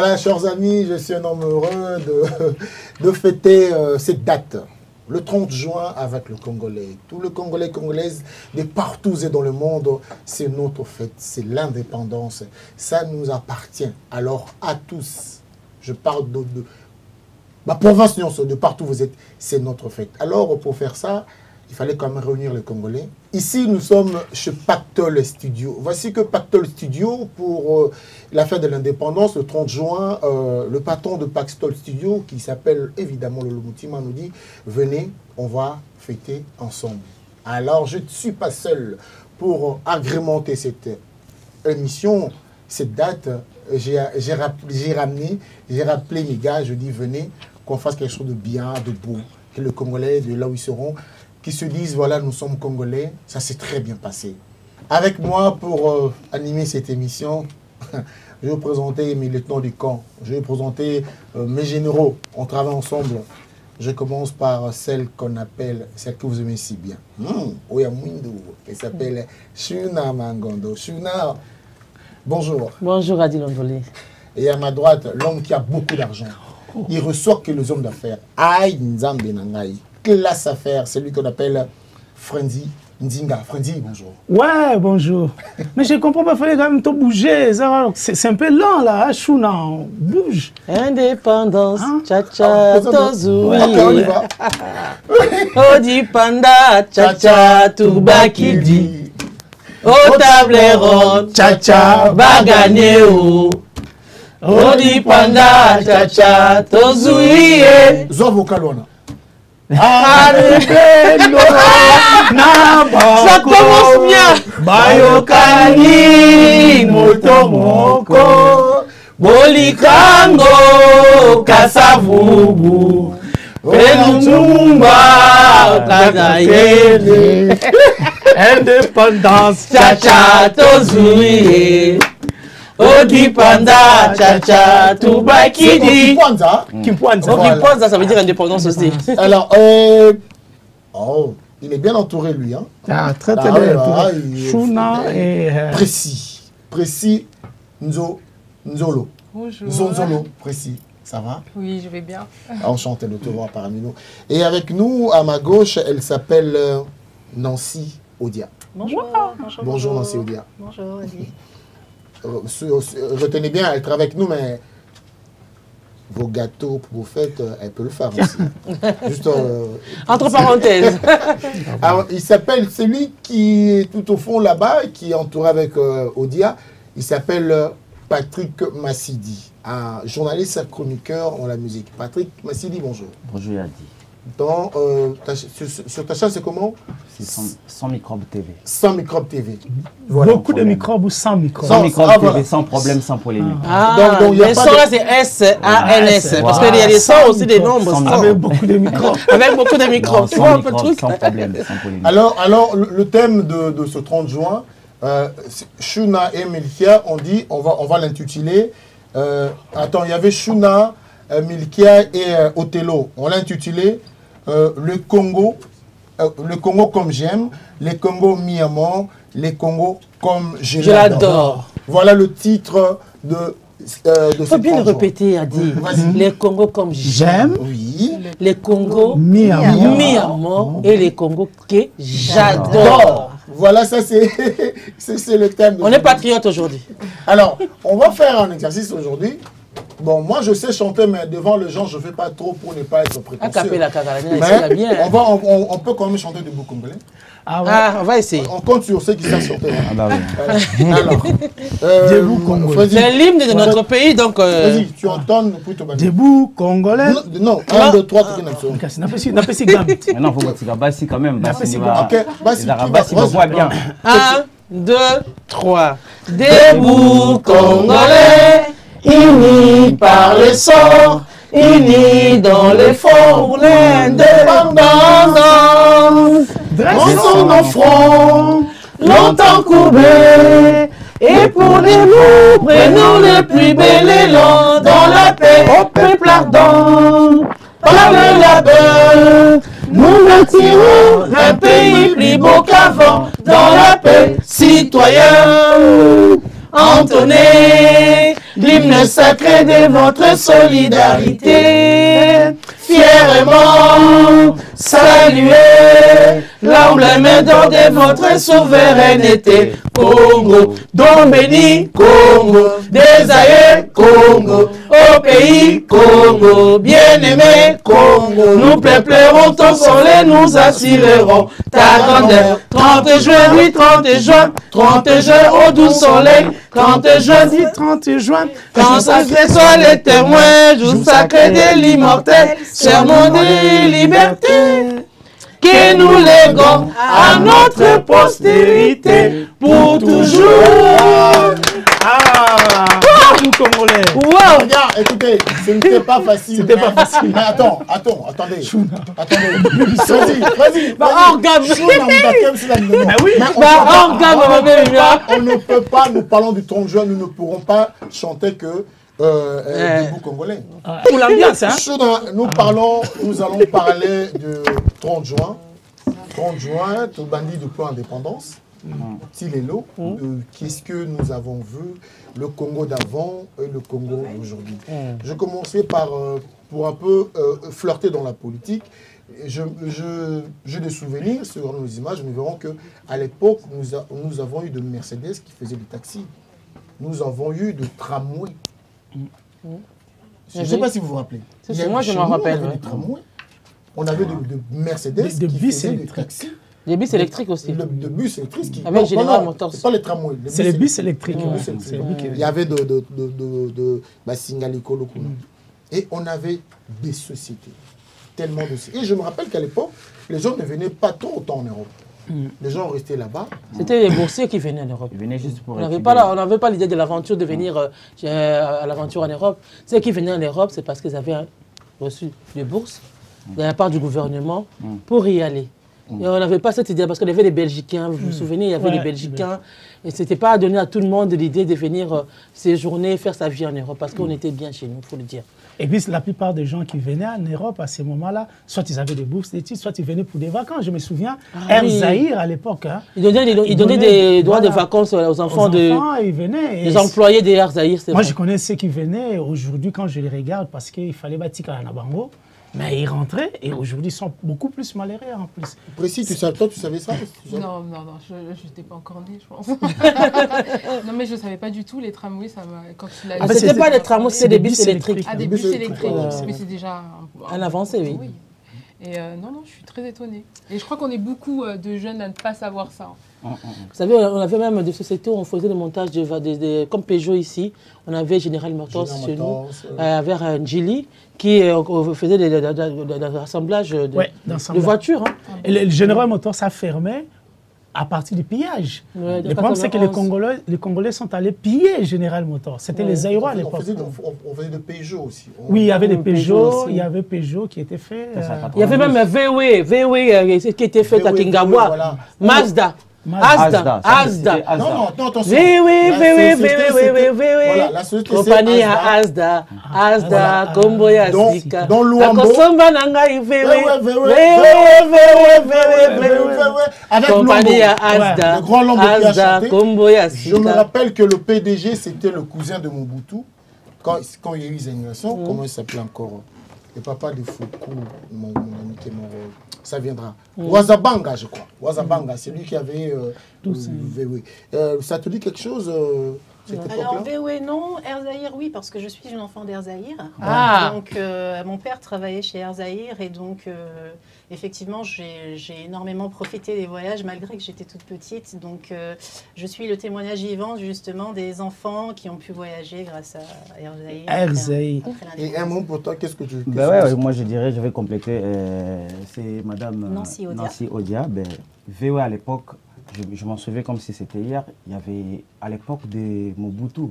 Voilà, chers amis, je suis un homme heureux de fêter cette date. Le 30 juin avec le Congolais. Tous les Congolais, Congolaises, de partout et dans le monde, c'est notre fête, c'est l'indépendance. Ça nous appartient. Alors à tous, je parle de ma province, de partout où vous êtes, c'est notre fête. Alors pour faire ça, il fallait quand même réunir les Congolais. Ici, nous sommes chez Pactol Studio. Voici que Pactol Studio, pour la fête de l'indépendance, le 30 juin, le patron de Pactol Studio, qui s'appelle évidemment Lolo Moutima, nous dit « Venez, on va fêter ensemble ». Alors, je ne suis pas seul pour agrémenter cette émission, cette date. J'ai rappelé mes gars, je dis « Venez, qu'on fasse quelque chose de bien, de beau ». Que les Congolais, de là où ils seront, qui se disent, voilà, nous sommes Congolais, ça s'est très bien passé. Avec moi, pour animer cette émission, je vais vous présenter mes lieutenants du camp, je vais vous présenter mes généraux, on travaille ensemble. Je commence par celle qu'on appelle, celle que vous aimez si bien, Oyamwindu, qui s'appelle Shuna Mangondo. Shuna, bonjour. Bonjour Adil Ondoli. Et à ma droite, l'homme qui a beaucoup d'argent. Il ressort que les hommes d'affaires. Aïe, Nzambe Nangaï. Classe à faire, c'est lui qu'on appelle Frenzy Ndinga. Frenzy, bonjour. Ouais, bonjour. Mais je comprends pas, il fallait quand même te bouger. C'est un peu lent là, hein, Chouna, bouge. Indépendance, tcha-tcha, tozoui. On y va. Odi panda, tcha-tcha, touba qui dit. Au tableron, tcha-tcha, va gagner ou. Odi panda, tcha-tcha, tozoui. Zo vocal, on a. Ça commence bien. Bayokani motomoko Bolikango Kasavubu Pelumba Kazayele Indépendance Tcha-tcha Tozuye Odi panda Tcha-tcha Toubakidi Kimpwanza. Kimpwanza, ça veut dire indépendance aussi. Alors, oh, il est bien entouré lui, hein. Ah, très très bien. Chouna et... Précis, Nzolo. Bonjour. Nzolo, Précis. Ça va? Oui, je vais bien. Enchanté de te voir parmi nous. Et avec nous, à ma gauche, elle s'appelle Nancy Odia. Bonjour. Bonjour Nancy Odia. Bonjour, Adi. Retenez bien, elle travaille avec nous, mais vos gâteaux pour vos fêtes, elle peut le faire aussi. Juste, entre parenthèses. Alors, il s'appelle, celui qui est tout au fond là-bas, qui est entouré avec Odia, il s'appelle Patrick Massidi, un journaliste, un chroniqueur en la musique. Patrick Massidi, bonjour. Bonjour Yadi. Dans, sur ta chaîne, c'est comment? C'est 100 microbes TV. 100 microbes TV. Voilà. Beaucoup de microbes ou 100 microbes? 100 microbes TV, voilà. Sans problème, sans polémique. Ah, donc les 100 là, c'est S-A-N-S. Parce qu'il y a des 100 aussi, des nombres. Avec beaucoup de microbes. Avec beaucoup de microbes. Tu vois un peu le truc? Sans problème, sans polémique. Alors le thème de ce 30 juin, Chouna et Milkia, on dit, on va l'intituler. Attends, il y avait Chouna, Milkia et Othello. On l'a intitulé le Congo comme j'aime, les Congo mi-amour, les Congo comme je l'adore. Voilà le titre de il faut bien le répéter, Adi. Les Congo comme j'aime. Oui. Les Congo mi-amour et les Congo que j'adore. Voilà, ça c'est le thème. On est patriote aujourd'hui. Alors, on va faire un exercice aujourd'hui. Bon, moi je sais chanter, mais devant les gens, je ne fais pas trop pour ne pas être prétentieux. Mais on peut quand même chanter debout congolais. Ah, ouais. On va essayer. On compte sur ceux qui savent chanter. Ah bah oui. Alors, debout congolais. C'est l'hymne de notre pays, donc... Vas-y, tu entends pour te battre. Debout congolais. Non, 1, 2, 3, tu n'as pas si gambit. Maintenant, il faut que tu bassi quand même. Bassi, bassi, on voit bien. 1, 2, 3. Debout congolais, unis par le sang, unis dans l'effort pour l'indépendance. Dressons nos fronts, longtemps courbés, et pour les loups, prenons le plus bel élan dans la paix au peuple ardent. Par le labeur, nous bâtirons un pays plus beau qu'avant, dans la paix, citoyens. Entonnez l'hymne sacré de votre solidarité. Fièrement saluer l'humble main d'or de votre souveraineté. Congo, don béni, Congo, désaillé, Congo, au pays Congo, bien-aimé Congo, nous peuplerons ton soleil, nous assurerons ta grandeur. 30 juin, oui, 30 juin, 30 juin au doux soleil, 30 juin, dit 30 juin, quand sacré soit les témoins, jour sacré de l'immortel, serment de liberté, que nous léguons à notre postérité pour toujours. Ah, nous Congolais. Wow. Regarde, écoutez, ce n'était pas facile. C'était pas facile. Mais attendez. Vas-y. organe. Ah oui. On ne peut pas, nous parlons du 30 juin, nous ne pourrons pas chanter que debout congolais. Pour l'ambiance, hein. Nous allons parler de 30 juin. 30 juin, tout bandit depuis l'indépendance. Tilelo, qu'est-ce que nous avons vu, le Congo d'avant et le Congo d'aujourd'hui. Je commençais pour un peu flirter dans la politique. J'ai des souvenirs sur nos images, nous verrons qu'à l'époque, nous avons eu de Mercedes qui faisaient des taxis. Nous avons eu de tramway. Je ne sais pas si vous vous rappelez. Moi, je m'en rappelle. On avait des tramways. On avait de Mercedes qui faisaient des taxis. Des bus électriques aussi. De bus électriques qui... Avec Général Motors. C'est pas les tramways. C'est les bus électriques. Il y avait de Singaliko Lokuna. Et on avait des sociétés. Tellement de sociétés. Et je me rappelle qu'à l'époque, les gens ne venaient pas trop autant en Europe. Les gens restaient là-bas. C'était les boursiers qui venaient en Europe. Ils venaient juste pour... On n'avait pas l'idée de l'aventure de venir à l'aventure en Europe. Ceux qui venaient en Europe, c'est parce qu'ils avaient reçu des bourses de la part du gouvernement pour y aller. Et on n'avait pas cette idée parce qu'on avait des Belgicains, vous vous souvenez, il y avait des Belgicains. Et ce n'était pas donné à tout le monde l'idée de venir séjourner, faire sa vie en Europe parce qu'on était bien chez nous, il faut le dire. Et puis la plupart des gens qui venaient en Europe à ces moments-là, soit ils avaient des bourses d'études, soit ils venaient pour des vacances. Je me souviens, Air Zahir à l'époque. Hein, ils donnaient des droits de vacances aux enfants, ils venaient. Des employés des Air Zahir. Moi, je connais ceux qui venaient aujourd'hui quand je les regarde parce qu'il fallait bâtir à Nabango. Mais ils rentraient et aujourd'hui ils sont beaucoup plus malheureux en plus. Précis, toi tu savais ça? Non, je n'étais pas encore née, je pense. Non, mais je ne savais pas du tout les tramways. C'était pas des tramways, c'était des bus électriques. Ah, des bus électriques. Mais c'est déjà un avancé, oui. Et non, je suis très étonnée. Et je crois qu'on est beaucoup de jeunes à ne pas savoir ça. Vous savez, on avait même des sociétés où on faisait des montages comme Peugeot ici. On avait Général Motors chez nous, avec Njili, qui faisait des assemblages de voitures. Hein. Et le Général Motors a fermé à partir du pillage. Le problème, c'est que les Congolais sont allés piller Général Motors. C'était les Aéros à l'époque. On faisait des Peugeot aussi. Oui, il y avait des Peugeot, il y avait Peugeot qui était fait. Il y avait même VW qui était fait à Kingaboua, Mazda. Asda. Non, attention. Oui. Compagnie à Asda, Komboya Sika. Dans Luambo. Compagnie à Asda, Komboya Sika. Je me rappelle que le PDG, c'était le cousin de Mobutu. Quand il y a eu les animations, comment il s'appelait encore? Le papa de Foucault, mon ami qui est mort. Ça viendra. Wazabanga, je crois. Wazabanga, c'est lui qui avait... ça te dit quelque chose Alors, VW, non. Air Zahir, oui, parce que je suis une enfant d'Air Zahir. Donc, mon père travaillait chez Air Zahir et donc, effectivement, j'ai énormément profité des voyages malgré que j'étais toute petite. Donc, je suis le témoignage vivant, justement, des enfants qui ont pu voyager grâce à Air Zahir. Air Zahir. Et un mot pour toi, qu'est-ce que tu... Moi, je dirais, je vais compléter. C'est Madame Nancy Odia. VW, à l'époque, je m'en souviens comme si c'était hier, il y avait à l'époque de Mobutu.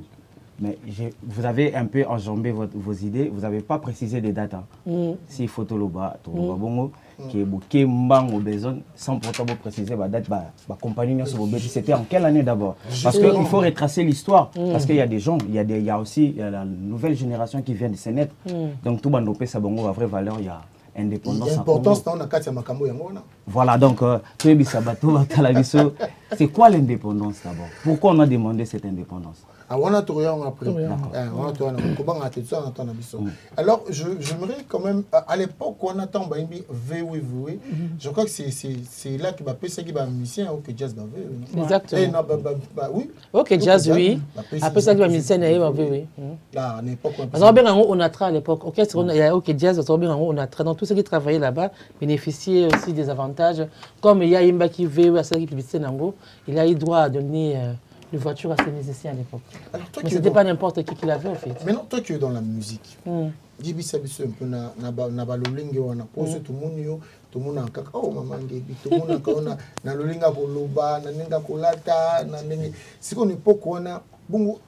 Mais vous avez un peu enjambé vos idées, vous n'avez pas précisé des dates. Si Fotoloba, Bongo, qui est bouquet, Mbang ou Bezon, sans pourtant vous préciser la date, la compagnie c'était en quelle année d'abord? Parce qu'il faut retracer l'histoire, parce qu'il y a des gens, il y a aussi la nouvelle génération qui vient de se naître. Donc tout le monde peut Bongo à vraie valeur, il y a indépendance. L'importance, voilà, donc, c'est quoi l'indépendance d'abord? Pourquoi on a demandé cette indépendance? Alors, j'aimerais quand même, à l'époque, on attend VW, je crois que c'est là que c'est qui va musicien ou que jazz va exactement. Oui. Ok, jazz, oui. Après ça, qui va musicien, oui. Là, à l'époque, on a à l'époque. Il y a OK Jazz, on a donc tous ceux qui travaillaient là-bas bénéficiaient aussi des avantages. Comme il y a Imba qui veut à celle qui publicité Nango, il a eu droit à donner une voiture à ses musiciens à l'époque. Mais ce n'était pas n'importe qui l'avait en fait. Maintenant, toi qui es dans la musique, dis-moi un peu na balolingi wana pose tout le monde a kaka oh maman ngebi tout le monde a na lolinga koloba na nenga kolata na nengi siko ni poko wana bungu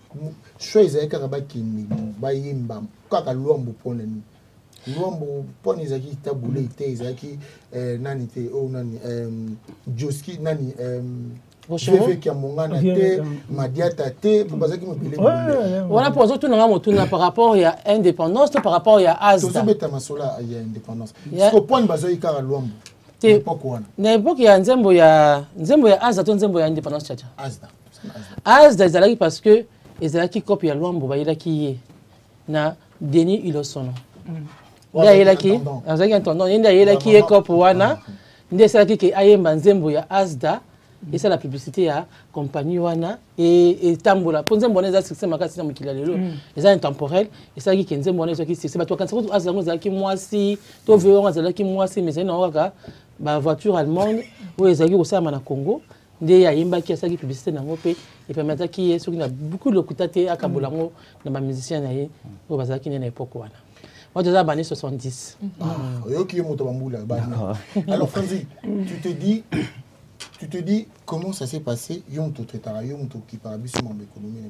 choice ya kaka bakini bayimba kaka luambo pona ni luambo pona izaki tabule ite izaki nani te oh nani Joski nani VV qui a mongana te Madiata te pour bazaki mobile voilà pour autres tout par rapport à indépendance par rapport à Asda tout beta masola il y a indépendance siko pona bazoyi kaka luambo n'importe ya nzembo ya Asda to nzembo ya indépendance chacha Asda ezalaki parce que ezalaki copie ya luambo bayelaki ye na Denis Ilosono nde ayelaki azalaki intendant nde ayelaki ye copie wana nde esalaki ke ayemba nzembo ya Asda et c'est la publicité ya compagnie wana et tambola pour nzembo wana eza succès makasi na mokili lelo eza intemporel esalaki ke nzembo wana ezalaki succès bato bakanisa kutu Asda ezalaki mwasi to veyo ezalaki mwasi mais ezali na kaka ba voiture allemande oyo ezalaki kosalama na Congo nde ayembaki asalaki publicité nango mpe epermetaki ye soki na beaucoup de lokuta te akabola yango na bamusicien na ye oyo bazalaki nde na époque wana moi déjà bani 70 alors Franzi tu te dis comment ça s'est passé qui parle économie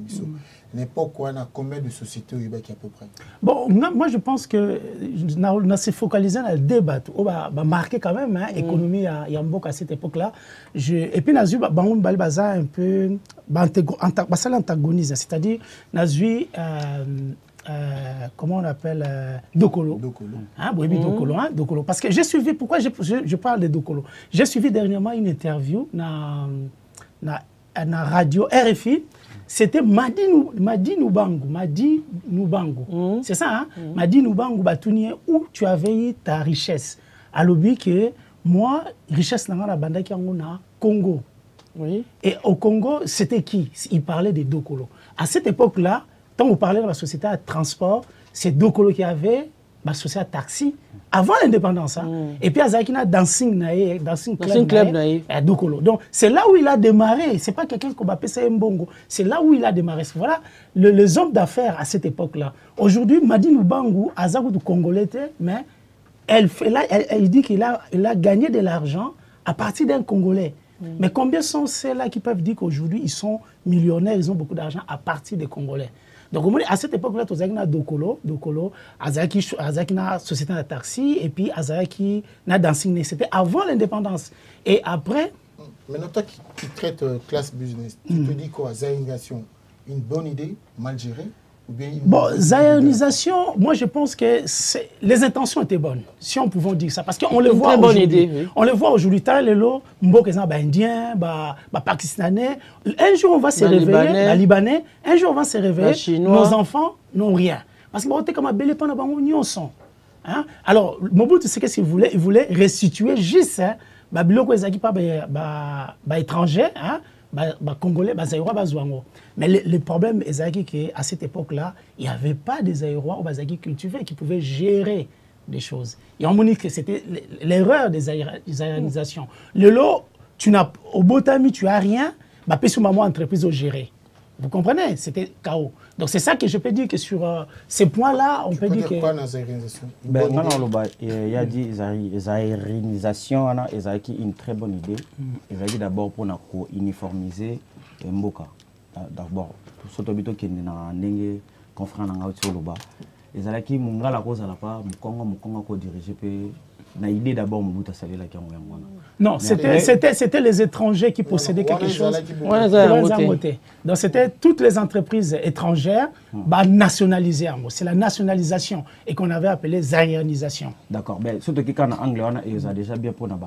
n'importe quoi combien de sociétés à peu près bon moi je pense que on s'est focalisé dans le débat on va marquer quand même hein, économie à Mboka à cette époque là et puis nazu bango balbaza un peu antagonise c'est-à-dire nazu comment on appelle Dokolo. Hein, Dokolo. Parce que j'ai suivi, pourquoi je parle de Dokolo? J'ai suivi dernièrement une interview dans la radio RFI. C'était Madi Nubangu. C'est ça, hein? Madi Nubangu Batounie, où tu avais eu ta richesse. À l'objet que moi, richesse dans la bande qui est au Congo. Oui. Et au Congo, c'était qui? Il parlait de Dokolo. À cette époque-là, quand on parlait de la société de transport, c'est Dokolo qui avait la société de taxi avant l'indépendance. Hein. Et puis, il y a Dancing Club, Dokolo. Donc, c'est là où il a démarré. Ce n'est pas quelqu'un qu'on va appeler ça Mbongo. C'est là où il a démarré. Voilà les hommes d'affaires à cette époque-là. Aujourd'hui, Madi Nubangu, Azagou du Congolais, mais elle dit qu'il a gagné de l'argent à partir d'un Congolais. Mais combien sont ceux-là qui peuvent dire qu'aujourd'hui, ils sont millionnaires, ils ont beaucoup d'argent à partir des Congolais? Donc, à cette époque-là, tu as Dokolo, Azaki na société de taxi, et puis Azaki na dancing. C'était avant l'indépendance. Et après. Maintenant, toi qui traites classe business, tu te dis quoi? Zionisation, une bonne idée, mal gérée? Bon, zionisation, moi je pense que les intentions étaient bonnes, si on pouvait dire ça. Parce qu'on le voit aujourd'hui. Oui. On le voit aujourd'hui. Indien, Pakistanais. Un jour on va se réveiller, Libanais. Un jour on va se réveiller, nos enfants n'ont rien. Parce que alors, Mobutu, c'est qu'est-ce qu'il voulait? Il voulait restituer juste, étranger, Congolais, mais le problème est qu'à cette époque-là, il n'y avait pas des Aïrois ou des cultivés qui pouvaient gérer des choses. Et on m'a dit que c'était l'erreur des aérianisations. Le lot, au Botami, tu n'as rien, puis sur maman entreprise au gérer. Vous comprenez? C'était chaos. Donc c'est ça que je peux dire que sur ces points-là, on peut dire que... Quoi dans l'aérinisation? Il y a dit l'aérinisation, c'est une très bonne idée. Il a dit d'abord pour uniformiser Mboka. D'abord, surtout qui est dans les confrères dans Loba. Il a dit que la cause à la part, Mukonga ko diriger na idée d'abord Mobutu Sali la Kiangwa. Non, c'était les étrangers qui possédaient quelque chose. Donc c'était toutes les entreprises étrangères nationalisées. C'est la nationalisation et qu'on avait appelé zaïranisation. D'accord, mais surtout que quand en anglais ils ont déjà bien pour na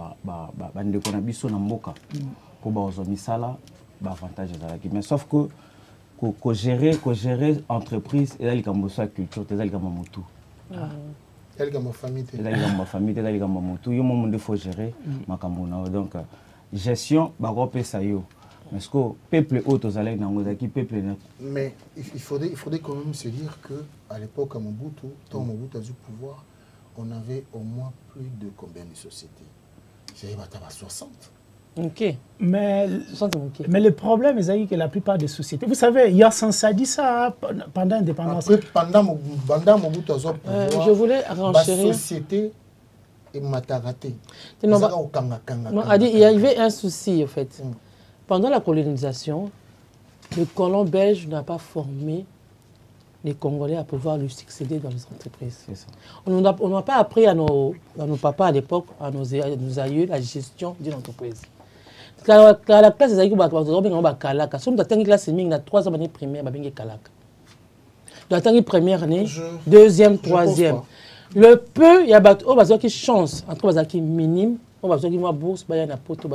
biso na mboka pour ba misala ba avantage mais sauf que gérer entreprise et là comme ça culture et là comme motu elle comme famille elle comme motu yo monde faut gérer makambo donc gestion ba repé ça yo parce que peuple autres allait dans ngozaki peuple mais il faudrait quand même se dire que à l'époque à Mobutu tant Mobutu a eu pouvoir on avait au moins plus de combien de sociétés j'ai battu à 60. Ok. Mais le problème, c'est que la plupart des sociétés... Vous savez, Yassans a dit ça pendant l'indépendance. Pendant Mobutu, je voulais renchérir. La société est mataraté. Il y avait un souci, en fait. Pendant la colonisation, le colon belge n'a pas formé les Congolais à pouvoir lui succéder dans les entreprises. On n'a pas appris à nos papas à l'époque, à nos aïeux, la gestion d'une entreprise. La classe des aïeux, on a kalaka. Si on a une classe, on a 3 années primaires, on a kalaka. Dans la première année, deuxième, troisième. Le peu, il y a qui chance entre les minime. On va dire que bourse, il y a un poteau,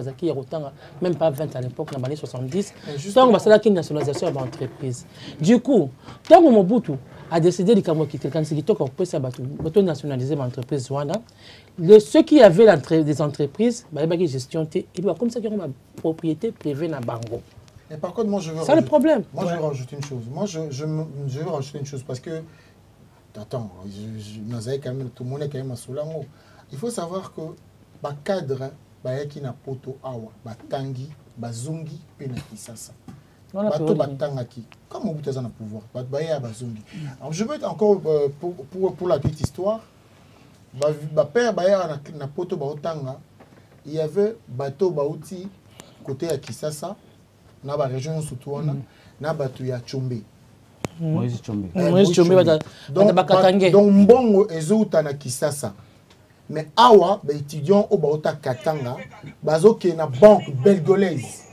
même pas 20 à l'époque, dans les années 70. Donc, on va dire qu'il y a une nationalisation de l'entreprise. Du coup, tant que Mobutu a décidé de quitter le peut nationaliser l'entreprise. Ceux qui avaient des entreprises, il y a une gestion, et comme ça, il y a une propriété privée dans Bango. Et par contre, moi, je veux c'est le problème. Moi, je veux rajouter une chose. Moi, je veux rajouter une chose parce que, attends, tout le monde est quand même à Soulango. Il faut savoir que ba cadre ba yaki na poto awa ba tangi ba zungi pe na kisasa bato batangaki comme Mobutu a na pouvoir ba ya ba zungi. Alors je veux encore pour la petite histoire ba père ba ya na poto ba otanga il y avait bateau bauti côté ya Kisasa na ba région Soutouana na bato ya Tchombe Moïse Tchombe donc mbongo ezouta na Kisasa. Mais awa ba étudiants au baota Katanga bazoke na banque belgolaise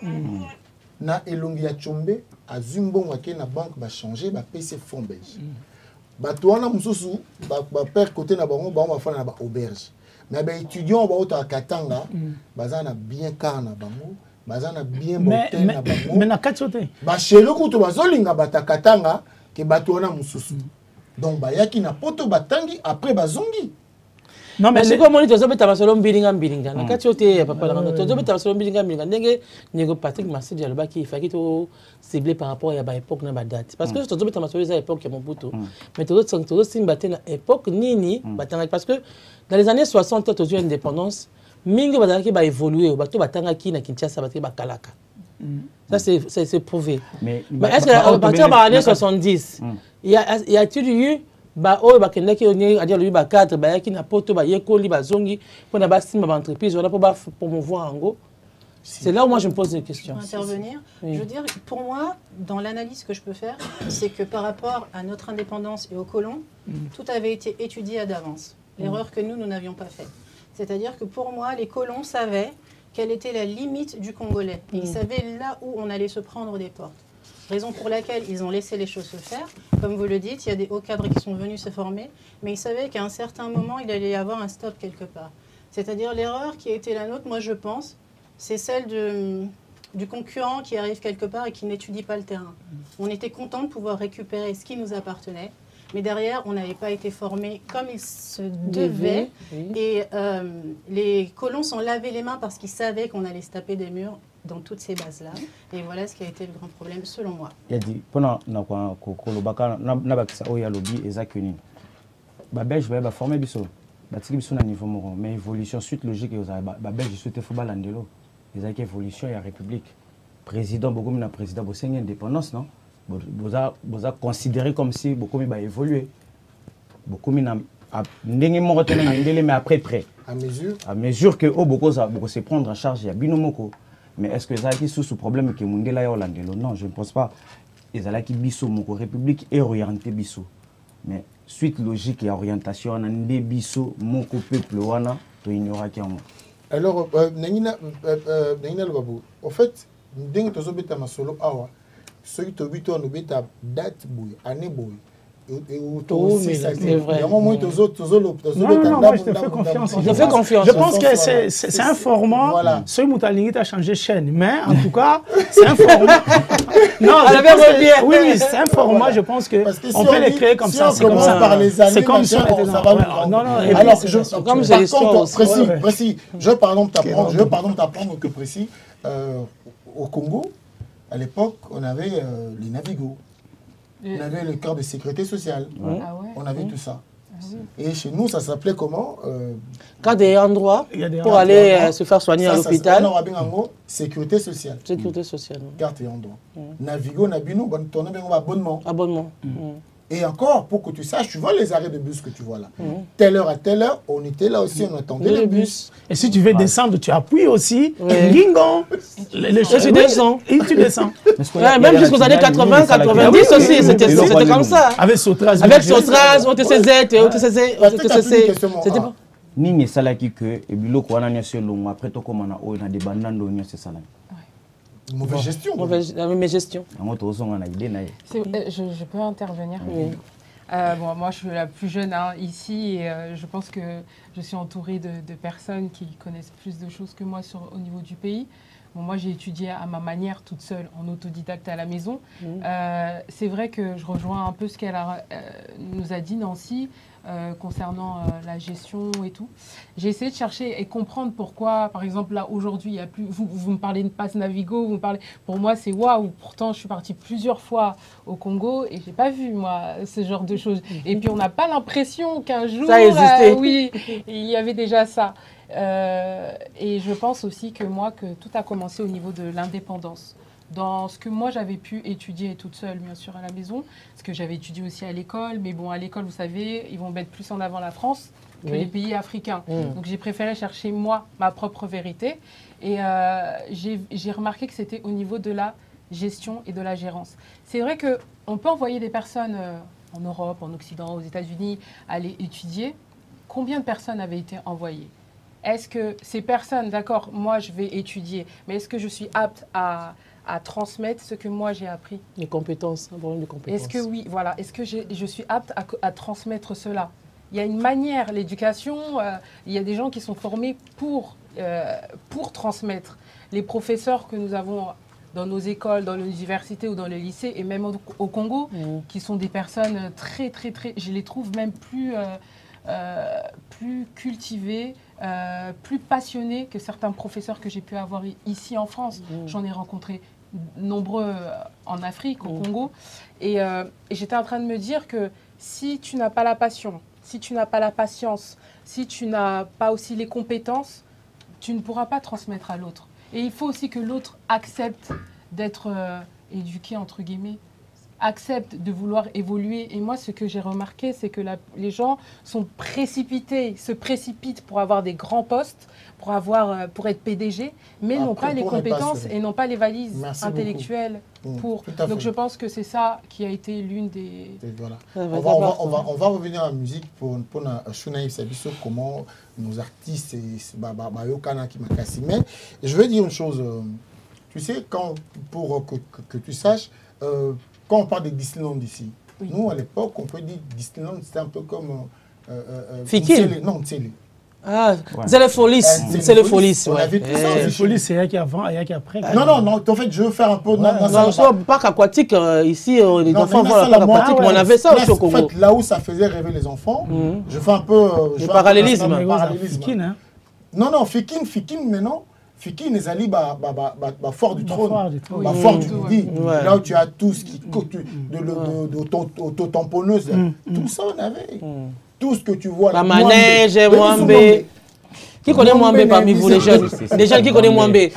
na elongi ya Tchombe azumbo ngake na banque ba changer ba PC fonds belge bato wana mususu ba père côté na bango ba fana na ba auberge mais ba étudiants baota Katanga bazana bien car na bango bazana bien motel na bango mais na katiote ba chelo kuto bazolinga bata Katanga ke bato wana mususu donc ba yaki na poto batangi après bazongi. Non mais c'est comme on dit aux hommes solo mbilinga mbilinga na kati yote papa la ngando aux hommes solo mbilinga mbilinga ndenge nego Patrick Massi dialoba qui fait to cibler par rapport à ba époque na ba date parce que aux hommes solo za époque ya Mobutu mais tous simbaté na époque nini batanga parce que dans les années 60 aux indépendance mingi bazaki ba évoluer bato batanga ki na Kinshasa bataki ba kalaka ça c'est prouvé mais est-ce que à partir des années 70 il y a-t-il eu ba o ba kendaki oni adia lui ba 4 ba yaki na poto ba yekoli ba zongi pour na ba simba ba entreprise on a pour promouvoir ngo c'est là où moi je me pose des questions. Intervenir. Oui. Je veux dire, pour moi, dans l'analyse que je peux faire, c'est que par rapport à notre indépendance et aux colons, tout avait été étudié d'avance. L'erreur que nous n'avions pas faite. C'est-à-dire que pour moi, les colons savaient quelle était la limite du Congolais. Et ils savaient là où on allait se prendre des portes. Raison pour laquelle ils ont laissé les choses se faire. Comme vous le dites, il y a des hauts cadres qui sont venus se former, mais ils savaient qu'à un certain moment, il allait y avoir un stop quelque part. C'est-à-dire l'erreur qui a été la nôtre, moi je pense, c'est celle du concurrent qui arrive quelque part et qui n'étudie pas le terrain. On était content de pouvoir récupérer ce qui nous appartenait, mais derrière, on n'avait pas été formés comme il se devait. Et les colons sont lavés les mains parce qu'ils savaient qu'on allait se taper des murs dans toutes ces bases-là. Et voilà ce qui a été le grand problème, selon moi. Il y a dit, pendant que former biso, niveau mais évolution suite logique Belge souhaite football landelo. Les avec évolution et la République. Président beaucoup na président bo sengi indépendance non. Boza considéré comme si beaucoup va évoluer. Beaucoup na ndenge mo tena ndele mais après près. À mesure que beaucoup se prendre en charge ya binomoko. Mais est-ce que ça qui sous problème que Mundela ya Landelo? Non, je ne pense pas. Ils allaient qui biso moko République est orienté biso. Mais suite logique et orientation en ndé biso moko peuple wana to ignora qui en. Alors Nangina Lobabou, en fait, ndenge tozo beta masolo awa, ceux qui tobito no beta date boy, année boy. c'est vrai. Non, moi, je te fais confiance. Je fais confiance. Je pense que c'est un format. Ce Moutalingi a changé de chaîne. Mais en tout cas, c'est un format. Non, oui, c'est un format. Je pense qu'on peut les créer comme ça. C'est comme si on était dans. Non, non. Alors, comme j'ai précis. Je veux par exemple t'apprendre que précis. Au Congo, à l'époque, on avait les Navigo. On avait le corps de sécurité sociale. On avait tout ça. Et chez nous, ça s'appelait comment quand il y a un endroit pour aller se faire soigner à l'hôpital. Sécurité sociale. Sécurité sociale. Carte et endroit. Navigo, Nabino, on a abonnement. Abonnement. Et encore, pour que tu saches, tu vois les arrêts de bus que tu vois là. Telle heure à telle heure, on était là aussi, on attendait le bus. Et si tu veux descendre, tu appuies aussi. Gingon. Tu descends. Et tu descends. Même jusqu'aux années 80, 90 aussi, c'était comme ça. Avec Sotraz. Avec Sotraz, OTCZ, c'était pas. Ni salaki que et biloko wana nyase longo après to komana o na debandando nyase salaki. Mauvaise gestion. Mauvaise gestion. Je peux intervenir. Oui. Bon, moi, je suis la plus jeune ici et je pense que je suis entourée de personnes qui connaissent plus de choses que moi au niveau du pays. Bon, moi, j'ai étudié à ma manière, toute seule, en autodidacte à la maison. C'est vrai que je rejoins un peu ce qu'elle nous a dit, Nancy, concernant la gestion et tout. J'ai essayé de chercher et comprendre pourquoi, par exemple, là, aujourd'hui, il y a plus. Vous me parlez de Pass Navigo, vous me parlez. Pour moi, c'est waouh. Pourtant, je suis partie plusieurs fois au Congo et j'ai pas vu, moi, ce genre de choses. Et puis, on n'a pas l'impression qu'un jour. Ça existait. Oui, il y avait déjà ça. Et je pense aussi que moi, que tout a commencé au niveau de l'indépendance. Dans ce que moi, j'avais pu étudier toute seule, bien sûr, à la maison, ce que j'avais étudié aussi à l'école. Mais bon, à l'école, vous savez, ils vont mettre plus en avant la France que les pays africains. Donc, j'ai préféré chercher, moi, ma propre vérité. Et j'ai remarqué que c'était au niveau de la gestion et de la gérance. C'est vrai qu'on peut envoyer des personnes en Europe, en Occident, aux États-Unis, aller étudier. Combien de personnes avaient été envoyées ? Est-ce que ces personnes, d'accord, moi, je vais étudier, mais est-ce que je suis apte à transmettre ce que moi j'ai appris? Les compétences, un problème de compétences. Est-ce que oui, voilà, est-ce que je suis apte à transmettre cela? Il y a une manière, l'éducation, il y a des gens qui sont formés pour transmettre. Les professeurs que nous avons dans nos écoles, dans l'université ou dans les lycées, et même au Congo, qui sont des personnes très, je les trouve même plus cultivées, plus passionnées que certains professeurs que j'ai pu avoir ici en France. J'en ai rencontré nombreux en Afrique, au Congo. Et j'étais en train de me dire que si tu n'as pas la passion, si tu n'as pas la patience, si tu n'as pas aussi les compétences, tu ne pourras pas transmettre à l'autre. Et il faut aussi que l'autre accepte d'être éduqué, entre guillemets, accepte de vouloir évoluer. Et moi, ce que j'ai remarqué, c'est que les gens sont précipités, se précipitent pour avoir des grands postes, pour être PDG, mais n'ont pas les compétences et n'ont pas les valises intellectuelles. Donc je pense que c'est ça qui a été l'une des... Voilà. On va revenir à la musique pour Shunaï Sabiso, comment nos artistes, mais je veux dire une chose, tu sais, pour que tu saches, quand on parle de Disneyland ici, nous à l'époque, on peut dire Disneyland, c'était un peu comme... Fikil. Non, Tsele. Ah, c'est les folies. C'est les folies. On avait tout ça. Les folies, c'est il y a avant et il y a après. Non, en fait, je veux faire un peu... Non, parc aquatique, ici, les enfants vont à la parc aquatique, mais on avait ça aussi au Congo. En fait, là où ça faisait rêver les enfants, je fais un peu... Le parallélisme. Non, Fikine, mais non. Fikine, les alliés, fort du trône, fort du midi, là où tu as tout ce qui... d'auto-tamponneuse, tout ça, on avait. Tout ce que tu vois là. La manège, Mwambé. Qui connaît Mwambé parmi vous, les jeunes? Les jeunes qui connaissent Mwambé?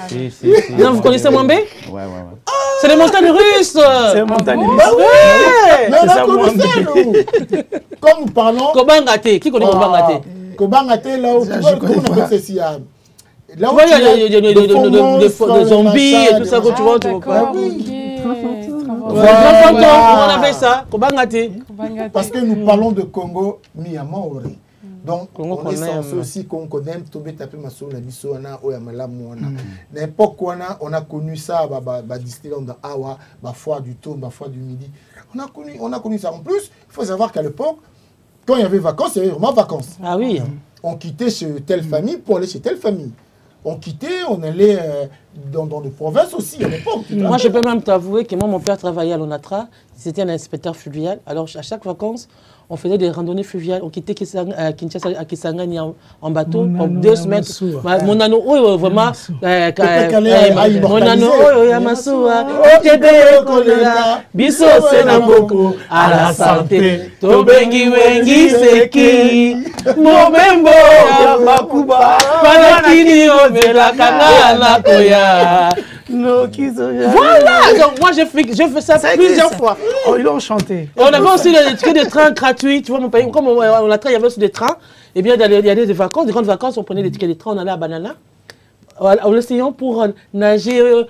Non, vous connaissez Mwambé? Ouais. C'est les montagnes russes. C'est les montagnes russes. Mais on a connu ça, nous. Comme nous parlons... Kobangate. Qui connaît Kobangate? Kobangate, là où tu vois, comment on appelle ceci? Là où il y a des zombies et tout ça, tu vois, tu vois pas. On appelle ça Kobangate. Parce que nous parlons de Congo, Miyamaore. Donc, on est censé aussi qu'on connaît, n'importe quoi, on a connu ça, Disneyland, Awa, Foire du Tour, Foire du Midi. On a connu ça. En plus, il faut savoir qu'à l'époque, quand il y avait vacances, il y avait vraiment vacances. Ah oui. On quittait chez telle famille pour aller chez telle famille. On quittait, on allait dans les provinces aussi à l'époque. Moi, je peux même t'avouer que moi, mon père travaillait à l'ONATRA. C'était un inspecteur fluvial. Alors, à chaque vacances, on faisait des randonnées fluviales. On quittait Kinshasa à Kisangani en bateau pour 2 semaines. Mon anneau, vraiment. Mon anneau, Yamasua. Biso Senamboko. À la santé. Tobengi Wengi Seki. Momembo. Yabakuba. Panakini Obela Kanana Koya. Voilà, donc moi j'ai fait ça plusieurs fois. Oh, ils l'ont chanté. On avait aussi des tickets de train gratuits, tu vois, mon pays, comme on a il y avait aussi des trains, et bien il y a des vacances, des grandes vacances, on prenait des tickets de train, on allait à Banana, à l'océan pour nager,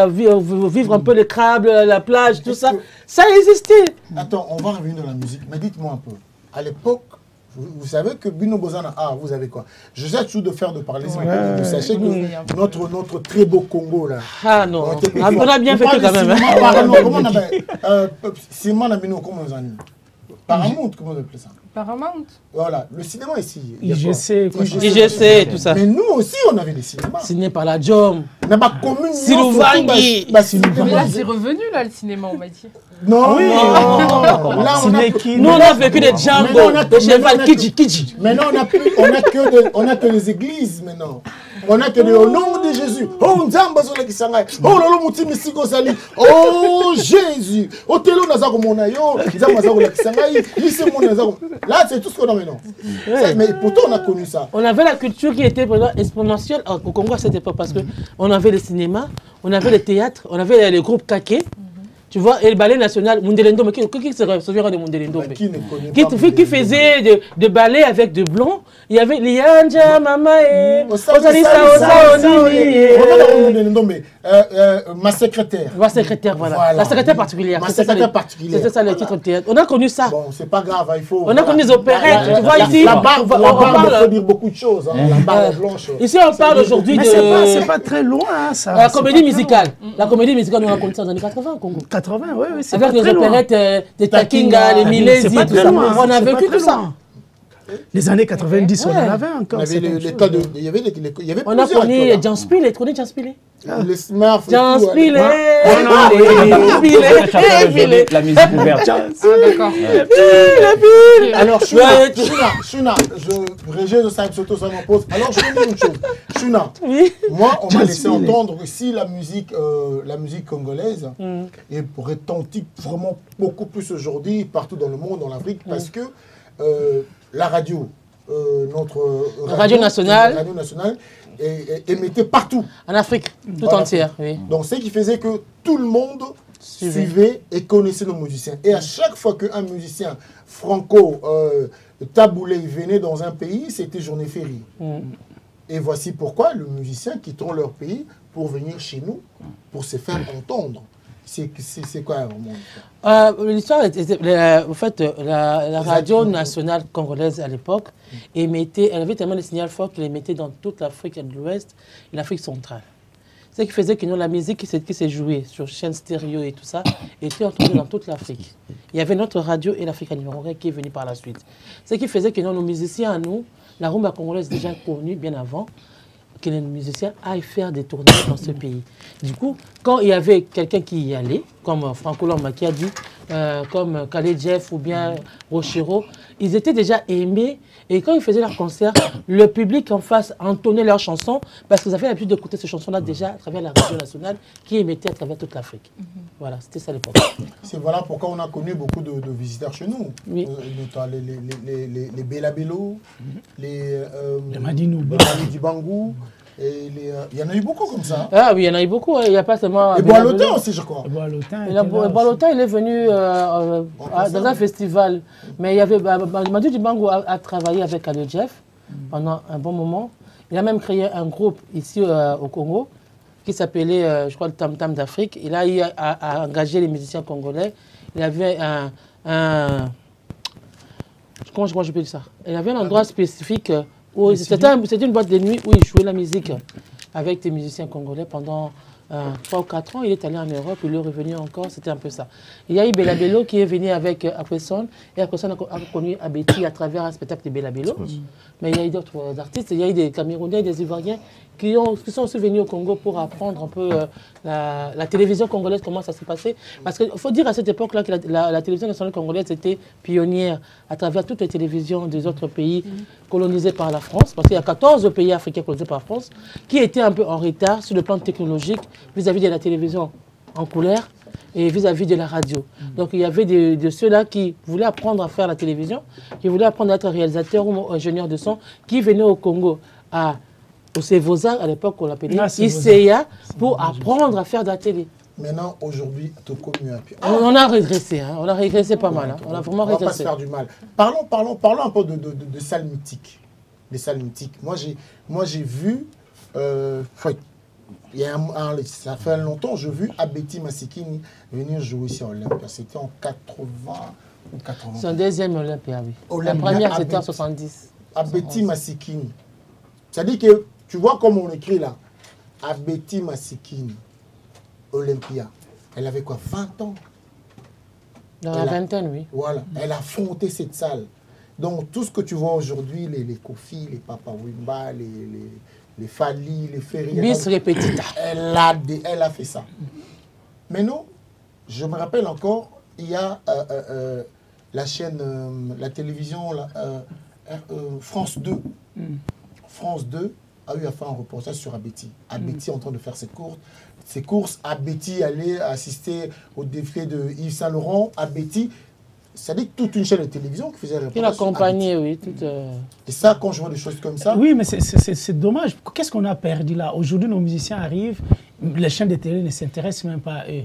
vivre un peu les crabes, la plage, tout ça. Ça existait. Attends, on va revenir dans la musique, mais dites-moi un peu, à l'époque, vous savez que Bino Bozana, vous avez quoi? Je sais toujours de faire de parler, vous sachez que notre très beau Congo là. Ah non, on a bien fait quand même. Comment on appelle Simon Nabino, comment on dit Paramount, comment on appelle ça? Paramount. Voilà, le cinéma ici. IGC, tout ça. Mais nous aussi, on avait des cinémas. Ciné par la Jom. On a pas commune. Silouvangi. Mais là, c'est revenu, là, le cinéma, on m'a dit. Non, oui. Là, nous, on a vécu des Django, des cheval, Kidji. Maintenant, on a que les églises, maintenant. On a que au nom de Jésus. Oh, Nzamba Zola Kisangai. Oh, Lolo Mouti Misiko Sali. Oh, Jésus. Oh, Telo Nazako Monayo. Nzamba Zola Kisangai. Là, c'est tout ce qu'on a maintenant. Mais pourtant, on a connu ça. On avait la culture qui était exponentielle au Congo à cette époque parce qu'on avait le cinéma, on avait le théâtre, on avait les groupes Kake. Tu vois, et le ballet national, Mundelendo, qui se souviendra de Mundelendo? Qui faisait de ballet avec de blond. Il y avait Lianja, Mamae, ma secrétaire. Ma secrétaire, voilà. La secrétaire particulière. C'était ça le titre de théâtre. On a connu ça. Bon, c'est pas grave, il faut. On a connu les opérettes. Tu vois ici. La barbe, il faut dire beaucoup de choses. La barbe blanche. Ici, on parle aujourd'hui de. C'est pas très loin, ça. La comédie musicale. La comédie musicale, on a connu ça dans les années 80 au Congo. 80, oui, c'est avec les opérettes de Takinga, les Milesi, tout ça. On a vécu tout ça. Les années 90, on en avait encore. On a connu Janspile, tu connais Janspile? Les Smurfs. Janspile. La musique ouverte. D'accord. Alors, Shuna, Régé de Saint-Soto, ça m'en pose. Alors, je vais dire une chose. Shuna, moi, on m'a laissé entendre ici la musique congolaise et retentit vraiment beaucoup plus aujourd'hui partout dans le monde, dans l'Afrique, parce que la radio, notre radio nationale, émettait partout. En Afrique, tout entière. Oui. Donc, ce qui faisait que tout le monde suivait et connaissait nos musiciens. Et à chaque fois qu'un musicien franco-taboulé venait dans un pays, c'était journée fériée. Et voici pourquoi les musiciens quitteront leur pays pour venir chez nous, pour se faire entendre. C'est quoi vraiment l'histoire en fait, la radio nationale congolaise à l'époque elle avait tellement de signaux forts qu'elle émettait dans toute l'Afrique de l'Ouest et l'Afrique centrale. Ce qui faisait que la musique qui s'est jouée sur chaîne stéréo et tout ça était entendue dans toute l'Afrique. Il y avait notre radio et l'Afrique numéro 1 qui est venue par la suite. Ce qui faisait que nos musiciens à nous, la rumba congolaise déjà connue bien avant, que les musiciens aillent faire des tournées dans ce pays. Du coup, quand il y avait quelqu'un qui y allait, comme Franco Lomba qui a dit, comme Khaled Jeff ou bien Rochero, ils étaient déjà aimés. Et quand ils faisaient leurs concerts, le public en face entonnait leurs chansons parce qu'ils avaient l'habitude d'écouter ces chansons-là déjà à travers la radio nationale qui émettait à travers toute l'Afrique. Voilà, c'était ça l'époque. C'est voilà pourquoi on a connu beaucoup de visiteurs chez nous. Oui. Les Bella Bello, les Madinou Bangou. Il y en a eu beaucoup comme ça. Ah oui, il y en a eu beaucoup. Il n'y a pas seulement. Et Boalotin aussi, je crois. Boalotin, il est venu dans un festival. Mais il y avait. Madinou Dibango a travaillé avec Khaled Jeff pendant un bon moment. Il a même créé un groupe ici au Congo qui s'appelait, je crois, le Tam Tam d'Afrique. Il a engagé les musiciens congolais. Il avait comment je peux dire ça? Il avait un endroit spécifique. C'était une boîte de nuit où ils jouaient la musique avec des musiciens congolais pendant 3 ou 4 ans, il est allé en Europe, il est revenu encore, c'était un peu ça. Il y a eu Bella Bello qui est venu avec Akweson, et Akweson a connu Abeti à travers un spectacle de Bella Bello. Mais il y a eu d'autres artistes, il y a eu des Camerounais, des Ivoiriens qui sont aussi venus au Congo pour apprendre un peu la télévision congolaise, comment ça s'est passé. Parce qu'il faut dire à cette époque-là que la télévision nationale congolaise était pionnière à travers toutes les télévisions des autres pays colonisés par la France, parce qu'il y a 14 pays africains colonisés par la France, qui étaient un peu en retard sur le plan technologique vis-à-vis de la télévision en couleur et vis-à-vis de la radio. Donc il y avait de ceux-là qui voulaient apprendre à faire la télévision, qui voulaient apprendre à être réalisateur ou ingénieur de son, qui venaient au Congo au Cévosa, à l'époque on l'appelait ICEA, pour apprendre à faire de la télé. Maintenant, aujourd'hui, on a régressé, hein. On a régressé pas mal. Hein. On a vraiment régressé. On va pas se faire du mal. Parlons un peu de salles mythiques. Les salles mythiques. Moi, j'ai vu, ça fait longtemps, j'ai vu Abeti Masikini venir jouer ici à Olympia. C'était en 80 ou 80. C'est un deuxième Olympia, oui. La première, c'était en 70. Abeti Masikini. C'est-à-dire que, tu vois comme on écrit là, Abeti Masikini, Olympia. Elle avait quoi, 20 ans? Dans la vingtaine, oui. Voilà, elle a fondé cette salle. Donc, tout ce que tu vois aujourd'hui, les Kofi, les Papa Wimba, les Fali, les Ferry... Bis répétita. Elle a fait ça. Mais non, je me rappelle encore, il y a la chaîne, la télévision, France 2. France 2 a eu à faire un reportage sur Abeti. Abeti en train de faire ses courses. Abeti allait assister au défilé de Yves Saint Laurent. Abeti, c'est-à-dire toute une chaîne de télévision qui faisait un reportage. Il accompagnait, oui. Et ça, quand je vois des choses comme ça... Oui, mais c'est dommage. Qu'est-ce qu'on a perdu là? Aujourd'hui, nos musiciens arrivent, les chaînes de télé ne s'intéressent même pas à eux.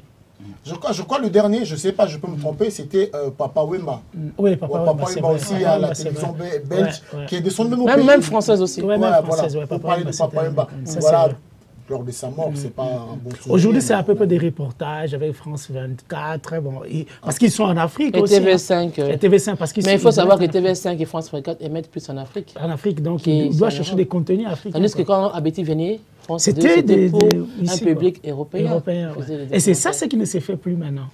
Je crois le dernier, je ne sais pas, je peux me tromper, c'était Papa Wemba. Oui, Papa Wemba aussi à la télévision belge, qui est descendu même au pays. Même française aussi. Oui, même française, pour parler de Papa Wemba. Voilà, lors de sa mort, c'est pas un bon sujet. Aujourd'hui, c'est à peu près des reportages avec France 24, bon, parce qu'ils sont en Afrique et aussi. TV5. Et TV5 parce qu'ils mais il faut savoir que TV5 et France 24 émettent plus en Afrique. En Afrique, donc ils doivent chercher des contenus africains. Tandis que quand Abeti venait, c'était pour un public européen. Et c'est ça ce qui ne se fait plus maintenant.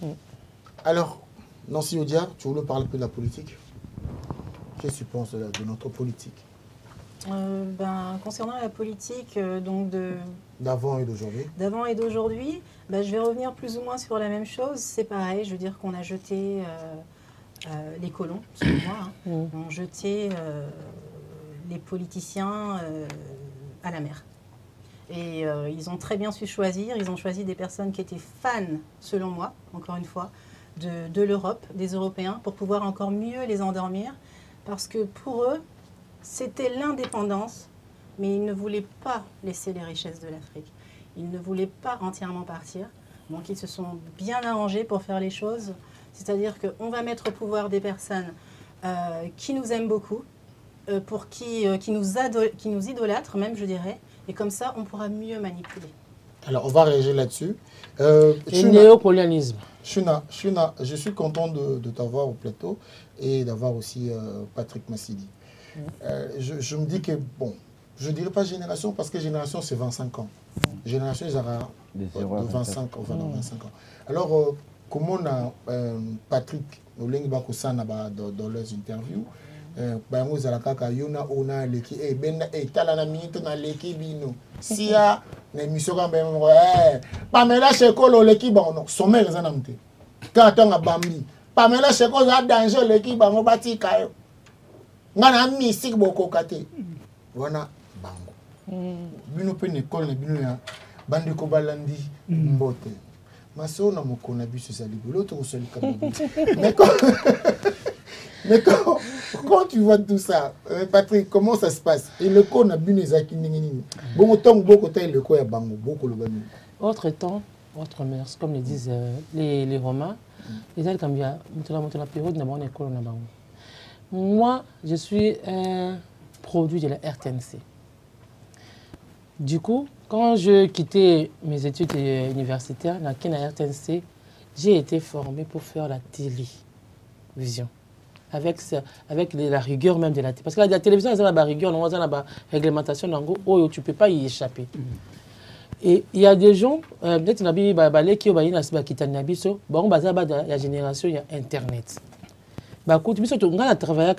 Alors, Nancy Odia, tu voulais parler un peu de la politique? Qu'est-ce que tu penses de notre politique? Concernant la politique d'avant et d'aujourd'hui. D'avant et d'aujourd'hui, je vais revenir plus ou moins sur la même chose. C'est pareil, je veux dire qu'on a jeté les colons, selon moi, on jeté les politiciens à la mer. Et ils ont très bien su choisir. Ils ont choisi des personnes qui étaient fans, selon moi, encore une fois, de l'Europe, des Européens, pour pouvoir encore mieux les endormir. Parce que pour eux, c'était l'indépendance, mais ils ne voulaient pas laisser les richesses de l'Afrique. Ils ne voulaient pas entièrement partir. Donc ils se sont bien arrangés pour faire les choses. C'est-à-dire qu'on va mettre au pouvoir des personnes qui nous aiment beaucoup, qui nous idolâtrent même, je dirais. Et comme ça, on pourra mieux manipuler. Alors, on va réagir là-dessus. Le néocolonialisme. Shuna, je suis content de t'avoir au plateau et d'avoir aussi Patrick Massidi. Je me dis que, bon, je ne dirais pas génération, parce que génération, c'est 25 ans. Génération, ils auront de 25 ans. Alors, comment on a Patrick, dans leurs interviews, bango zalaka ka yona ona leki benda tala na minute na leki bino sia na émission ka bengo Pamela Cheko lo leki bango sommet les anamte ka tanga bambi Pamela Cheko za danger leki bango batika yo ngana musique boko kate wana bango bino pe école na bino ya bandi ko balandi mbote maso na mokona biso za libolo to soli ka mais quand tu vois tout ça, Patrick, comment ça se passe? Et le co n'a bu les akinini. Bon temps beaucoup de le co ya bango beaucoup le bani. Autre temps, autre mœurs, comme le disent les Romains. Les ailes comme bien, la période n'a pas école na bango. Moi, je suis un produit de la RTNC. Du coup, quand je quittais mes études universitaires, dans la RTNC, j'ai été formé pour faire la télévision. Avec la rigueur même de la télévision. Parce que la télévision, elle a la rigueur, elle a la réglementation, tu ne peux pas y échapper. Et il y a des gens, peut-être qui ont dit la génération, il y a Internet. Écoute, on a travaillé avec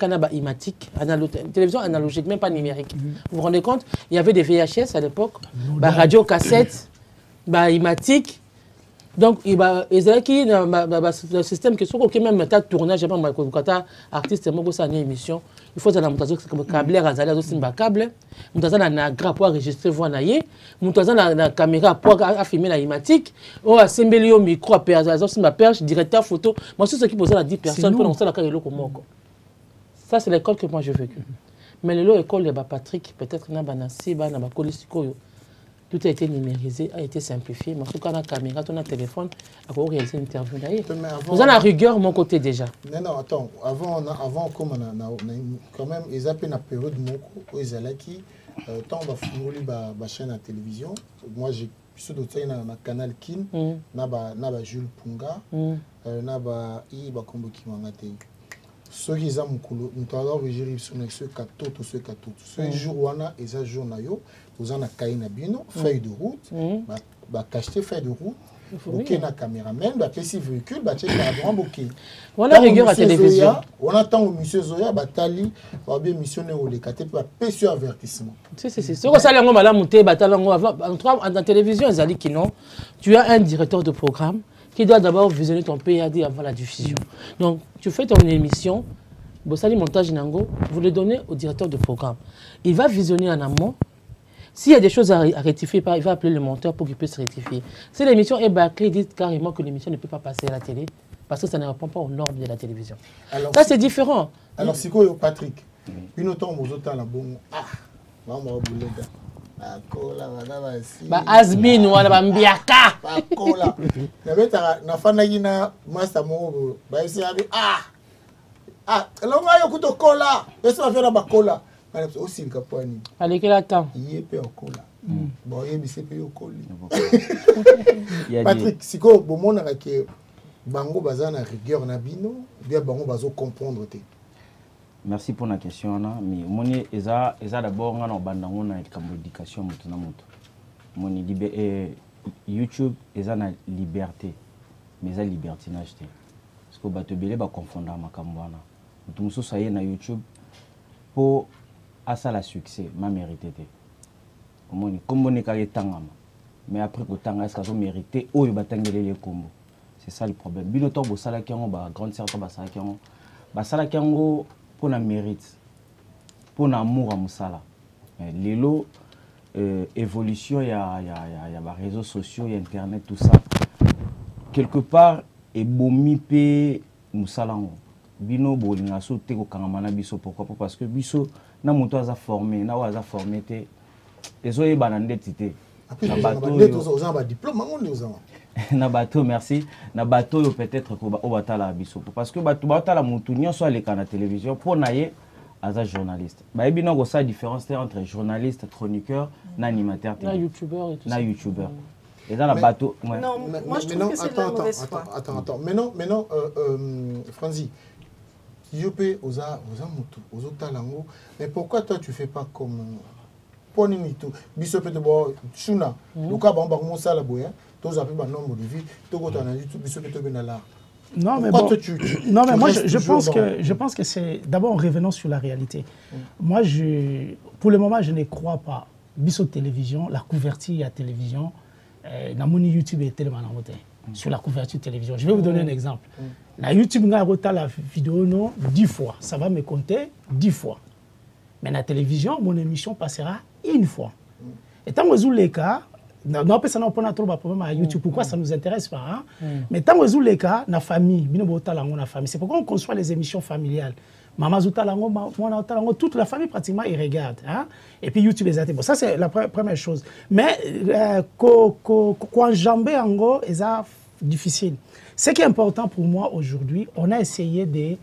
télévision analogique, même pas numérique. Vous vous rendez compte, il y avait des VHS à l'époque, radio cassette, imatique. Donc, il y a un système qui est même un tournage, artiste, une émission. Il faut que le câble, un câble, un grappe pour enregistrer voix, la caméra pour filmer l'imatique, ou un micro à perche, directeur photo. Moi, c'est ce qui pose à 10 personnes pour lancer la carrière. Ça, c'est l'école que moi j'ai vécu. Mais l'école de Patrick, peut-être qu'il y a un tout a été numérisé, a été simplifié. Mais en tout cas, on a la caméra, on a le téléphone, on a réalisé une interview. Vous avez la rigueur, mon côté déjà. Non, attends. Avant comme on a quand même, ils appellent la période où ils allaient qui, tant on va finir la chaîne à télévision. Moi, j'ai sur d'autres na canal Kin, na Jules Punga, na Kombo Kimangate. Ceux qui ont mukulu, nous allons régir sur ce katoto, ce katoto. Ce jour où on a, ils ont jour na yo, vous en a kaina bino, feuille de route, cacheter feuille de route. Ok, na caméraman, petit véhicule, check la bokeh. On a rigueur à télévision. On attend au monsieur Zoya, batali, va bien missionner au lécaté pour pécio avertissement. C'est. Ce que ça l'ango mala mouté, batalango en télévision, ils ont dit que non. Tu as un directeur de programme qui doit d'abord visionner ton PAD avant la diffusion. Donc, tu fais ton émission, Bossali Montage Nango, vous le donnez au directeur de programme. Il va visionner en amont. S'il y a des choses à rectifier, il va appeler le monteur pour qu'il puisse rectifier. Si l'émission est bâclée, dites carrément que l'émission ne peut pas passer à la télé parce que ça ne répond pas aux normes de la télévision. Alors, ça, c'est différent. Alors, c'est quoi, Patrick? Une autre chose, la bonne. Ah, maman, Asmin ou la Mbiaka. Bakola. Na fanagina master mo ba isi abi longa yo kuto kola. Ese va faire bakola. Ale aussi le kapani. Ale que la temps. Yé pe okola. Bon yé bi se pe okoli. Patrick siko bomona ke bango bazana rigueur na bino, bien bango bazo comprendre te. Merci pour la question. Mais moni eza d'abord on a bandango na éducation mutu na mutu. Moni YouTube eza na liberté, mais eza libertinage te. Parce que bato belé ba confondre makambo wana. Mutu muso saye na YouTube pour asa la succès, ma mérité te. Moni kombo ne ka tangama. Mais après ko tanga est-ce que so mérité oyo batangele le kombo. C'est ça le problème. Bino to bo sala kiango ba grande sœur to ba sala kiango. Ba sala kiango pour la mérite, pour l'amour à Moussala. L'élo, évolution, il y a les réseaux sociaux, il y a Internet, tout ça. Quelque part, et bomi pe Moussala. Bino bolinga sauté au kangamana biso pourquoi? Parce que biso na moto a formé, na waza formé te. Les oye banande tité. Après, aux gens diplôme, na bateau merci na bateau peut-être ko ba batala biso parce que bato batala mutu nyonso aleka na télévision pour naye aza journaliste ba ebi na ko sa différence entre journaliste chroniqueur na animateur na youtubeur et tout ça na youtubeur et dans la bateau ouais. Non moi je trouve que c'est de la mauvaise foi. Attends maintenant Franzi je peux oza mutu ozo talango mais pourquoi toi tu fais pas comme poni tout biso peut bo chuna luka ba mo sala boya. Nombre de vies, non, mais bon, non, mais moi, je pense que c'est d'abord en revenant sur la réalité. Moi, pour le moment, je ne crois pas. Biso télévision, la couverture à télévision, dans mon YouTube est tellement sur la couverture télévision. Je vais vous donner un exemple. La YouTube, la vidéo, non, 10 fois. Ça va me compter 10 fois. Mais la télévision, mon émission passera une fois. Et tant que les cas, non, ça n'a pas trop de problème à YouTube. Pourquoi ça ne nous intéresse pas? Mais tant que les cas, la famille, c'est pourquoi on conçoit les émissions familiales. Maman Zoutalango, toute la famille pratiquement ils regardent. Et puis YouTube est bon. Ça c'est la première chose. Mais quand jambé en gros, c'est difficile. Ce qui est important pour moi aujourd'hui, on a essayé de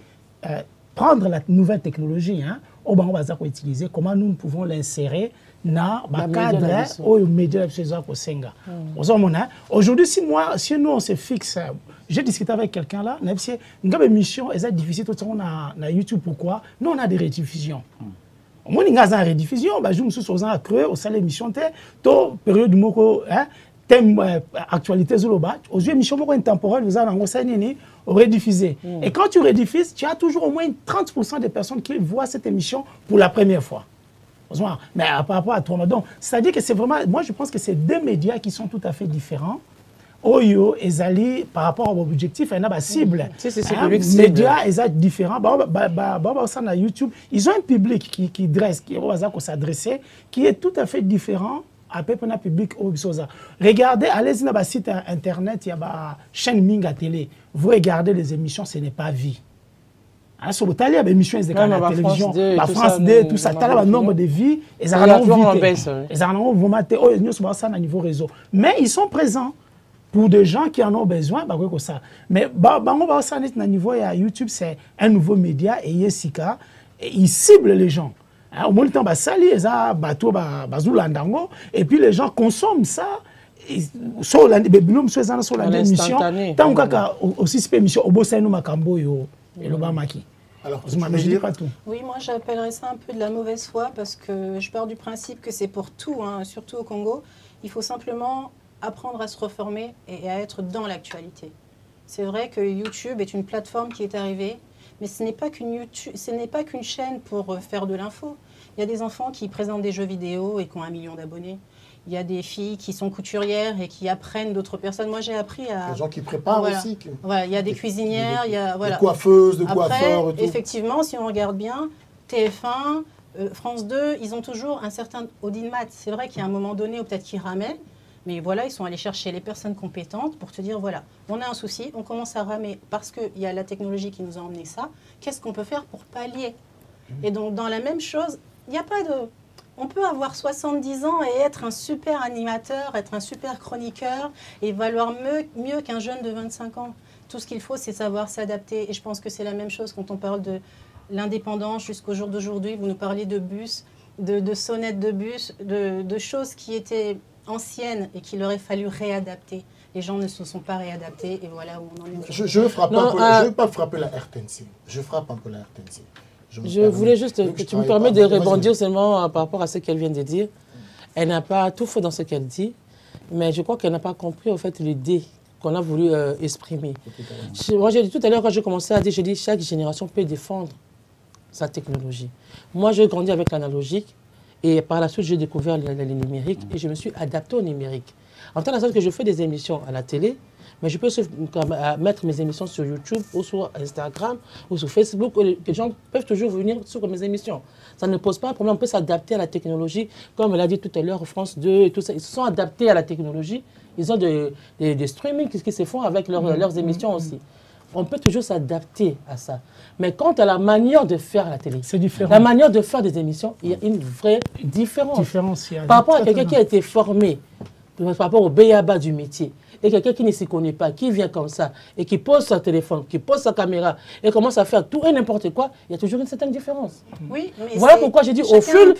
prendre la nouvelle technologie. On va utiliser, comment nous pouvons l'insérer dans le cadre au média de Senga. Aujourd'hui, si nous on se fixe, j'ai discuté avec quelqu'un là, une mission est difficile tout le temps na YouTube. Pourquoi? Nous on a des rediffusions. Moi, il y a une rediffusion, je me suis dit, à créer, au sein de l'émission, période de thème actualité aux yeux émissions intemporelles, vous allez rediffuser. Et quand tu rediffuses, tu as toujours au moins 30% des personnes qui voient cette émission pour la première fois. Mais par rapport à toi, donc, c'est-à-dire que c'est vraiment, moi je pense que c'est deux médias qui sont tout à fait différents. Oyo et Zali, par rapport à l'objectif, il y a une cible. Les médias, ils sont différents. Sur YouTube, ils ont un public qui dresse, qui s'adresser, qui est tout à fait différent. Après, pour un public, regardez, allez sur le site internet, il y a une chaîne Ming à télé. Vous regardez les émissions, ce n'est pas vie. Sur le télé, il y a des émissions de la télévision, la France 2, tout ça, il y a un nombre de vies, ils ont un niveau réseau. Mais ils sont présents pour des gens qui en ont besoin. Mais au niveau de YouTube, c'est un nouveau média et il cible les gens. Au moins, le temps, et puis les gens consomment ça. Sur l'émission, tant aussi cette émission, alors, mais je dis pas tout. Oui, moi j'appellerais ça un peu de la mauvaise foi parce que je pars du principe que c'est pour tout, surtout au Congo. Il faut simplement apprendre à se reformer et à être dans l'actualité. C'est vrai que YouTube est une plateforme qui est arrivée, mais ce n'est pas qu'une chaîne pour faire de l'info. Il y a des enfants qui présentent des jeux vidéo et qui ont 1 million d'abonnés. Il y a des filles qui sont couturières et qui apprennent d'autres personnes. Moi, j'ai appris à... Des gens qui préparent aussi. Voilà, il y a des cuisinières, il y a... Voilà. Des coiffeuses, des coiffeurs et tout. Effectivement, si on regarde bien, TF1, France 2, ils ont toujours un certain audimat. C'est vrai qu'il y a un moment donné où peut-être qu'ils ramaient, mais voilà, ils sont allés chercher les personnes compétentes pour te dire, voilà, on a un souci, on commence à ramer parce qu'il y a la technologie qui nous a emmené ça. Qu'est-ce qu'on peut faire pour pallier? Et donc, dans la même chose, il n'y a pas de... On peut avoir 70 ans et être un super animateur, être un super chroniqueur et valoir mieux qu'un jeune de 25 ans. Tout ce qu'il faut, c'est savoir s'adapter. Et je pense que c'est la même chose quand on parle de l'indépendance jusqu'au jour d'aujourd'hui. Vous nous parlez de bus, de sonnettes de bus, de choses qui étaient anciennes et qu'il aurait fallu réadapter. Les gens ne se sont pas réadaptés et voilà où on en est. Je ne veux pas frapper la RTNC. Je frappe un peu la RTNC. Je voulais juste que tu me permets de rebondir seulement par rapport à ce qu'elle vient de dire. Elle n'a pas tout fait dans ce qu'elle dit, mais je crois qu'elle n'a pas compris en fait l'idée qu'on a voulu exprimer. Moi, j'ai dit tout à l'heure, quand j'ai commencé à dire, j'ai dit chaque génération peut défendre sa technologie. Moi, j'ai grandi avec l'analogique et par la suite, j'ai découvert le numérique et je me suis adapté au numérique. En tant que je fais des émissions à la télé, mais je peux mettre mes émissions sur YouTube ou sur Instagram ou sur Facebook. Les gens peuvent toujours venir sur mes émissions. Ça ne pose pas de problème. On peut s'adapter à la technologie. Comme elle a dit tout à l'heure, France 2 et tout ça, ils se sont adaptés à la technologie. Ils ont des streamings qui se font avec leurs émissions aussi. On peut toujours s'adapter à ça. Mais quant à la manière de faire la télé, c'est différent. La manière de faire des émissions, il y a une vraie différence. Par rapport à quelqu'un qui a été formé, par rapport au b.a.-ba du métier, et quelqu'un qui ne s'y connaît pas, qui vient comme ça, et qui pose son téléphone, qui pose sa caméra, et commence à faire tout et n'importe quoi, il y a toujours une certaine différence. Oui, mais voilà pourquoi j'ai dit, au fil,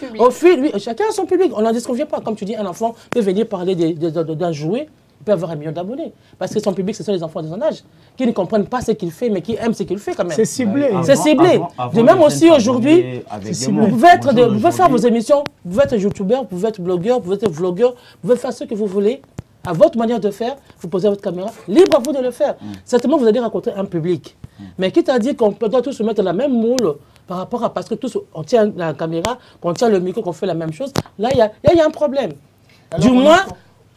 oui, chacun a son public. On n'en disconvient pas. Comme tu dis, un enfant peut venir parler d'un jouet, il peut avoir 1 million d'abonnés. Parce que son public, ce sont les enfants de son âge, qui ne comprennent pas ce qu'il fait, mais qui aiment ce qu'il fait quand même. C'est ciblé. C'est ciblé. De même aussi aujourd'hui, vous pouvez faire vos émissions, vous pouvez être youtubeur, vous pouvez être blogueur, vous pouvez être vlogueur, vous pouvez faire ce que vous voulez. À votre manière de faire, vous posez votre caméra, libre à vous de le faire. Certainement, vous allez rencontrer un public. Mais quitte à dire qu'on doit tous se mettre dans la même moule par rapport à parce que tous on tient la caméra, qu'on tient le micro, qu'on fait la même chose, là, il y a un problème. Alors, du moins,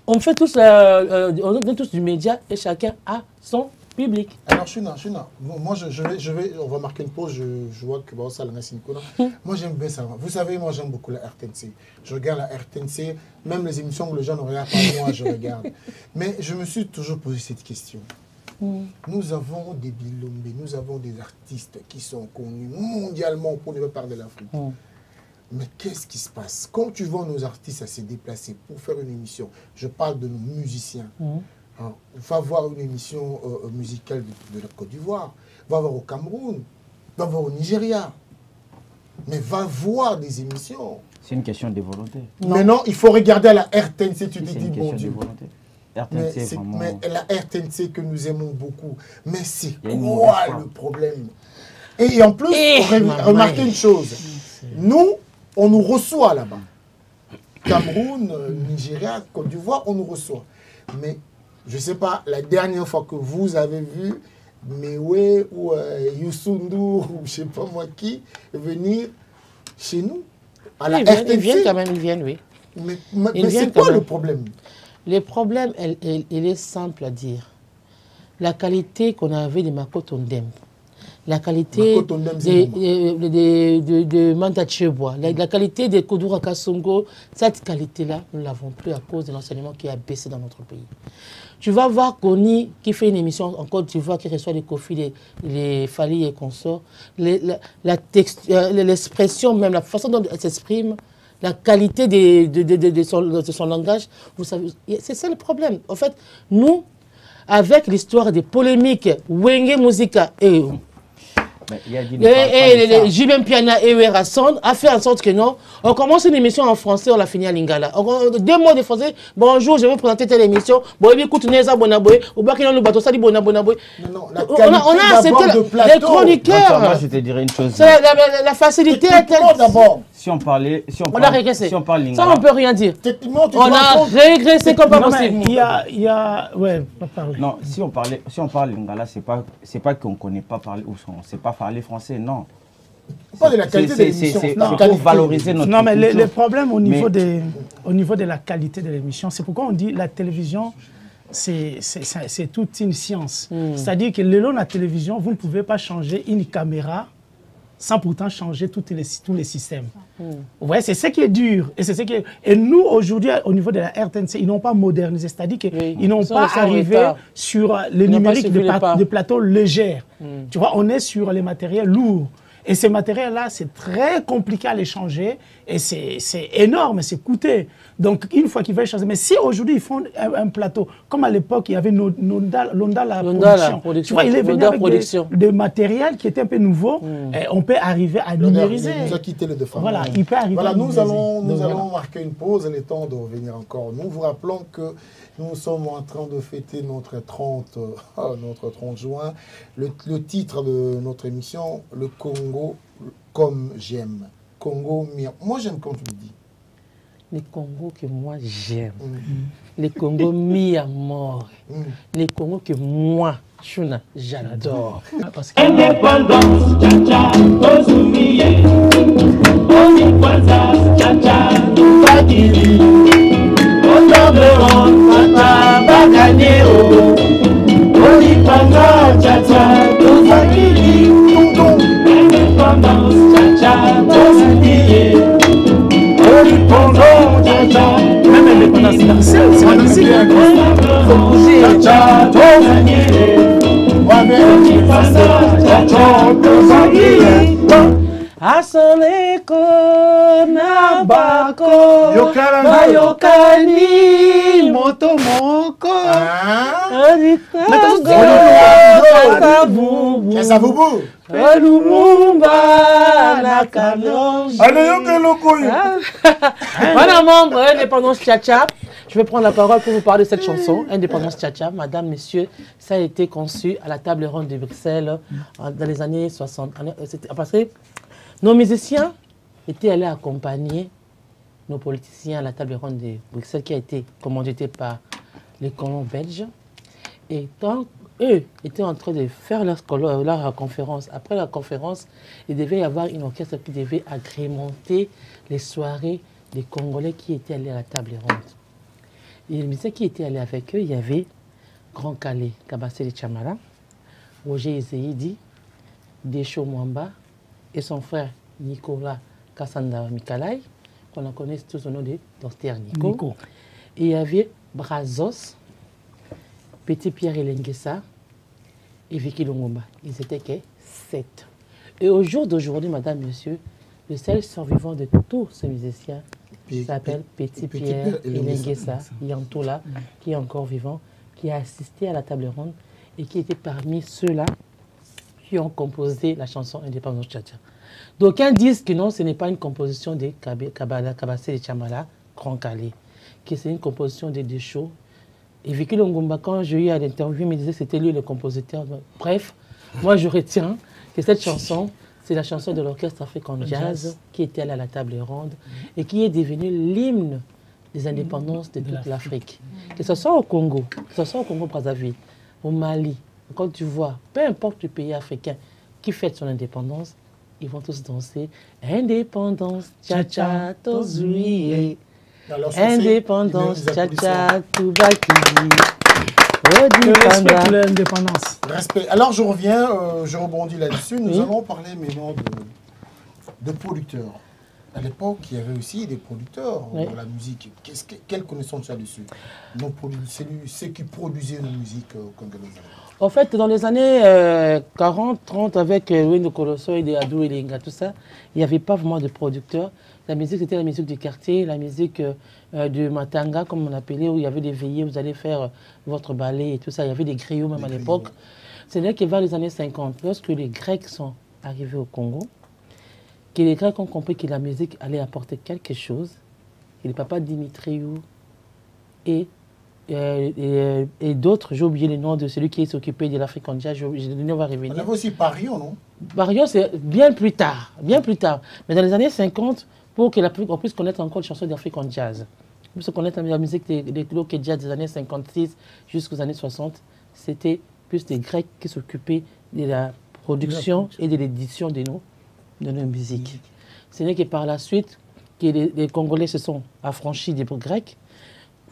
on fait tous, on est tous du média et chacun a son public. Alors, Chuna, moi, on va marquer une pause. Je vois que ça, la moi, j'aime bien ça. Vous savez, moi, j'aime beaucoup la RTNC. Je regarde la RTNC, même les émissions où les gens ne regardent pas, moi, je regarde. Mais je me suis toujours posé cette question. Nous avons des Bilombé, nous avons des artistes qui sont connus mondialement pour ne pas parler de l'Afrique. Mais qu'est-ce qui se passe? Quand tu vois nos artistes à se déplacer pour faire une émission, je parle de nos musiciens. Va voir une émission musicale de la Côte d'Ivoire, va voir au Cameroun, va voir au Nigeria. Mais va voir des émissions. C'est une question de volonté. Mais non, il faut regarder à la RTNC, tu te dis, bon Dieu. Mais la RTNC que nous aimons beaucoup. Mais c'est quoi le problème? Et en plus, remarquez une chose. Nous, on nous reçoit là-bas. Cameroun, Nigeria, Côte d'Ivoire, on nous reçoit. Mais je ne sais pas, la dernière fois que vous avez vu Mewe ou Youssou N'Dour ou je ne sais pas moi qui venir chez nous à la RTNC. Ils viennent quand même, ils viennent, oui. Mais c'est quoi le problème? Le problème, il est simple à dire. La qualité qu'on avait de Mako Tondem, la qualité de Manta Chebois, la qualité de Kodura Kasongo, cette qualité-là, nous ne l'avons plus à cause de l'enseignement qui a baissé dans notre pays. Tu vas voir Koni qui fait une émission en Côte d'Ivoire, qui reçoit les Kofi, les Fali et consorts, l'expression même, la façon dont elle s'exprime, la qualité de son langage, vous savez, c'est ça le problème. En fait, nous, avec l'histoire des polémiques, Wenge Musica et Jibem Piana et Werasson a fait en sorte que non, on commence une émission en français, on l'a fini à Lingala. 2 mots de français, bonjour, je vais présenter telle émission. On a accepté les chroniqueurs. Moi, je te dirais une chose. La facilité est telle. Si on parle lingala, ça on peut rien dire. On a régressé comme pas possible. Il y a ouais, pas parler. Non, si on parle lingala, c'est pas qu'on connaît pas parler ou on sait pas parler français, non. Pas de la qualité de l'émission. C'est pour valoriser notre culture. Non, mais le problème au niveau de la qualité de l'émission, c'est pourquoi on dit la télévision, c'est toute une science. C'est-à-dire que le long de la télévision, vous ne pouvez pas changer une caméra sans pourtant changer tous les systèmes. Vous voyez, c'est ce qui est dur. Et nous, aujourd'hui, au niveau de la RTNC, ils n'ont pas modernisé. C'est-à-dire qu'ils n'ont pas arrivé sur le numérique de plateaux légers. Tu vois, on est sur les matériels lourds. Et ces matériels-là, c'est très compliqué à les changer. Et c'est énorme, c'est coûteux. Donc, une fois qu'ils veulent changer. Mais si aujourd'hui, ils font un plateau, comme à l'époque, il y avait Londa la production. Tu vois, il est venu avec des matériels qui étaient un peu nouveaux. Et on peut arriver à numériser. Il nous a quitté les deux femmes. Voilà, il peut arriver à numériser. Nous allons marquer une pause. Il est temps de revenir encore. Nous vous rappelons que nous sommes en train de fêter notre 30 juin. Le titre de notre émission, le Congo comme j'aime. Congo, moi j'aime comme tu le dis. Les Congo que moi j'aime. Les Congo mis à mort. Les Congo que moi, Chuna, j'adore. Indépendance, tcha-tcha, Ozoumiye. Ozikwaza, tcha-tcha, Fadili. Ozobleron, tata, Baganeo. Ozikwaza, tcha-tcha, Ozakili. Indépendance, tcha-tcha, Ozoumiye. Ozikwaza, tcha-tcha. Même l'indépendance, c'est la musique. Tcha-tcha, Ozakili. Asoleko na bako bayokani moto moko Kasavubu Lumumba na kalonge. Voilà, membre Indépendance Tcha-Tcha. Je vais prendre la parole pour vous parler de cette chanson, Indépendance Tcha-Tcha. Madame, messieurs, ça a été conçu à la table ronde de Bruxelles dans les années 60. Parce que nos musiciens étaient allés accompagner nos politiciens à la table ronde de Bruxelles qui a été commanditée par les colons belges. Et quand eux étaient en train de faire leur conférence, après la conférence, il devait y avoir une orchestre qui devait agrémenter les soirées des Congolais qui étaient allés à la table ronde. Et les musiciens qui étaient allés avec eux, il y avait Grand Calais, Kabassé de Chamara, Roger Ezehidi, Desho Mwamba et son frère Nicolas Kassanda Mikalai, qu'on connaît tous au nom de Dr Nico. Et il y avait Brazos, Petit Pierre Elengesa et Vicky Longomba. Ils étaient que 7. Et au jour d'aujourd'hui, madame, monsieur, le seul survivant de tous ces musiciens s'appelle Petit Pierre Elengesa Yantoula, qui est encore vivant, qui a assisté à la table ronde et qui était parmi ceux-là qui ont composé la chanson Indépendance Tcha-Tcha. D'aucuns disent que non, ce n'est pas une composition de Kabassé de Chamala, Grand Calais, que c'est une composition de Desho. Et Vicky Longomba, quand j'ai eu à l'interview, il me disait que c'était lui le compositeur. Bref, moi je retiens que cette chanson C'est la chanson de l'orchestre African Jazz qui était allée à la table ronde et qui est devenue l'hymne des indépendances de toute l'Afrique. Que ce soit au Congo, que ce soit au Congo-Brazzaville, au Mali, en Côte d'Ivoire, peu importe le pays africain qui fête son indépendance, ils vont tous danser Indépendance, tcha-tcha, tozui. Indépendance, tcha-tcha, toubaki. Respect l'indépendance. Respect. Alors je reviens, je rebondis là-dessus. Nous allons parler maintenant de producteurs. À l'époque, il y avait aussi des producteurs dans la musique. Quelle connaissance tu as dessus? Ceux qui produisaient la musique congolaise. En fait, dans les années 40, 30, avec Wendo Colosso et des Adou et les Inga, tout ça, il n'y avait pas vraiment de producteurs. La musique, c'était la musique du quartier, la musique du Matanga, comme on appelait, où il y avait des veillées, vous allez faire votre ballet et tout ça. Il y avait des griots même à l'époque. C'est là que vers les années 50, lorsque les Grecs sont arrivés au Congo, que les Grecs ont compris que la musique allait apporter quelque chose, que le papa Dimitriou et d'autres, j'ai oublié le nom de celui qui s'occupait de l'Afrique entière, on va revenir. On avait aussi Parion, non? Parion, c'est bien plus tard, bien plus tard. Mais dans les années 50, pour que l'Afrique puisse connaître encore les chansons d'Afrique en jazz, pour se connaître la musique des Loke Jazz des années 56 jusqu'aux années 60, c'était plus des Grecs qui s'occupaient de la production et de l'édition de nos musiques. Ce n'est que par la suite que les Congolais se sont affranchis des Grecs.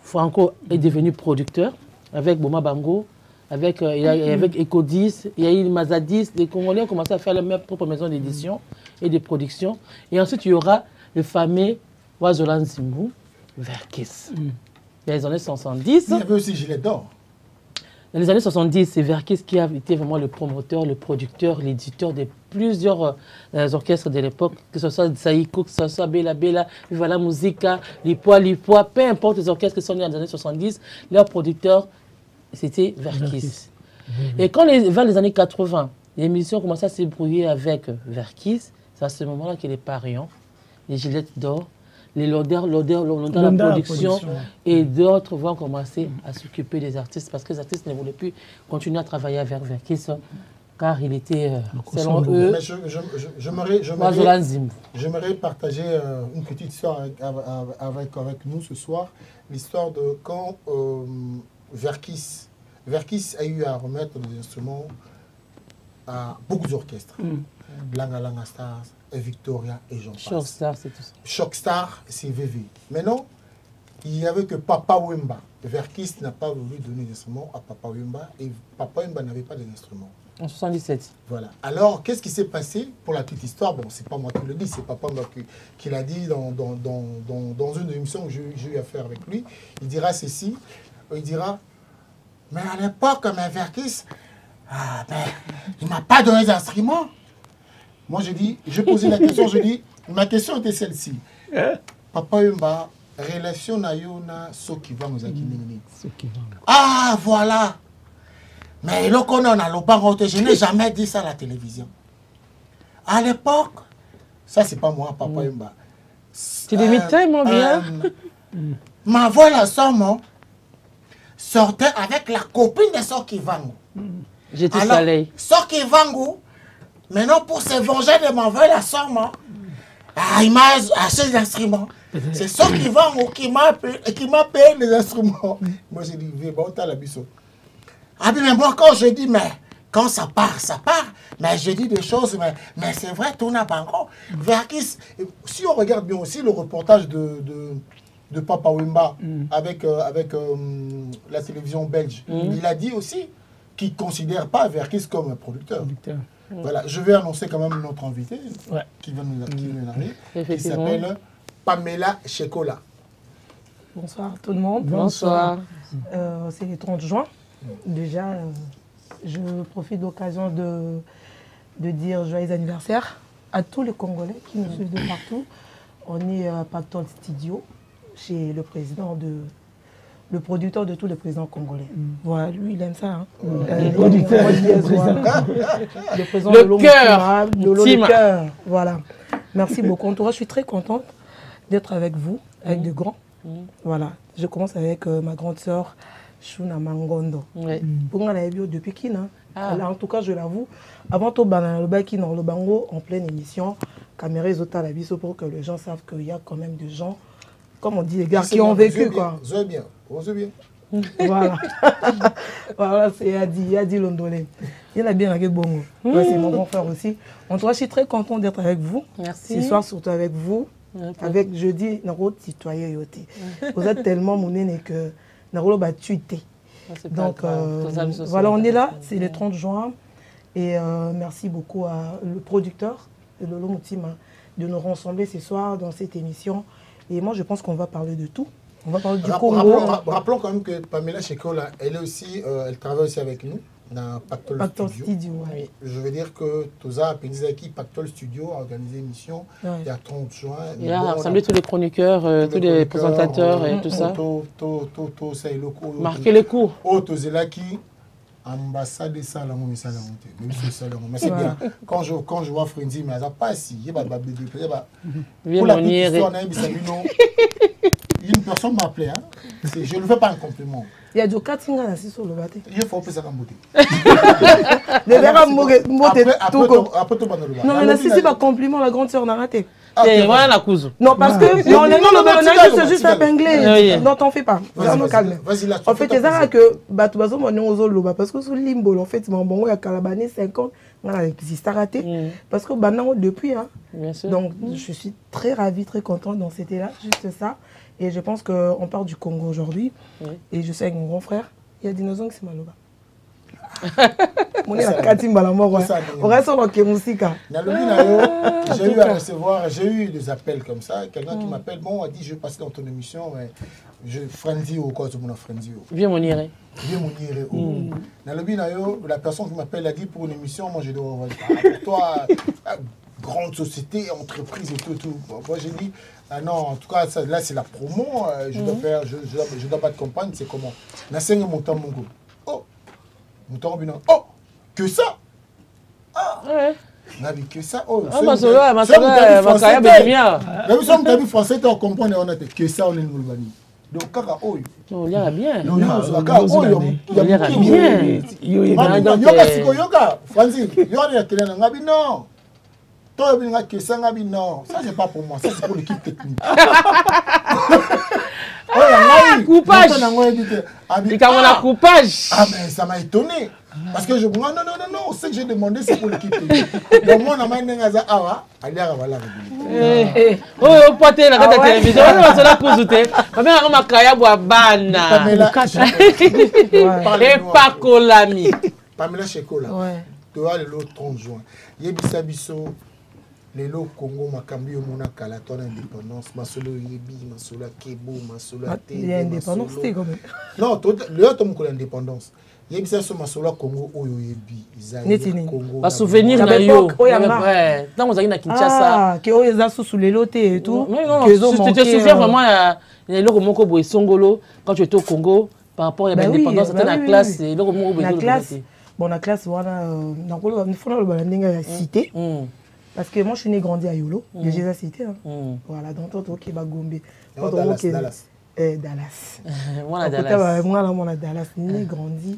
Franco est devenu producteur avec Boma Bango, avec Ecodis, il y a eu Mazadis. Les Congolais ont commencé à faire leur propre maison d'édition et de production. Et ensuite, il y aura le fameux Wazolan Zimbu, Verkis. Dans les années 70. Il y avait aussi Gilet d'Or. Dans les années 70, c'est Verkis qui a été vraiment le promoteur, le producteur, l'éditeur de plusieurs orchestres de l'époque, que ce soit Saïko, que ce soit Bela Bela, Viva la Musica, Les Poids, peu importe les orchestres qui sont nés dans les années 70, leur producteur, c'était Verkis. Et quand vers les années 80, les musiciens ont commencé à se débrouiller avec Verkis, c'est à ce moment-là que les Parions, les Gilettes d'Or, les l'odeur la production et d'autres vont commencer à s'occuper des artistes parce que les artistes ne voulaient plus continuer à travailler avec Verkis car il était, selon eux, j'aimerais partager une petite histoire avec nous ce soir, l'histoire de quand Verkis a eu à remettre des instruments à beaucoup d'orchestres. Langa Langa Stars, Victoria et j'en passe. Shockstar, c'est tout ça. Shockstar, c'est VV. Maintenant, il n'y avait que Papa Wemba. Verkis n'a pas voulu donner d'instruments à Papa Wemba et Papa Wemba n'avait pas d'instruments. En 77. Voilà. Alors, qu'est-ce qui s'est passé pour la petite histoire? Bon, c'est pas moi qui le dis, c'est Papa Wemba qui l'a dit dans une émission que j'ai eu à faire avec lui. Il dira ceci, il dira, mais à l'époque, Verkis, il ne m'a pas donné d'instruments. Moi, j'ai posé la question, ma question était celle-ci. Papa Wemba, relation na yona so qui va nous acquérir. Ah, voilà. Mais le qu'on a le parent, je n'ai jamais dit ça à la télévision. À l'époque, ça c'est pas moi, Papa Wemba. Tu l'imites tellement bien. Ma voix la somme sortait avec la copine de Soki Vango. J'étais soleil. Soki Vango, maintenant pour se venger de ma voix la somme, il m'a acheté des instruments. C'est Soki Vango qui m'a payé les instruments. Moi j'ai dit, bon, t'as la biseau. Ah bien, mais moi quand je dis, mais quand ça part, ça part. Mais je dis des choses, mais c'est vrai, tout n'a pas encore. Verkis, si on regarde bien aussi le reportage de Papa Wemba avec la télévision belge, il a dit aussi qu'il ne considère pas Verkis comme un producteur. Voilà, je vais annoncer quand même notre invité qui va nous arriver, qui s'appelle Pamela Chekola. Bonsoir tout le monde. Bonsoir. C'est le 30 juin. Déjà, je profite de l'occasion de dire joyeux anniversaire à tous les Congolais qui nous suivent de partout. On est à Pactole Studio, chez le président le producteur de tous les présidents congolais. Voilà, lui, il aime ça. Hein. Le producteur, le président le cœur. Voilà. Merci beaucoup. En tout cas, je suis très contente d'être avec vous, avec de grands. Voilà. Je commence avec ma grande sœur, Shuna Mangondo. Depuis qui, en tout cas, je l'avoue, avant tout, le bango en pleine émission, caméra et autres à la biso pour que les gens savent qu'il y a quand même des gens, comme on dit, les gars qui ont vécu, quoi. Vous bien, vous bien. Voilà. Voilà, c'est Yadi Londolé. Il a bien avec Bongo. C'est mon grand frère aussi. En tout cas, je suis très content d'être avec vous. Merci. Ce soir, surtout avec vous. Avec, je dis, notre citoyen Yoté. Vous êtes tellement mon aîné que Narolo va tuer. Donc, voilà, on est là. C'est le 30 juin. Et merci beaucoup à le producteur de Lolo Moutima de nous rassembler ce soir dans cette émission. Et moi, je pense qu'on va parler de tout. On va parler du Congo. Rappelons quand même que Pamela Shekola, elle travaille aussi avec nous dans Pactol Studio. Ouais. Je veux dire que Toza a Penzaki Pactol Studio a organisé une émission il y a 30 juin. Il a rassemblé tous les chroniqueurs, tous les présentateurs et tout ça. Marquer les cours. Tozelaki, ambassade Salamo, mais c'est bien. Quand je vois Frenzy, mais ça passe. Il y a pour la petite histoire, une personne m'a appelé. Je ne fais pas un compliment. Il y a du Katinga là, sur le bateau. Il faut faire ça comme beauté. Non, mais si c'est pas compliment, la grande sœur n'a raté. Voilà la cause. Non, parce que non, c'est juste épinglé. Non, t'en fais pas. Vas-y là. En fait, c'est ça que Batubazo m'a dit aux Loba parce que sur Limbo, en fait, mon bon, il y a Calabani 50, on a existé raté. Parce que maintenant, depuis, donc je suis très ravie, très contente dans cet état, juste ça. Et je pense qu'on part du Congo aujourd'hui. Et je sais avec mon grand frère, il y a Dinozong qui c'est Maloba. Mon la Katimba la mort. On reste dans le Musika. J'ai eu à recevoir, j'ai eu des appels comme ça. Quelqu'un qui m'appelle, bon, on a dit je vais passer dans ton émission, mais je frenzy au quoi, tout le monde frenzy. Viens mon iré. Viens mon iré. La personne qui m'appelle a dit pour une émission, moi je dois envoyer pour toi. Grande société, entreprise et tout. Moi j'ai dit, non, en tout cas, là c'est la promo, je dois pas te comprendre, c'est comment. Naseng montant mon goût. Oh, montant bilan. Oh, que ça. Ah, ouais. Que ça. Oh, ma français, tu comprends, on a que ça, on est nous le donc, kaka oh. Non, il y a bien. Non, il y a bien. Yoga, Francis, non. Toi, non, ça c'est pas pour moi, ça c'est pour l'équipe technique. Coupage. Coupage. Ah mais ça m'a étonné. Parce que non, ce que j'ai demandé c'est pour l'équipe technique. Donc moi, on a mis un awa, allez à voilà. Oh, poté la télévision, on va se la cousuter. Ma mère a kaya boa bana. Et pas colami. Pamela Shekola. Ouais. Tu vois le 30 juin. Yebisa biso. Les lots Congo makambi omona kala ton indépendance masolo yebi masolo kebo masolo té indépendance c'était comme non le autre ko l'indépendance yebi ça so masolo Congo oyo yebi izali Congo ba souvenir na yo ouais tant on a na Kinshasa que oyo za sous les lotés et tout non tu te souviens vraiment les lots moko boy songolo quand tu étais au Congo par rapport à l'indépendance c'était la classe les lots moko boy bon la classe voilà donc on faut le balandinga cité. Parce que moi, je suis né grandi à Yolo, j'ai déjà cité. Voilà, dans tout qui va Gombe. Dallas. Dallas. Moi, Dallas. Moi, à Dallas, né grandi.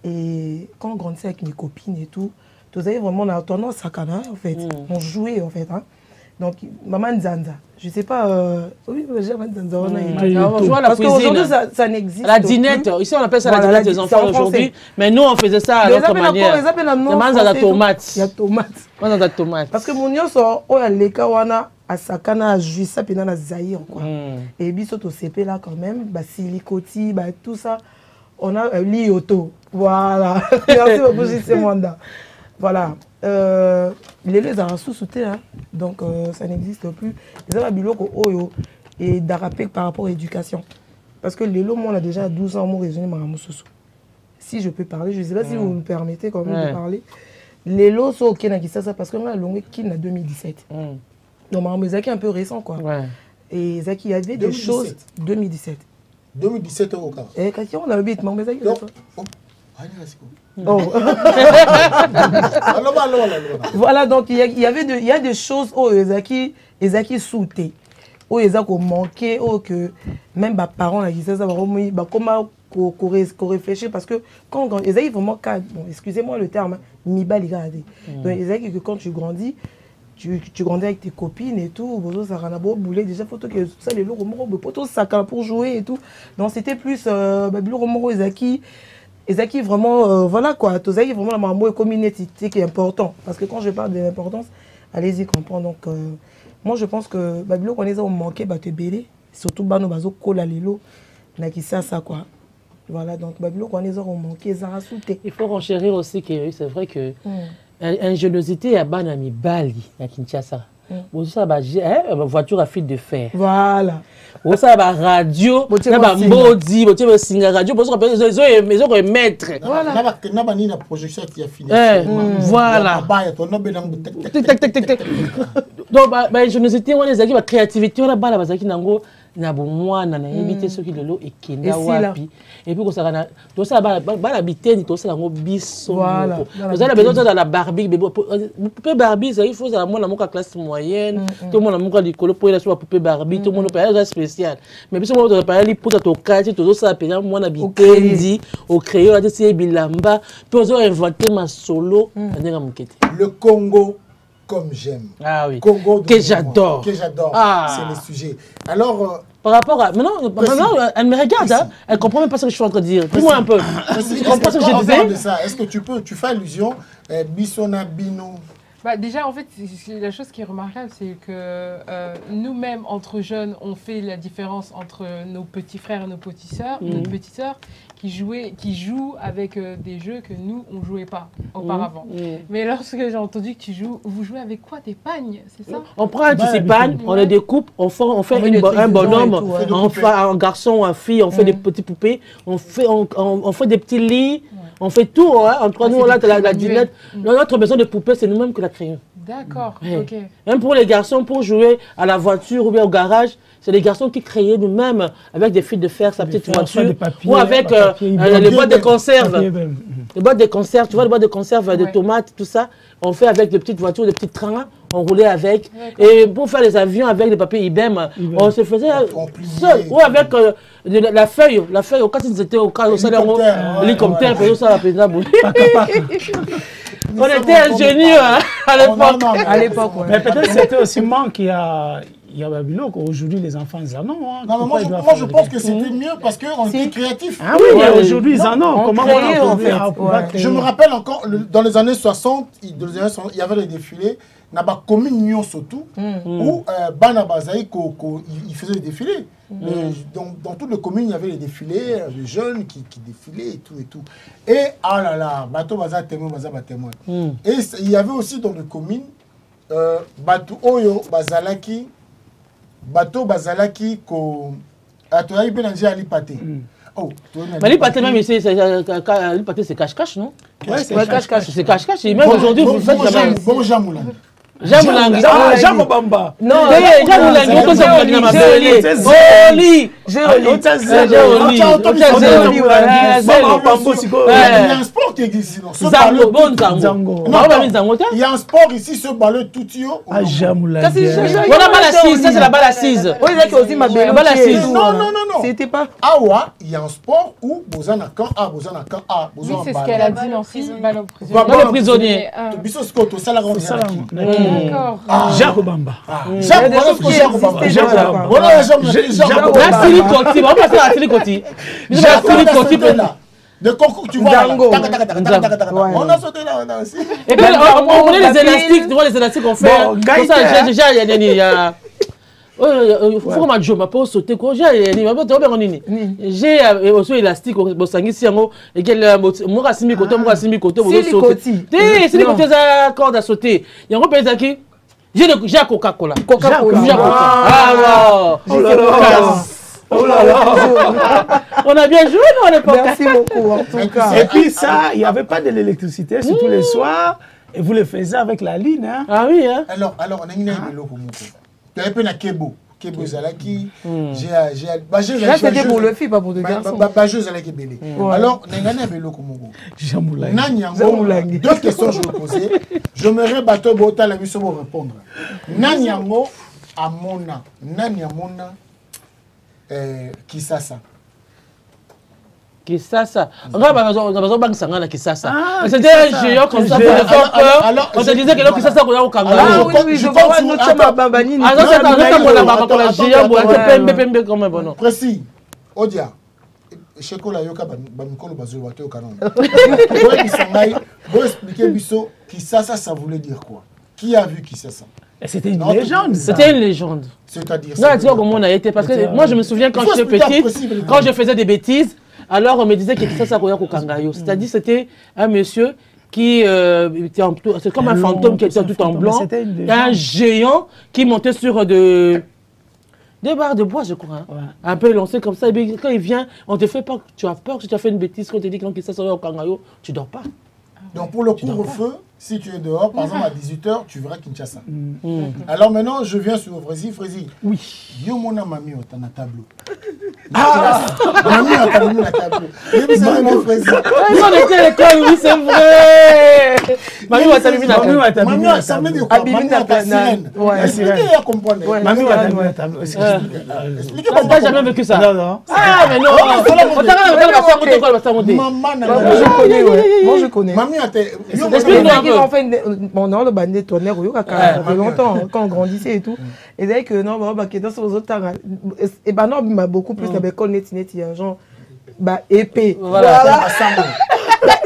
Et quand on grandissait avec mes copines et tout, vous avez vraiment la tendance à Cana, en fait. On jouait, en fait. Donc, maman Nzanza. Je ne sais pas. Oui, j'ai maman Nzanza. On joue à la parce qu'aujourd'hui, ça n'existe la dinette. Ici, on appelle ça la dinette des enfants aujourd'hui. Mais nous, on faisait ça à notre manière. Ils appellent la tomate. Il y a tomate. Parce que mon yon sort, il y a les kawana, à Sakana, à Juissa, puis dans la Zahir. Et puis, surtout, CP là, quand même, Silicoti, tout ça. On a l'Ioto. Voilà. Merci beaucoup, c'est Mwanda. Voilà. Les ont sous-souté, donc ça n'existe plus. Les ont biloko oyo et d'arraper par rapport à l'éducation. Parce que les lots, moi, on a déjà 12 ans, moi, raisonné Maramoussoussou. Si je peux parler, je ne sais pas si vous me permettez quand même de parler. Les lots sont ok dans ça parce qu'on a longué qui en 2017. Donc Maramoussaki est un peu récent, quoi. Et Zaki, il y avait des choses 2017. 2017 au cas. Et quand on a le bit, Maramoussaki. Voilà, donc il y a des choses où Ezaki sauté, où Ezaki manqué, où que même mes parents là, ça va comme qu'on réfléchisse parce que quand ils ont vraiment bon, excusez-moi le terme, mi-bali regardez. Donc ils ont que quand tu grandis, tu grandis avec tes copines et tout, ça rana beau bouler déjà photo que ça les lourds photo sac pour jouer et tout. Donc c'était plus babilo romoro ezaki vraiment voilà quoi, tozaki vraiment la mambo communauté qui est important parce que quand je parle de l'importance, allez-y comprendre. Donc moi je pense que babilo qu'on les a manqué ba te belé, surtout bano bazo kola lelo na ki ça quoi. Voilà, donc babilo qu'on les a manqué ça a sauté. Il faut renchérir aussi que c'est vrai que ingéniosité à Banami Bali à Kinshasa. Ça va voiture à fil de fer. Voilà. Ça va radio, ça va maudit, ça va singer radio, pour ça va mettre. Voilà. N'a pas ni la projection qui a fini. Voilà. Donc ingéniosité on les a la créativité on a bala bazaki nango na bomwana na éviter ceux qui lelo et kenda wapi. Et puis ça na to ça ba biteni to ça ngo biso. Voilà. Vous avez besoin de la Barbie poupée Barbie ça il faut ça moi na classe moyenne, tout le monde na mo likolo pour la poupée Barbie, tout le monde peut spécial. Mais biso mo to parler pour to kati to ça pena moi na bitendi au crayon là c'est bilamba, puis on a inventé ma solo ndenge mukete. Le Congo comme j'aime. Ah oui. Congo que j'adore. Que j'adore. C'est le sujet. Alors par rapport à maintenant elle me regarde hein, elle comprend même pas ce que je suis en train de dire. Dis-moi un peu. Tu comprends ce que je disais? Est-ce que tu fais allusion Bissona Bino? Déjà, en fait, la chose qui est remarquable, c'est que nous-mêmes, entre jeunes, on fait la différence entre nos petits frères et nos petites sœurs qui jouent avec des jeux que nous, on ne jouait pas auparavant. Mais lorsque j'ai entendu que vous jouez avec quoi? Des pagnes, c'est ça? On prend un de ces pagnes, on les découpe, on fait un bonhomme, un garçon ou une fille, on fait des petites poupées, on fait des petits lits. On fait tout, hein. Entre nous, là, la dinette. Notre maison de poupée, c'est nous-mêmes qui la créons. D'accord, ok. Même pour les garçons, pour jouer à la voiture ou bien au garage, c'est les garçons qui créaient nous-mêmes avec des fils de fer, sa petite voiture. Ou avec les boîtes de conserve. Les boîtes de conserve, tu vois, les boîtes de conserve de tomates, tout ça. On fait avec des petites voitures, des petits trains. On roulait avec. Et pour faire les avions avec des papiers IBM, on se faisait seul. Ou avec la feuille. Quand ils étaient au cas, l'hélicoptère, on était ingénieux à l'époque. Mais peut-être c'était aussi manque qu'il y a Babilo qu'aujourd'hui les enfants ils en ont. Non, moi je pense que c'était mieux parce qu'on était créatifs. Ah oui, aujourd'hui ils en ont. Comment on fait? Je me rappelle encore, dans les années 60, il y avait les défilés. Dans la commune surtout, où Bana Bazaï il faisait des défilés. Dans toutes les communes, il y avait les défilés, les jeunes qui défilaient et tout et tout. Et ah là là, Bato Baza témoin, Baza témoin. Et il y avait aussi dans les communes, Bato Oyo Bazalaki, Bato Bazalaki ko Atoyaï Benanji Ali Pate. Oh, mais l'hypathé même ici, l'hypathé c'est cache-cache, non? Ouais, c'est cache-cache. C'est cache-cache. Et même aujourd'hui, vous faites jamais. Bon, Jamoulan. Jamoulang. Jean Mobamba. Non, Jamoulang. Oli. Il y a un sport qui existe ici. Il y a un sport ici, ce ballon tout yo. Ah, Jamoulang. Voilà balle assise, ça c'est la balle assise. Oui, il y a aussi ma balle assise. Non. C'était pas. Awa, il y a un sport où Bozana quand A, Bozana quand A. Oui, c'est ce qu'elle a dit, Nancy. Balle au prisonnier. Biso Scott, ça la grande. D'accord. Jacques Obamba. Jacques Obamba. On va passer à Silicoti. Le concours, tu vois. On a sauté là, on a aussi. Et puis, on connaît les élastiques, tu vois, les élastiques qu'on fait. Comme ça, il y a. Il faut que je m'appelle sauter. J'ai aussi élastique au sangisi et qu'elle moi simi côté c'est côté ça corde à sauter. Il y a un peu qui j'ai Coca-Cola. Alors on a bien joué à l'époque. Merci beaucoup en tout cas. Et puis ça, il n'y avait pas de l'électricité, surtout les soirs. Et vous le faisiez avec la ligne. Hein? Ah oui, hein? Alors, on a une idée de tu avais un Kebo. Kebo Zalaki. Là, c'était pour le fille, pas pour le garçon. Bajou Zalaki Belé. Alors, on a un vélo comme Deux questions je vais poser. Je me rébatte Bota la mission pour répondre. Nanyango Amona. Nanyamona Kisasa. Kisasa. On a besoin de Sangana Kisasa. C'était un géant comme ça pour faire peur. On te disait que Kisasa qu'on a au Kangaroo. Ah oui, je vois notre chemin Babani. Ah non, c'est un géant comme un bon. Précis. Odia. Cheko la yoka bamikolo bazolo bato yoka non. Vous expliquer biso Kisasa ça voulait dire quoi? Qui a vu Kisasa? C'était une légende. C'était une légende. C'est-à-dire ça. Non, tu vois comment on a été parce que moi je me souviens quand j'étais petite, quand je faisais des bêtises, alors on me disait que Kisasa koya ko Kangayo. C'est-à-dire c'était un monsieur qui était c'est comme un fantôme qui était tout en blanc, un géant qui montait sur des barres de bois, je crois. Hein. Ouais. Un peu lancé comme ça. Et bien, quand il vient, on te fait pas. Tu as peur que tu as fait une bêtise. Quand on te dit que ça sera au Kangayo, tu dors pas. Donc pour le couvre-feu, si tu es dehors, par exemple à 18h, tu verras Kinshasa. Alors maintenant, je viens sur Frézy. Oui. Yo mona mami au tana tableau. Ah mami au tana tableau. Vous savez mon Frézy. On était à l'école, oui, c'est vrai. Mami au tana tableau. Mami au tana tableau. Mami au tana sirène. Ouais, sirène. Expliquez à comprendre. Mami au tana tableau. Expliquez pourquoi. T'as jamais vécu ça? Non. Ah mais non. On t'a raconté. Maman, je connais, ouais. Moi je connais. Mami au tana. Explique-moi un peu. Mon nom, le bandit tonnerre, ça fait longtemps, quand on grandissait et tout. Et c'est que non, dans ces autres temps, et ben non, m'a beaucoup plus avec l'école neti, genre, épée. Voilà.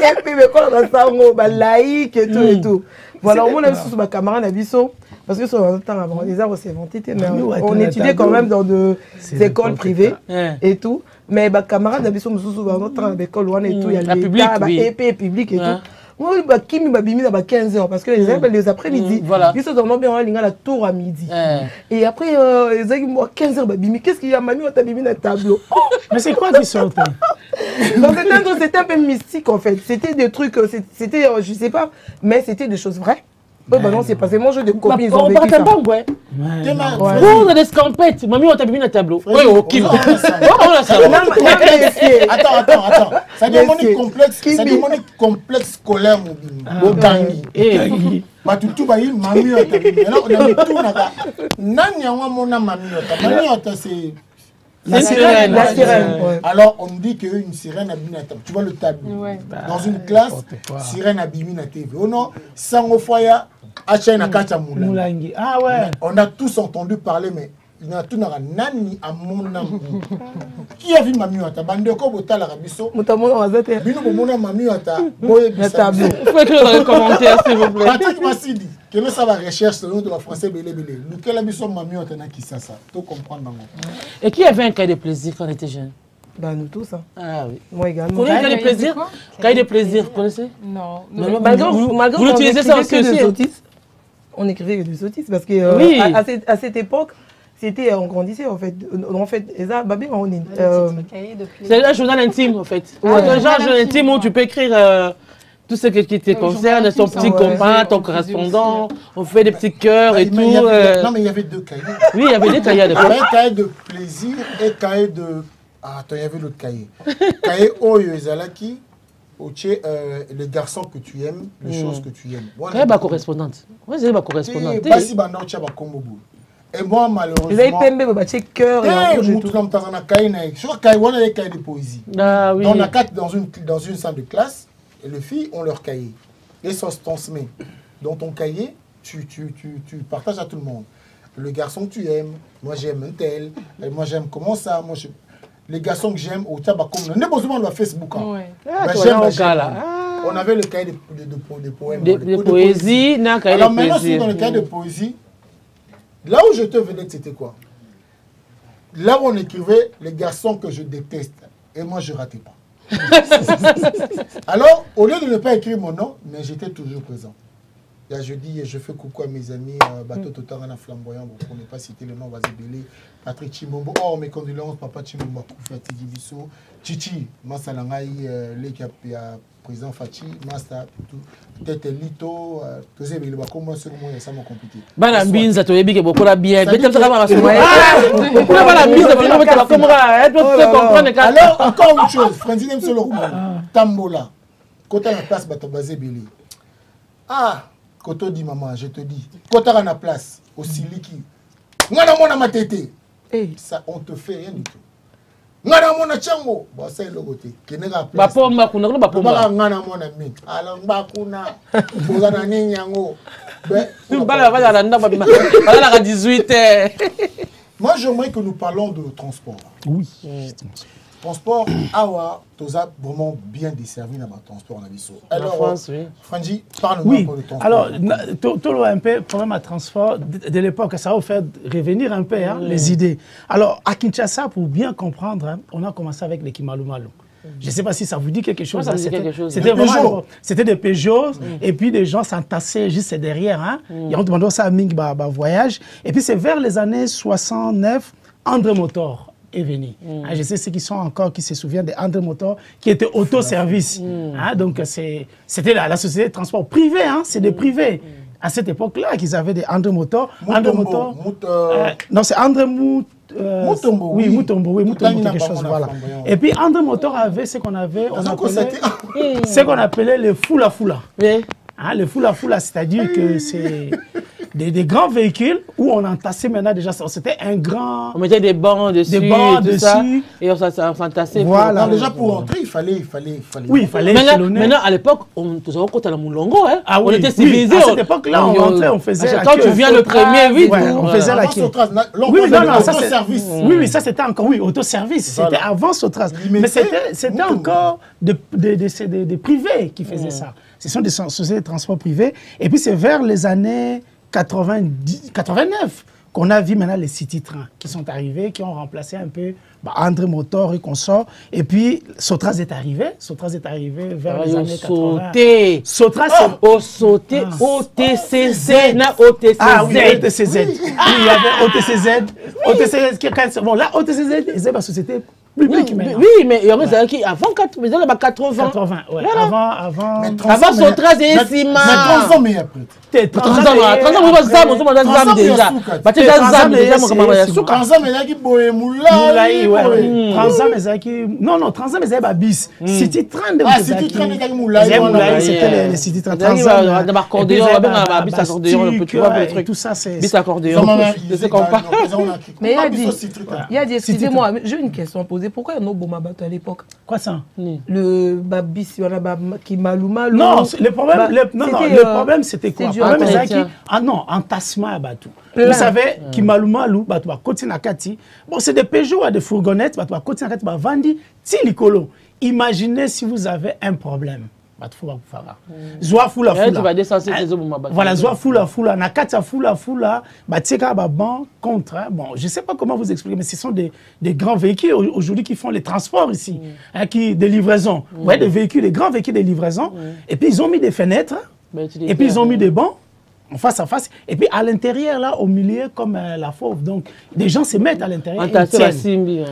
Épée, mais quand on a ça, laïque et tout et tout. Voilà, au moins, on a sous ma camarade à Bissot. Parce que sur le temps, avant, les arts, c'est inventé, mais on étudiait quand même dans des écoles privées et tout. Mais ma camarade à Bissot, nous sous dans notre temps, à l'école, on et tout, il y a l'État, épée publique et tout. Moi, Kimi m'a bimé à 15 h parce que les après-midi, ils sont dans bien à la tour à midi. Et après, ils ont dit 15 h, bimé. Qu'est-ce qu'il y a, mamie, on t'a bimé dans le tableau? Mais c'est quoi qui sort? Donc c'était un peu mystique en fait. C'était des trucs, c'était, je sais pas, mais c'était des choses vraies. Oui, bah non, c'est parce que moi, je des copines, ils ont vécu ça. Ouais. On a des scampettes. Mamie, on t'a mis dans le tableau. Oui, ok. Attends. Ça demande complexe scolaire, mon gangi. Matutu ba il mamie on t'a mis. Alors, on a mis tout là-bas. Nani a mon mamie on t'a. Mamie on t'a c'est... La sirène. Alors, on dit qu'une sirène a bimé. Tu vois le tableau. Dans une classe, sirène a bimé na TV. Oh non, sango foya, achena kacha moulangi. Ah ouais. On a tous entendu parler, mais il y a tout dans nani à mon âme. Qui a vu mamie Wata? Bande ko bota la rabiso. Mutamona wazate. Bino bomona mamie Wata. Boye tableau. Il faut écrire dans les commentaires s'il vous plaît. Patrick Massidi, que nous ça va recherche selon de la français belé. Nous quel abiso mamie Wata na qui ça. Tout comprendre. Et qui avait un cahier de plaisir quand on était jeune? Bah nous tous hein. Ah oui. Moi également. Vous cahier de plaisir? Cahier de plaisir, vous connaissez? Non. Malgré vous utilisez ça aussi. On écrivait que des sottises parce que à cette époque, c'était on grandissait en fait. C'est un journal intime en fait. C'est un journal intime où tu peux écrire tout ce qui te concerne, ton petit copain, ton correspondant. On fait des petits cœurs et tout. Non mais il y avait deux cahiers. Oui, il y avait des cahiers à l'époque. Il y avait un cahier de plaisir et cahier de... Ah, attends, il y avait l'autre cahier. Cahier Oyo Ezalaki. Les garçons que tu aimes, les choses que tu aimes. Quelle est ma correspondante? Moi, c'est ma correspondante. Et moi, malheureusement... Vous avez pembé, vous avez cœur et un rouge et tout. Je crois qu'il y a des cahiers de poésie. Ah oui. On a quatre dans une salle de classe, et les filles ont leur cahier. Et ça se transmet. Dans ton cahier, tu partages à tout le monde. Le garçon que tu aimes, moi j'aime un tel, moi j'aime comment ça, moi je... Les garçons que j'aime au Tabakom, on est besoin de Facebook. On avait le cahier de poèmes. De poésie, alors maintenant, si dans le cahier de poésie, là où je te venais, c'était quoi? Là où on écrivait les garçons que je déteste. Et moi, je ne ratais pas. Alors, au lieu de ne pas écrire mon nom, mais j'étais toujours présent. Là, je dis, je fais coucou à mes amis, Bateau Totarana Flamboyant, pour ne pas citer le nom, Vazébélé, Patrick Chimombo, oh, mes condoléances, Papa Chimombo, Koufati Gibiso, Chichi, Massalangaï, le président Fachi, Masta, peut-être Lito, tous ces bélis, comment c'est compliqué. Bana Binza, tu es bien, beaucoup la bien, alors, encore une chose, Franzi n'aime solo, Tambola, quand on a la place, Bateau Bazébélé. Ah, Koto dit maman, je te dis, quand tu as la place au Siliki, ça, on te fait rien du tout. ngana mona chango ba sai logote kinega ba pomba kuna ba pomba ba ngana mona mi ala ba kuna bozana ni nyango tu bala la nda ba la 18h. Moi j'aimerais que nous parlons de transport. Oui. Transport awa toza vraiment bien desservi dans le transport en abisso. Alors France, oui. Franji, parle-nous un peu de transport. Alors tout un peu problème à transport de l'époque, ça va vous faire revenir un peu les idées. Alors à Kinshasa, pour bien comprendre, on a commencé avec les Kimalumalu. Je ne sais pas si ça vous dit quelque chose. C'était des Peugeot, et puis des gens s'entassaient juste derrière. Et on demandait ça à Ming voyage. Et puis c'est vers les années 69, André Motor est venu. Je sais ceux qui sont encore, qui se souviennent d'André Motor, qui était autoservice. Donc c'était la société de transport privé, c'est des privés. À cette époque-là, qu'ils avaient des André Motor. Non, c'est André Mutombo. Oui, Mutombo, quelque chose, voilà. Et puis André Motor avait ce qu'on avait, ce qu'on appelait les foula-foula. Les foula-foula, c'est-à-dire que c'est des grands véhicules où on entassait maintenant déjà, c'était un grand... On mettait des bancs dessus, et on s'entassait. Voilà. Déjà pour entrer, il fallait... Oui, il fallait maintenant, à l'époque, on était au côté de la Moulongo, on était civilisés. À cette époque-là, on rentrait, on faisait la queue. Quand tu viens le premier, on faisait la queue. Oui, ça c'était encore, autoservice. C'était avant Sotras. Mais c'était encore des privés qui faisaient ça. Ce sont des sociétés de transport privées. Et puis c'est vers les années 89 qu'on a vu maintenant les City Trains qui sont arrivés, qui ont remplacé un peu André Motor et consorts. Et puis Sotras est arrivé. Sotras est arrivé vers les années 80. Sotras sauté. OTCZ. Ah oui, OTCZ. Il y avait OTCZ. Bon, là, OTCZ, c'est ma société publique. Oui, mais il y avait qui avant 80. 80, ouais. Avant Sotras et Sima. Mais 30 ans, mais après. 30 ans, déjà. 30 ans, mais c'est bis. City Train de c'était les City Train. Tout ça, c'est... Bis accordéon. Mais il y a dit, excusez-moi, j'ai une question à poser. Pourquoi il y a nos Bomabato à l'époque? Quoi ça? Le bis, il y en a qui Maloumalou. Non, le problème, c'était quoi? Ah non, entassement à Batou. Vous savez, qui Maloumalou, Batou va continuer à Kati. Bon, c'est des Peugeot, des fourgonnettes, Batou va continuer à Kati, va vendre, Tilikolo. Imaginez si vous avez un problème. Zoa fula. Voilà, zoa fula. Na Kati fula. Batika baban contre. Bon, je ne sais pas comment vous expliquer, mais ce sont des grands véhicules aujourd'hui qui font les transports ici, des livraisons. Vous voyez, des véhicules, des grands véhicules de livraison. Et puis ils ont mis des fenêtres. Et puis ils ont mis des bancs en face à face. Et puis à l'intérieur, là, au milieu, comme la fauve. Donc, des gens se mettent à l'intérieur.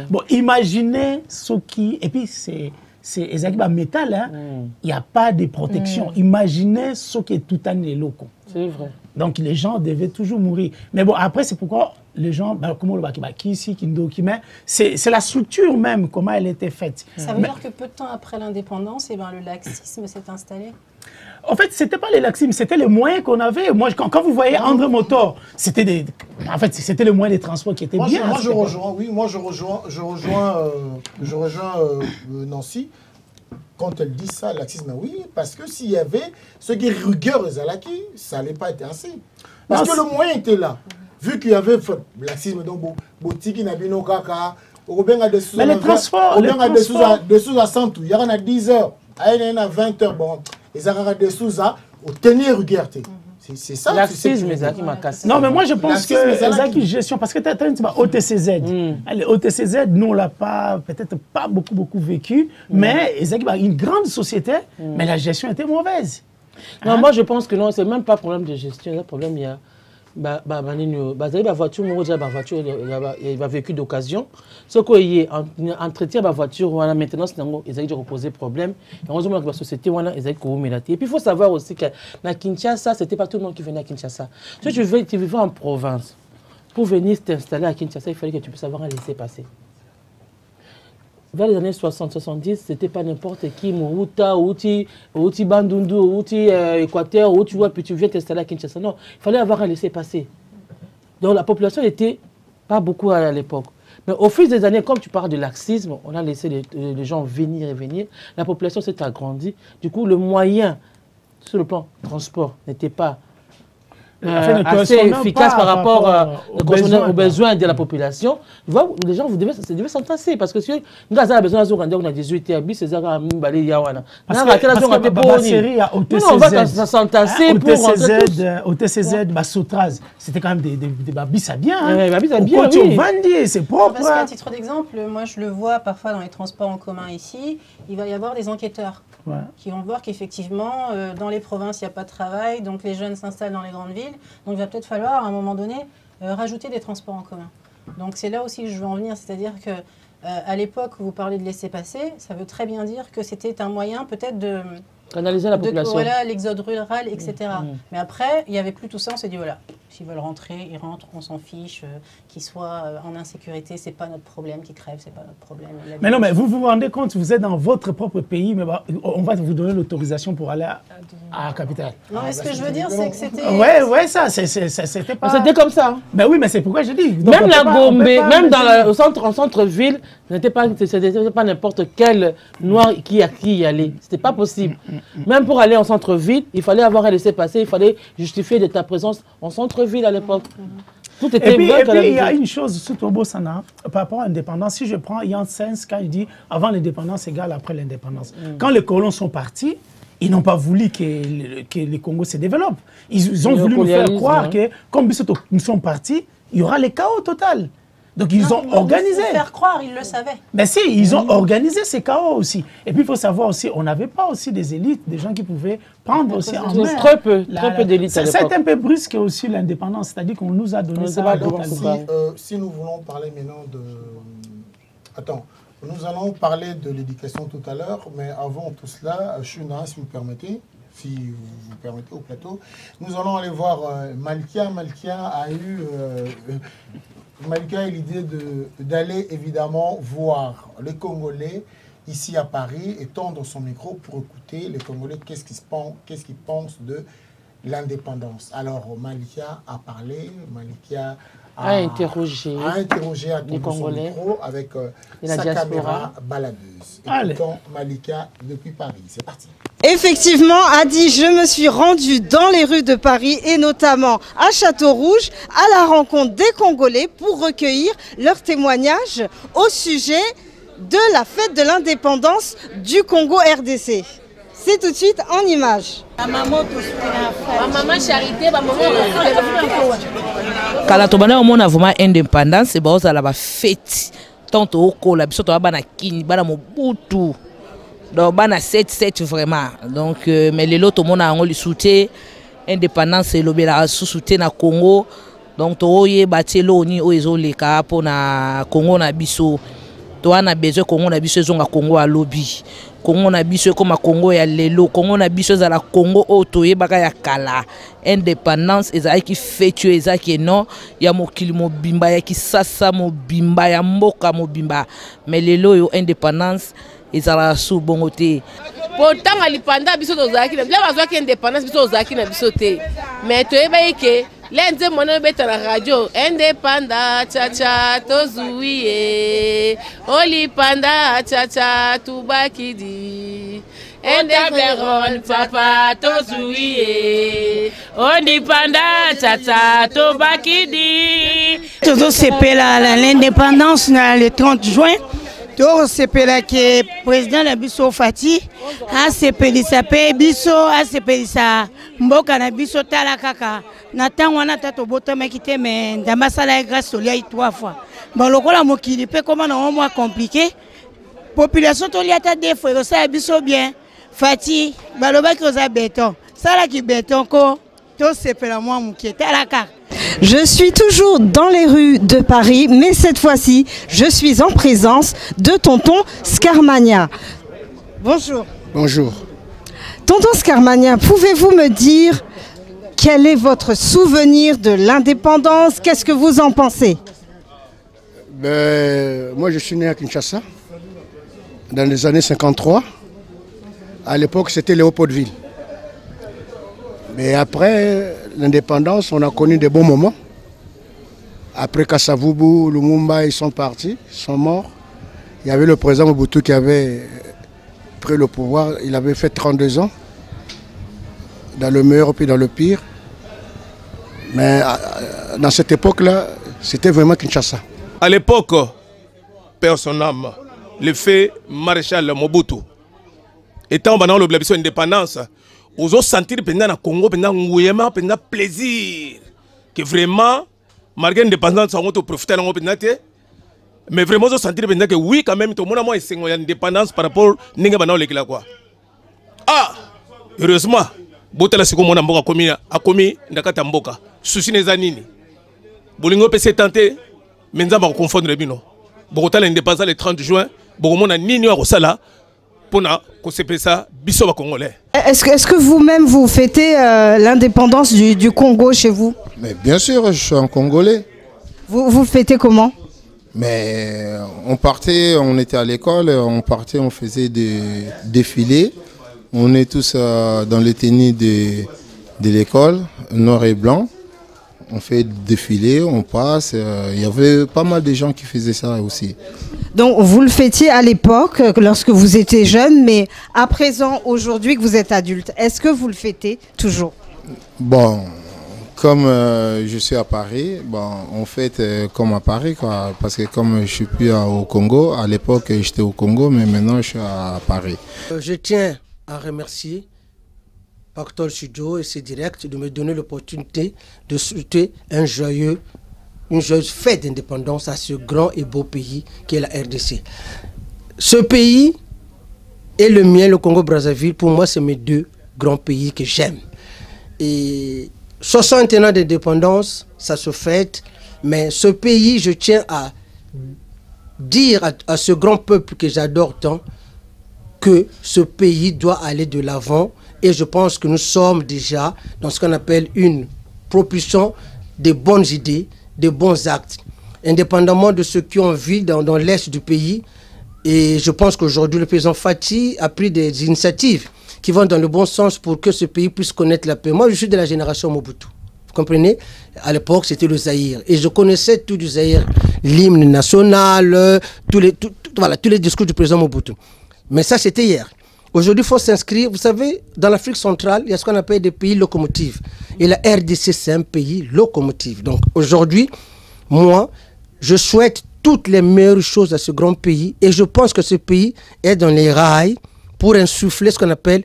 Bon, imaginez ce qui... Et puis, c'est exactement métal, il n'y a pas de protection. Imaginez ce qui est tout année locaux. C'est vrai. Donc, les gens devaient toujours mourir. Mais bon, après, c'est pourquoi les gens, c'est la structure même, comment elle était faite. Ça veut dire que peu de temps après l'indépendance, le laxisme s'est installé? En fait, ce n'était pas les laxismes, c'était les moyens qu'on avait. Moi, quand vous voyez André Motor, c'était les moyens de transport qui étaient bien. Moi, je rejoins Nancy. Quand elle dit ça, laxisme, oui, parce que s'il y avait ce qui est rigueur aux Alaki, ça n'allait pas être assez. Parce que le moyen était là. Vu qu'il y avait laxisme, donc, boutique, nabino, kaka, mais les transports, des sous à 100, il y en a 10 heures, il y en a 20 heures, bon, ils ont des sous à tenir rigueur. C'est ça. Non, mais moi je pense que c'est gestion, parce que tu as dit OTCZ. Les OTCZ, nous on l'a pas, peut-être pas beaucoup vécu, mais ils ont une grande société, mais la gestion était mauvaise. Non, moi je pense que non, c'est même pas problème de gestion, le problème il y a voiture, il va vécu d'occasion. Ce qui est entretien la voiture, maintenant ils ont reposé problème. Heureusement que la société ils ont. Et puis il faut savoir aussi que à Kinshasa, c'était pas tout le monde qui venait à Kinshasa. Si tu vivais en province, pour venir t'installer à Kinshasa, il fallait que tu puisses avoir un laisser-passer. Vers les années 60-70, c'était pas n'importe qui, Mouta, Outi Bandundu, Outi Équateur, où tu vois, puis tu viens t'installer à Kinshasa. Non, il fallait avoir un laisser-passer. Donc la population n'était pas beaucoup à l'époque. Mais au fil des années, comme tu parles de laxisme, on a laissé les gens venir et venir. La population s'est agrandie. Du coup, le moyen, sur le plan transport, n'était pas assez efficace par rapport aux besoins de la population. Tu vois, les gens devaient s'entasser parce que si nous avons besoin de 18 heures, c'est ça qu'on a mis on va s'entasser pour au TCZ, Soutraz, c'était quand même des babis à bien. C'est propre. Parce qu'à titre d'exemple, moi je le vois parfois dans les transports en commun ici, il va y avoir des enquêteurs qui vont voir qu'effectivement, dans les provinces, il n'y a pas de travail, donc les jeunes s'installent dans les grandes villes. Donc il va peut-être falloir, à un moment donné, rajouter des transports en commun. Donc c'est là aussi que je veux en venir, c'est-à-dire que à l'époque où vous parlez de laisser-passer, ça veut très bien dire que c'était un moyen peut-être de canaliser la population. Voilà, l'exode rural, etc. Mais après, il n'y avait plus tout ça, on s'est dit voilà, s'ils veulent rentrer, ils rentrent, on s'en fiche, qu'ils soient en insécurité, c'est pas notre problème, qu'ils crèvent, c'est pas notre problème. Mais non, mais vous vous rendez compte, vous êtes dans votre propre pays, mais on va vous donner l'autorisation pour aller à la capitale. Non, mais ce que je veux dire, c'est que c'était... Ouais, ça, c'était pas... C'était comme ça. Mais oui, mais c'est pourquoi je dis. Même la Gombe, même au centre-ville, c'était pas n'importe quel noir qui y allait. C'était pas possible. Même pour aller en centre-ville, il fallait avoir un laissez-passer, il fallait justifier de ta présence en centre-ville à l'époque. Tout était et puis il y a une chose, surtout au Botswana, par rapport à l'indépendance, si je prends Yann Sens, quand il dit avant l'indépendance égale après l'indépendance. Quand les colons sont partis, ils n'ont pas voulu que les Congos se développent. Ils ont voulu nous faire croire que, comme nous sommes partis, il y aura le chaos total. Donc ils ont organisé. Faire croire, ils le savaient. Mais si, ils ont organisé ces chaos aussi. Et puis il faut savoir aussi, on n'avait pas aussi des élites, des gens qui pouvaient prendre aussi en main. Très peu d'élites à l'époque. C'est un peu brusque aussi l'indépendance, c'est-à-dire qu'on nous a donné ça. Si nous voulons parler maintenant de... Attends, nous allons parler de l'éducation tout à l'heure, mais avant tout cela, Shuna, si vous permettez, au plateau, nous allons aller voir Malkia. Malkia a eu... Malika a l'idée d'aller évidemment voir les Congolais ici à Paris et tendre son micro pour écouter les Congolais qu'est-ce qu'ils pensent de l'indépendance. Alors Malika a parlé, Malika a interrogé les Congolais son micro avec sa caméra baladeuse. Écoutons Malika depuis Paris. C'est parti. Effectivement, Adi, je me suis rendue dans les rues de Paris et notamment à Château-Rouge à la rencontre des Congolais pour recueillir leurs témoignages au sujet de la fête de l'indépendance du Congo RDC. C'est tout de suite en images. Quand on a vraiment indépendance, c'est la fête. Tant au la biso to bana kini bana mobutu. Donc bana 7 vraiment. Donc mais les autres monde a ngoli soutien indépendance et lobela soutien na Congo. Donc to ye batelo ni o ezoleka po na Congo na biso. To ana besoin Congo na biso zonga Congo a lobby. Congo na biso comme Congo ya lelo, Congo na biso za la Congo otoye baka ya kala. Indépendance ezali ki fetu ezaki non ya mokili mobimba ya kisasa mobimba ya mboka mobimba. Mais lelo yo indépendance ezala sous bongote. Pourtant alipanda biso tozaki na bila bazwaki indépendance biso tozaki na biso te. Mais toyeba yeke lenze mona beta na radio indépendant chacha tozuiye olipanda chacha tubakidi indépendant papa tozuiye olipanda chacha tubakidi. Todo sepela l'indépendance le 30 juin. Todo sepela que président na biso Fati a sepelisa pe biso a sepelisa mboka na biso tala kaka na tango wana tato botama kite mais ndambasala grâce solia 3 fois bon lokola mokili pe comment na mois compliqué population to liata des fois ça biso bien Fati baloba ki oza béton sala ki béton ko to sepela moi mukie tala kaka. Je suis toujours dans les rues de Paris, mais cette fois-ci, je suis en présence de tonton Scarmania. Bonjour. Bonjour. Tonton Scarmania, pouvez-vous me dire quel est votre souvenir de l'indépendance? Qu'est-ce que vous en pensez? Moi, je suis né à Kinshasa, dans les années 53. À l'époque, c'était Léopoldville. Mais après l'indépendance, on a connu des bons moments. Après Kassavubu, Lumumba, ils sont partis, ils sont morts. Il y avait le président Mobutu qui avait pris le pouvoir, il avait fait 32 ans, dans le meilleur puis dans le pire. Mais dans cette époque-là, c'était vraiment Kinshasa. À l'époque, père son âme, le fait maréchal Mobutu, étant pendant l'obligation d'indépendance, vous avez senti pendant le Congo, pendant le plaisir, que vraiment, malgré l'indépendance, on a profité de l'indépendance. Mais vraiment, je sens que oui, quand même, tout le monde a une indépendance par rapport à l'Église. Ah, heureusement, Botala Sikomo Namboka a commis Nakata Mboka. Souci n'est zanini. Bolingo peut tenté, mais nous allons confondre les bino. Bogota l'indépendance le 30 juin, Bogomon a nini à Rosala, pour qu'on se passe ça, Bissoba Congolais. Est-ce que vous-même vous fêtez l'indépendance du Congo chez vous? Mais bien sûr, je suis un Congolais. Vous fêtez comment? Mais on partait, on était à l'école, on partait, on faisait des défilés. On est tous dans les tenues de l'école, noir et blanc. On fait des défilés, on passe. Il y avait pas mal de gens qui faisaient ça aussi. Donc vous le fêtiez à l'époque, lorsque vous étiez jeune, mais à présent, aujourd'hui que vous êtes adulte, est-ce que vous le fêtez toujours? Bon, comme je suis à Paris, bon, on fête comme à Paris, quoi, parce que comme je suis plus au Congo, à l'époque j'étais au Congo, mais maintenant je suis à Paris. Je tiens à remercier Pactol Studio et ses directs de me donner l'opportunité de souhaiter une joyeuse fête d'indépendance à ce grand et beau pays qui est la RDC. Ce pays est le mien, le Congo-Brazzaville. Pour moi, c'est mes deux grands pays que j'aime. Et 60 ans d'indépendance, ça se fête, mais ce pays, je tiens à dire à ce grand peuple que j'adore tant, que ce pays doit aller de l'avant, et je pense que nous sommes déjà dans ce qu'on appelle une propulsion des bonnes idées, des bons actes, indépendamment de ceux qui ont vécu dans l'est du pays. Et je pense qu'aujourd'hui, le président Fati a pris des initiatives qui vont dans le bon sens pour que ce pays puisse connaître la paix. Moi, je suis de la génération Mobutu. Vous comprenez? À l'époque, c'était le Zaïre. Et je connaissais tout du Zaïre, l'hymne national, tous les discours du président Mobutu. Mais ça, c'était hier. Aujourd'hui, il faut s'inscrire. Vous savez, dans l'Afrique centrale, il y a ce qu'on appelle des pays locomotives. Et la RDC, c'est un pays locomotive. Donc aujourd'hui, moi, je souhaite toutes les meilleures choses à ce grand pays. Et je pense que ce pays est dans les rails pour insuffler ce qu'on appelle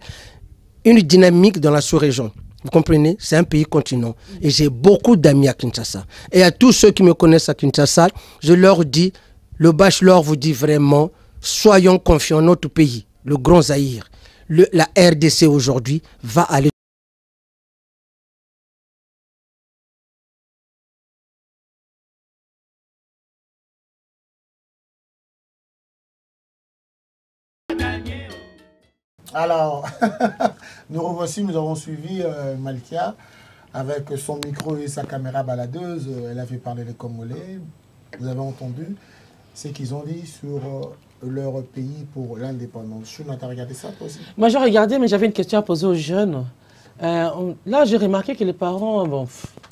une dynamique dans la sous-région. Vous comprenez? C'est un pays continent. Et j'ai beaucoup d'amis à Kinshasa. Et à tous ceux qui me connaissent à Kinshasa, je leur dis, le bachelor vous dit vraiment, soyons confiants en notre pays, le Grand Zaïre. La RDC aujourd'hui va aller. Alors, nous revoici, nous avons suivi Malkia avec son micro et sa caméra baladeuse. Elle a fait parler les Congolais. Vous avez entendu ce qu'ils ont dit sur leur pays pour l'indépendance. Tu as regardé ça toi aussi? Moi j'ai regardé, mais j'avais une question à poser aux jeunes. Là j'ai remarqué que les parents,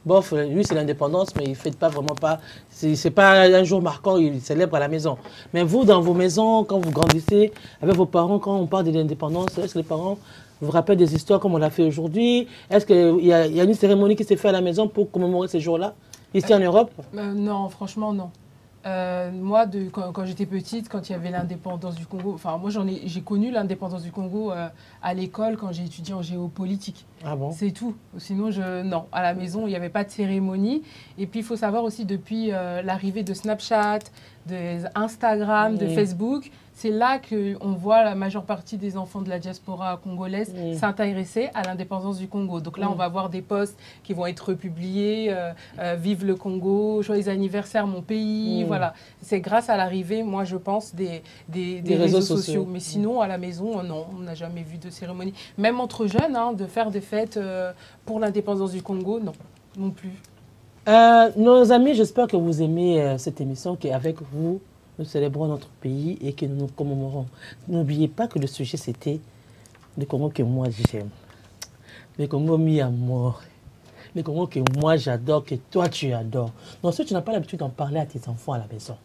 bof, lui c'est l'indépendance, mais il ne fête pas vraiment pas. C'est pas un jour marquant, il célèbre à la maison. Mais vous, dans vos maisons, quand vous grandissez, avec vos parents, quand on parle de l'indépendance, est-ce que les parents vous rappellent des histoires comme on l'a fait aujourd'hui? Est-ce qu'il y a une cérémonie qui s'est faite à la maison pour commémorer ces jours-là, ici en Europe? Non, franchement non. Moi, quand j'étais petite, quand il y avait l'indépendance du Congo, enfin moi j'ai connu l'indépendance du Congo à l'école quand j'ai étudié en géopolitique. Ah bon? C'est tout. Sinon, non, à la maison, il n'y avait pas de cérémonie. Et puis, il faut savoir aussi, depuis l'arrivée de Snapchat, de Instagram, de Facebook, c'est là qu'on voit la majeure partie des enfants de la diaspora congolaise s'intéresser à l'indépendance du Congo. Donc là, on va voir des posts qui vont être publiés, Vive le Congo, joyeux anniversaire mon pays, voilà. C'est grâce à l'arrivée, moi je pense, des réseaux sociaux. Mais sinon, à la maison, non, on n'a jamais vu de cérémonie. Même entre jeunes, hein, de faire des fêtes pour l'indépendance du Congo, non plus. Nos amis, j'espère que vous aimez cette émission, qu'avec vous, nous célébrons notre pays et que nous nous commémorons. N'oubliez pas que le sujet, c'était le Congo que moi j'aime. Le Congo mis à mort. les Congos que moi j'adore, que toi tu adores. Donc si tu n'as pas l'habitude d'en parler à tes enfants à la maison,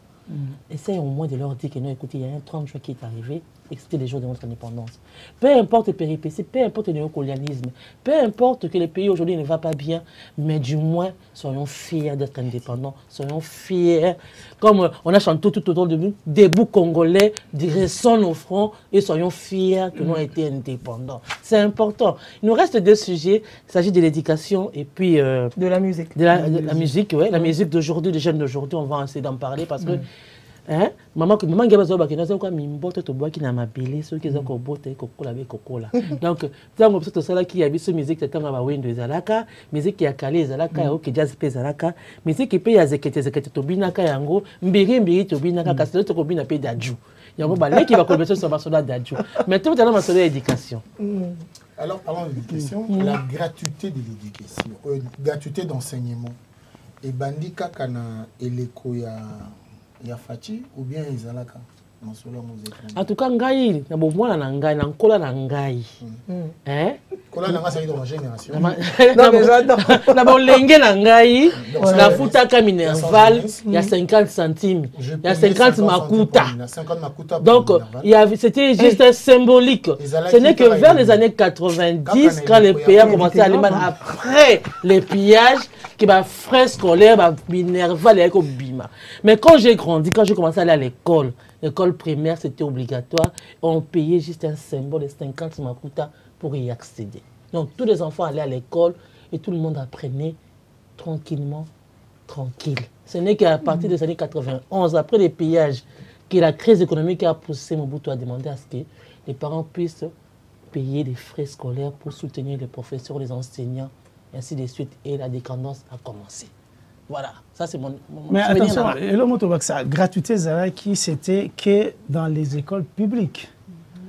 essaye au moins de leur dire que non, écoutez, il y a un 30 juin qui est arrivé et que c'était les jours de notre indépendance. Peu importe les péripéties, peu importe le néocolonialisme, peu importe que le pays aujourd'hui ne va pas bien, mais du moins, soyons fiers d'être indépendants, soyons fiers, comme on a chanté tout autour de nous, debout congolais, dressons nos fronts et soyons fiers que nous avons été indépendants. C'est important. Il nous reste deux sujets, il s'agit de l'éducation et puis... de la musique. De la musique, oui, la musique d'aujourd'hui, des jeunes d'aujourd'hui, on va essayer d'en parler parce que hein? Maman qui va se quoi mimbote to bois qui n'a ma belé ceux qui ont cobote cocola avec cocola. Donc tant que tout ça qui a vu ce musique c'est tant ba window ezalaka, musique qui a calé ezalaka ya oke jazz pe ezalaka, musique qui pe ya zekete to binaka yango, mbiri to binaka kaselo to bina pe daju. Yango ba leki ba kolbeso so basoda daju. Mais tout à l'heure ma soda éducation. Alors parlons d'éducation, la gratuité de l'éducation, gratuité d'enseignement. Et bandika kana eleko ya Fati ou bien Izalaka. En tout cas, ngai na bomwana na ngai na nkola na ngai. Hein? Kola na ngai ça dans ma génération. Non mais j'adore. Na bolenge na ngai na futaka minerval il y a 50 centimes. Il y a 50 makuta. Donc c'était juste symbolique. Ce n'est que vers les années 90 quand les pays ont commencé à aller mal après les pillages que ma frais scolaire ma minerval et bima. Mais quand j'ai grandi, quand j'ai commencé à aller à l'école primaire, c'était obligatoire. On payait juste un symbole de 50 makuta pour y accéder. Donc, tous les enfants allaient à l'école et tout le monde apprenait tranquillement, tranquille. Ce n'est qu'à partir des années 91, après les pillages, que la crise économique a poussé Mobutu à demander à ce que les parents puissent payer des frais scolaires pour soutenir les professeurs, les enseignants, et ainsi de suite. Et la décadence a commencé. Voilà, ça c'est mon mais attention, le mot la gratuité, qui c'était que dans les écoles publiques.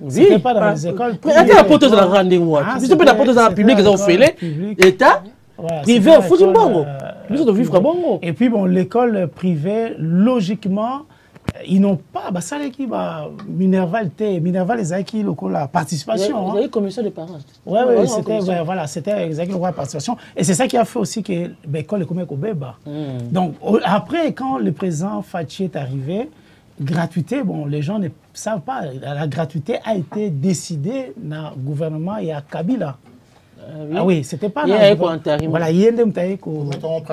Oui, c'était pas dans les écoles publiques. Mais attends, la porte de la rendez-vous. Tu peux la porte de la publique, ils ont fait l'État, privé, au foot du bongo. Et puis bon, l'école privée, logiquement, ils n'ont pas, bah ça l'équipe, Minerval, les acquis, la participation. Vous avez commission des parents. Oui, c'était voilà, c'était exactement la participation. Et c'est ça qui a fait aussi que l'école est comme au Béba. Donc après, quand le président Fati est arrivé, gratuité, bon, les gens ne savent pas, la gratuité a été décidée dans le gouvernement et à Kabila. Ah oui, c'était pas voilà, il y a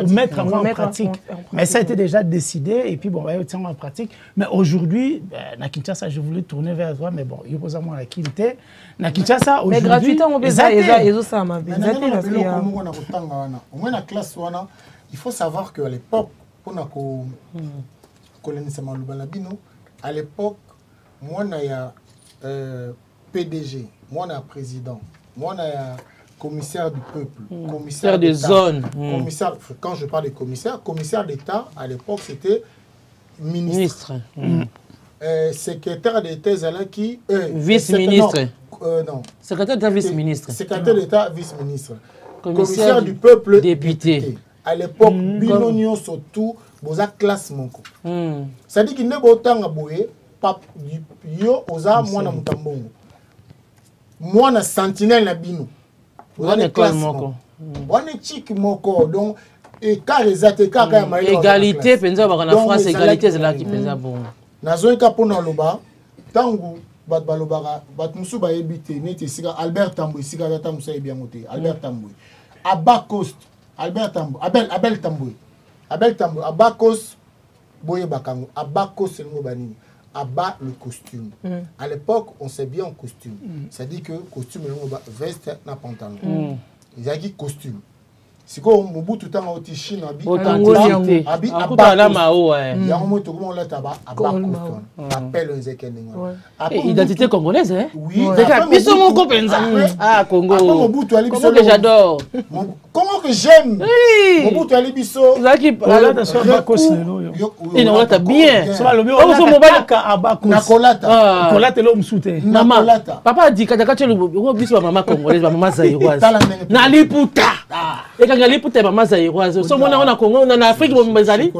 mettre en pratique. Mais ça a été déjà décidé et puis bon, on en pratique. Mais aujourd'hui, na Kinshasa, je voulais tourner vers toi, mais bon, il faut savoir la qualité. Na Kinshasa aujourd'hui. Mais gratuité, on peut ça ça m'a il faut savoir qu'à l'époque, pour la colonisation à l'époque, moi il y a PDG, moi il y a président, moi il y a commissaire du peuple, commissaire des zones. Commissaire, quand je parle de commissaire d'État, à l'époque, c'était ministre. Secrétaire d'État, qui... vice-ministre. Non. Secrétaire d'État, vice-ministre. Secrétaire d'État, vice-ministre. Commissaire du peuple, député. À l'époque, binonio surtout, boza classe monko. Ça dit qu'il n'est pas autant à bouer, yo oza mwana mutambongo. Mwana sentinelle na bino. Égalité, penza bakana France égalité c'est là qui penza bon. Nazoika pona loba tangu bat balobaka bat musu ba ebité neti sika Albert Tamboui sika data musa ebia ngote Albert Tamboui Abakos Albert Tamboui Abel Tamboui Abakos boye bakango Abakos ngo banini abat le costume. À l'époque, on s'est bien en costume. Ça dit que costume, veste, na pantalon. Ils ont dit costume. Si on Mobutu tout temps au Chine, abi identité congolaise, hein? Oui. Ah, Congo. Comment que j'adore. Comment que j'aime. Mobutu Alibiso. Il nous l'a bien. Papa a dit que tu as maman congolaise, maman zaïroise. Naliputa. Et quand kangali puta mama zaïroise. So mona na Congo na Afrique mo mbazali.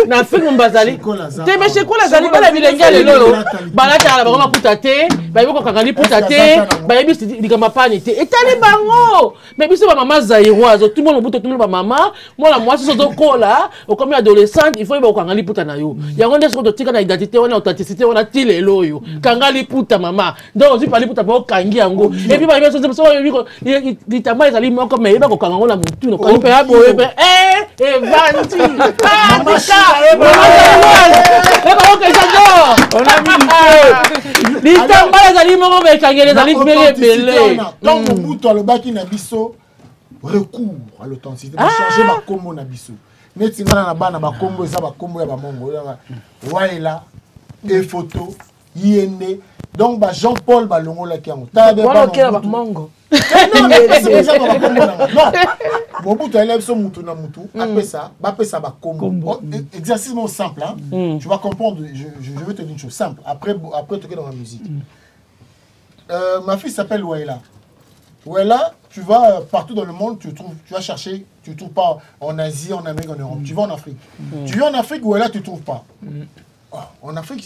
Na Afrique mo mbazali. Te me chez kola zali bala bilenga lelo. Bala tala ba puta te, ba yiko kangali puta te, ba yebi likama pani te. Etali bango. Mais biso ba mama zaïroise, tout le monde buto tout le monde ba mama, moi moi so zo kola, au comme adolescente, il faut ba kangali puta na yo. Ya ngonde so to tika na identité wana authenticité wana tilelo yo. Kangali puta mama. Donc on parle puta ba kangi yango. Et puis ba yebi so litama ezali moko mais yeba ko kango na mutu no ko pe ya boye pe vanti. Ah on a mis litama ezali moko be kangele ezali belé. Donc Mobutu le baki na biso recours à l'authenticité de changer ma combo na biso. Neti ngana na bana ba combo eza ba combo ya ba mongo ya waila et photo yende. Donc ba Jean-Paul balongo la kiango. Tabe ba mongo. Non, Mobutu a élève son moutou na moutou. Après ça, ba combo. Exercice simple, hein. Tu vas comprendre. Je vais te dire une chose simple. Après tu es dans la musique. Ma fille s'appelle Waila. Waila, tu vas partout dans le monde, tu vas chercher, tu trouves pas en Asie, en Amérique, en Europe. Tu vas en Afrique. Tu viens en Afrique, Waila, tu trouves pas. En Afrique,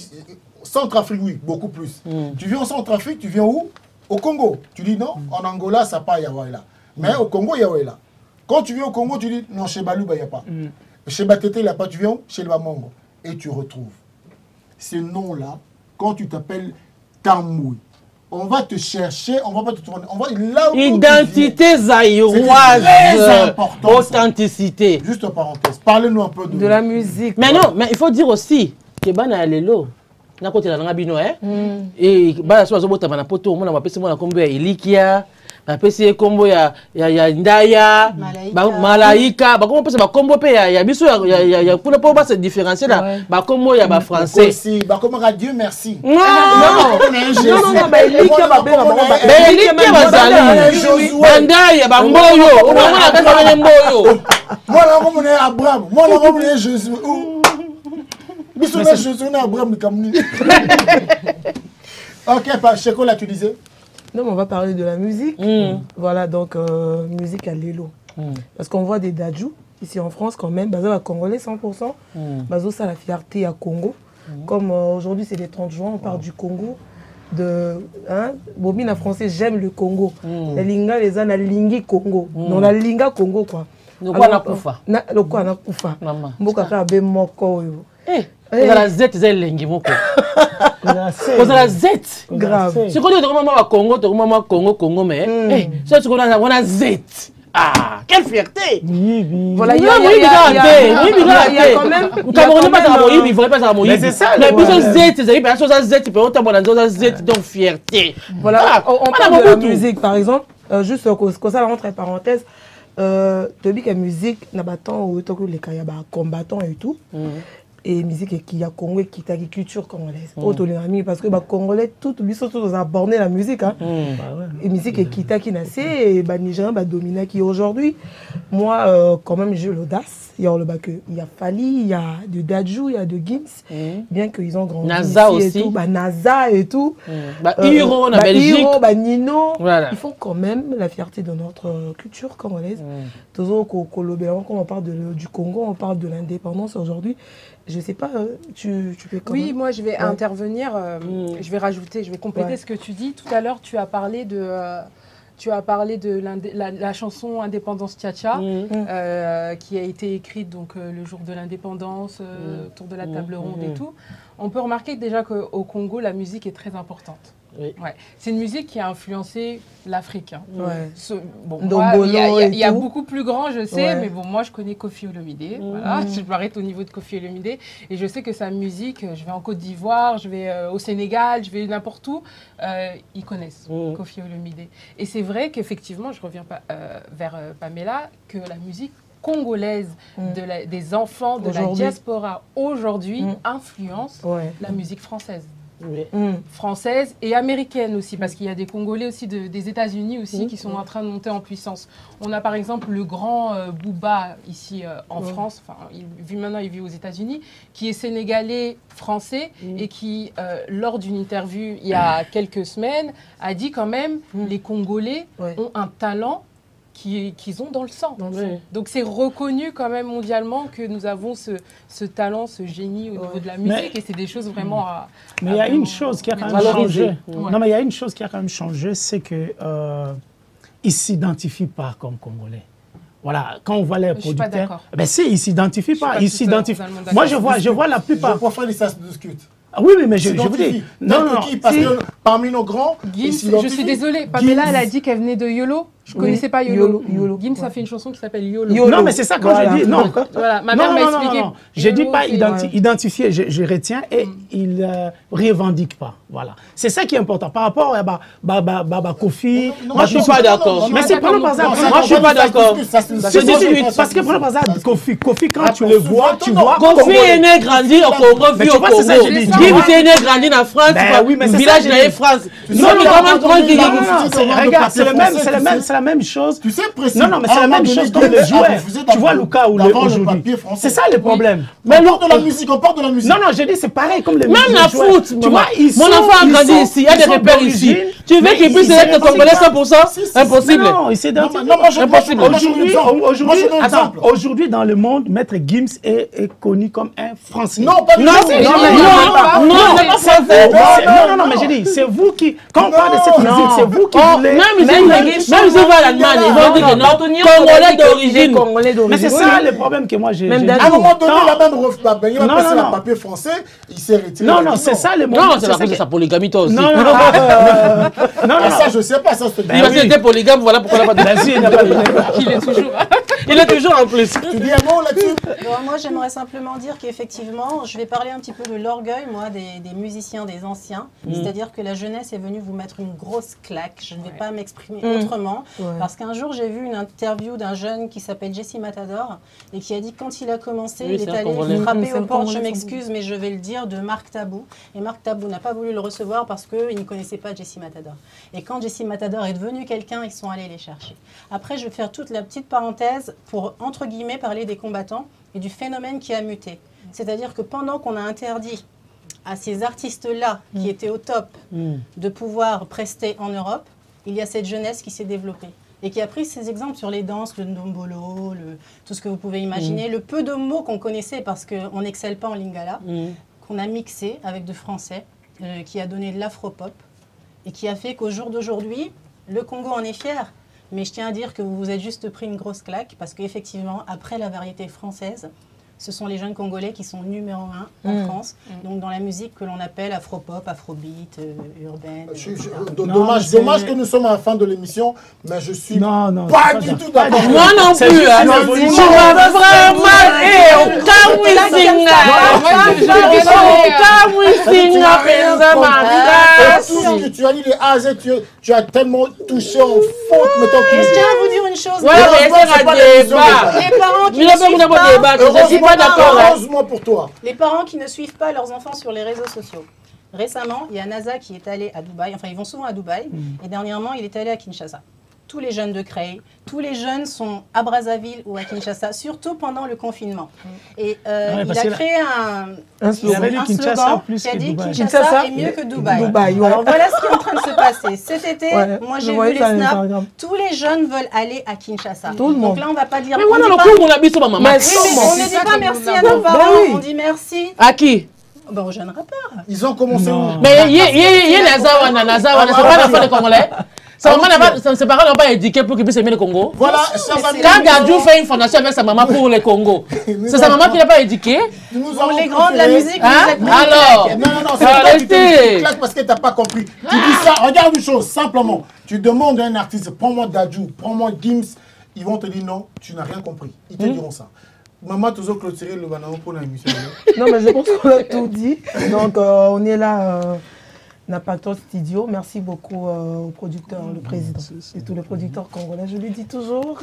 Centrafrique, oui, beaucoup plus. Tu viens en Centrafrique, tu viens où? Au Congo. Tu dis non, en Angola, ça pas, il y a Waila. Mais au Congo, il y a Waila. Quand tu viens au Congo, tu dis non, chez Balou, il n'y a pas. Chez Batete, il n'y a pas. Tu viens où? Chez le Bamongo. Et tu retrouves. Ces noms-là, quand tu t'appelles Tamoui, on va te chercher, on va pas te tourner. On va là où identité zaïroise. Très important. Authenticité. Juste parenthèse. Parlez-nous un peu de la musique. Mais non, mais il faut dire aussi que Bana Lelo. Na côté la ngabino et ba so bota bana poto mona mapesi mona kombo ya Ilikia mapesi kombo ya Ndaya Malaika ba kombo pesa ba kombo pe ya biso ya pour pas se différencier là ba kombo ya ba français aussi ba kombo ka Dieu merci non ba Ilikia ba Ilikia bazali Ndaya ba mboyo mona ka mboyo mona kombo na Abraham mona kombo na Jésus. Ok, Cheko, là, tu disais? Non, on va parler de la musique. Voilà, donc, musique à l'élo. Parce qu'on voit des Dadju, ici en France, quand même, basé à Congolais 100%. Basé ça, la fierté à Congo. Comme aujourd'hui, c'est les 30 juin, on part du Congo. Bobine en français, j'aime le Congo. La linga, les ans, la lingi Congo. Non, la linga Congo, quoi. Le quoi na kufa? Le quoi na kufa? Mboka ka be moko yo. La Z, c'est l'engi moko. La Z. Grave. Si on dit Congo, mais ça tu connais on a Z. Ah, quelle fierté! Voilà, il y a quand même. C'est ça. Mais Z, tu peux autant Z, donc fierté. Voilà, on parle de la musique, par exemple, juste que ça rentre en parenthèse. Tobi que musique n'a pas tant ou tant que les combattants et tout. Et musique qui a Congo qui a une culture congolaise. Parce que les Congolais, tout ont abordé la musique. Et musique qui a qui naissait, et les Nigériens ont dominé qui aujourd'hui. Moi, quand même, j'ai l'audace. Il y a Fali, il y a de Dadju, il y a de Gims. Bien qu'ils ont grandi. NASA aussi. Et tout, NASA et tout. Hiro, en Belgique. Hiro, Nino. Voilà. Ils font quand même la fierté de notre culture congolaise. Toujours quand on parle du Congo, on parle de l'indépendance aujourd'hui. Je sais pas, tu peux comment? Oui, moi je vais intervenir, je vais rajouter, je vais compléter ce que tu dis. Tout à l'heure, tu as parlé de la chanson Indépendance Tcha-Tcha, qui a été écrite donc, le jour de l'indépendance, autour de la table ronde et tout. On peut remarquer déjà qu'au Congo, la musique est très importante. Oui. Ouais. C'est une musique qui a influencé l'Afrique. Hein. Il y a beaucoup plus grand, je sais, mais bon, moi je connais Koffi Olomide. Voilà, je m'arrête au niveau de Koffi Olomide et je sais que sa musique, je vais en Côte d'Ivoire, je vais au Sénégal, je vais n'importe où, ils connaissent Koffi Olomide. Et c'est vrai qu'effectivement, je reviens vers Pamela, que la musique congolaise des enfants de la diaspora aujourd'hui influence la musique française. Française et américaine aussi, parce qu'il y a des Congolais aussi des États-Unis aussi qui sont en train de monter en puissance. On a par exemple le grand Booba ici en France, enfin maintenant il vit aux États-Unis, qui est sénégalais français et qui lors d'une interview il y a quelques semaines a dit quand même les Congolais ont un talent qu'ils ont dans le sang. Donc c'est reconnu quand même mondialement que nous avons ce talent, ce génie au niveau de la musique, et c'est des choses vraiment à... Mais il y a une chose qui a quand même changé. Non, mais il y a une chose qui a quand même changé, c'est qu'ils ne s'identifient pas comme Congolais. Voilà, quand on voit les producteurs... Ben si, ils ne s'identifient pas. Ils s'identifient. Moi, je vois la plupart... Je préfère les ça se discute. Ah oui, mais je vous dis... Non, parce que parmi nos grands... Gims, je suis désolée, Pamela, elle a dit qu'elle venait de YOLO. Je ne connaissais pas YOLO. Gims a fait une chanson qui s'appelle YOLO. Non, mais c'est ça quand je dis... Non, voilà, ma mère m'a expliqué. Je ne dis pas identifier, je retiens, et il ne revendique pas. Voilà. C'est ça qui est important. Par rapport à Kofi... Moi, je ne suis pas d'accord. Mais c'est prenons par exemple... Moi, je ne suis pas d'accord. Parce que prenons par exemple Kofi, quand tu le vois, tu vois... Kofi est né, grandi au Congo, vu au Congo. Gims est né, grandi en France, village de France. Non, regarde, c'est la même chose. Tu sais, non, mais c'est la même chose comme le joueur. Tu vois Lucas aujourd'hui. C'est ça le problème. Mais on parle de la musique, on parle de la musique. Non, je dis c'est pareil comme les musiques. Même la foot, tu vois, mon enfant a grandi ici, il y a des repères ici. Tu veux qu'il puisse être congolais 100%? Impossible. Non, il s'est impossible. Aujourd'hui, dans le monde, Maître Gims est connu comme un Français. Non, pas non, mais je dis, c'est vous qui, quand on parle de cette musique, c'est vous qui voulez. Même si on va à l'Allemagne, ils vont dire que non, Congolais d'origine. Mais c'est ça le problème que moi j'ai. À un moment donné, il a même il a passé le papier français, il s'est retiré. Non, c'est ça le moment. Non, c'est la cause de sa polygamie, toi aussi. Non, ça je sais pas, ça c'est. Il était polygame, voilà pourquoi il n'a pas de. Il est toujours. Il est toujours en plus. Tu dis un mot là-dessus? Moi, j'aimerais simplement dire qu'effectivement, je vais parler un petit peu de l'orgueil, moi, des musiciens, des anciens. C'est-à-dire que la jeunesse est venue vous mettre une grosse claque. Je ne vais pas m'exprimer autrement. Parce qu'un jour, j'ai vu une interview d'un jeune qui s'appelle Jesse Matador et qui a dit que quand il a commencé, il est allé frapper aux portes, je m'excuse, mais je vais le dire, de Marc Tabou. Et Marc Tabou n'a pas voulu le recevoir parce qu'il ne connaissait pas Jesse Matador. Et quand Jesse Matador est devenu quelqu'un, ils sont allés les chercher. Après, je vais faire toute la petite parenthèse pour, entre guillemets, parler des combattants et du phénomène qui a muté. C'est-à-dire que pendant qu'on a interdit à ces artistes-là, qui étaient au top, de pouvoir prester en Europe, il y a cette jeunesse qui s'est développée et qui a pris ces exemples sur les danses, le ndombolo, tout ce que vous pouvez imaginer, le peu de mots qu'on connaissait parce qu'on n'excelle pas en lingala, qu'on a mixé avec de français, qui a donné de l'afro-pop et qui a fait qu'au jour d'aujourd'hui, le Congo en est fier. Mais je tiens à dire que vous vous êtes juste pris une grosse claque parce qu'effectivement, après la variété française, ce sont les jeunes Congolais qui sont numéro 1 en France, donc dans la musique que l'on appelle afro-pop, afrobeat, urbaine. Dommage que nous sommes à la fin de l'émission, mais je suis pas du tout d'accord. Moi non plus. Tu m'as vraiment tu as dit les A, tu as tellement touché en faute. Je tiens à vous dire une chose. Les parents qui ne suivent pas heureusement pour toi. Les parents qui ne suivent pas leurs enfants sur les réseaux sociaux. Récemment, il y a NASA qui est allé à Dubaï, enfin ils vont souvent à Dubaï, et dernièrement il est allé à Kinshasa. Tous les jeunes de Creil, tous les jeunes sont à Brazzaville ou à Kinshasa, surtout pendant le confinement. Et il a créé un slogan qui a dit Kinshasa est mieux que Dubaï. Alors voilà ce qui est en train de se passer. Cet été, moi j'ai vu les snaps, tous les jeunes veulent aller à Kinshasa. Donc là on ne va pas dire... Mais voilà, on a mis sur ma maman. On ne dit pas merci à nos parents, on dit merci. À qui? Aux jeunes rappeurs. Ils ont commencé où? Mais il y a Nazawana, c'est pas l'enfant des Congolais. Ses parents n'ont pas éduqué pour qu'ils puissent aimer le Congo. Voilà, quand Dadju fait une fondation avec sa maman pour le Congo, c'est sa maman qui n'a pas éduqué. Pour les grands de la musique, alors, non, c'est pas tu te claques parce que tu n'as pas compris. Tu dis ça, regarde une chose, simplement. Tu demandes à un artiste, prends-moi Dadju, prends-moi Gims, ils vont te dire non, tu n'as rien compris. Ils te diront ça. Maman, tu as clôturé le banana pour l'émission. Non, mais je pense qu'on a tout dit. Donc, on est là. Napactor Studio, merci beaucoup au producteur, le président et tous les producteurs congolais. Je lui dis toujours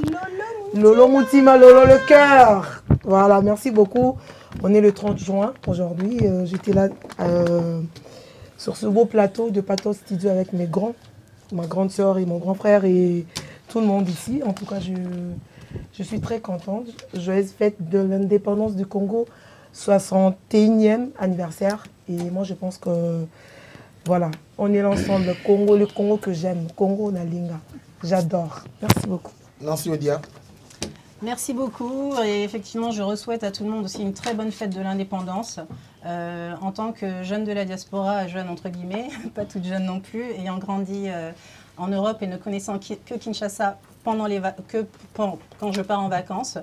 Lolo Moutima, Lolo le cœur. Voilà, merci beaucoup. On est le 30 juin aujourd'hui. J'étais là sur ce beau plateau de Pator Studio avec ma grande sœur et mon grand frère et tout le monde ici. En tout cas, je suis très contente. Joyeuse fête de l'indépendance du Congo, 61e anniversaire. Et moi, je pense que voilà, on est l'ensemble, le Congo que j'aime, Congo Nalinga. J'adore. Merci beaucoup. Nancy Odia. Merci beaucoup et effectivement je souhaite à tout le monde aussi une très bonne fête de l'indépendance. En tant que jeune de la diaspora, jeune entre guillemets, pas toute jeune non plus, ayant grandi en Europe et ne connaissant que Kinshasa quand je pars en vacances,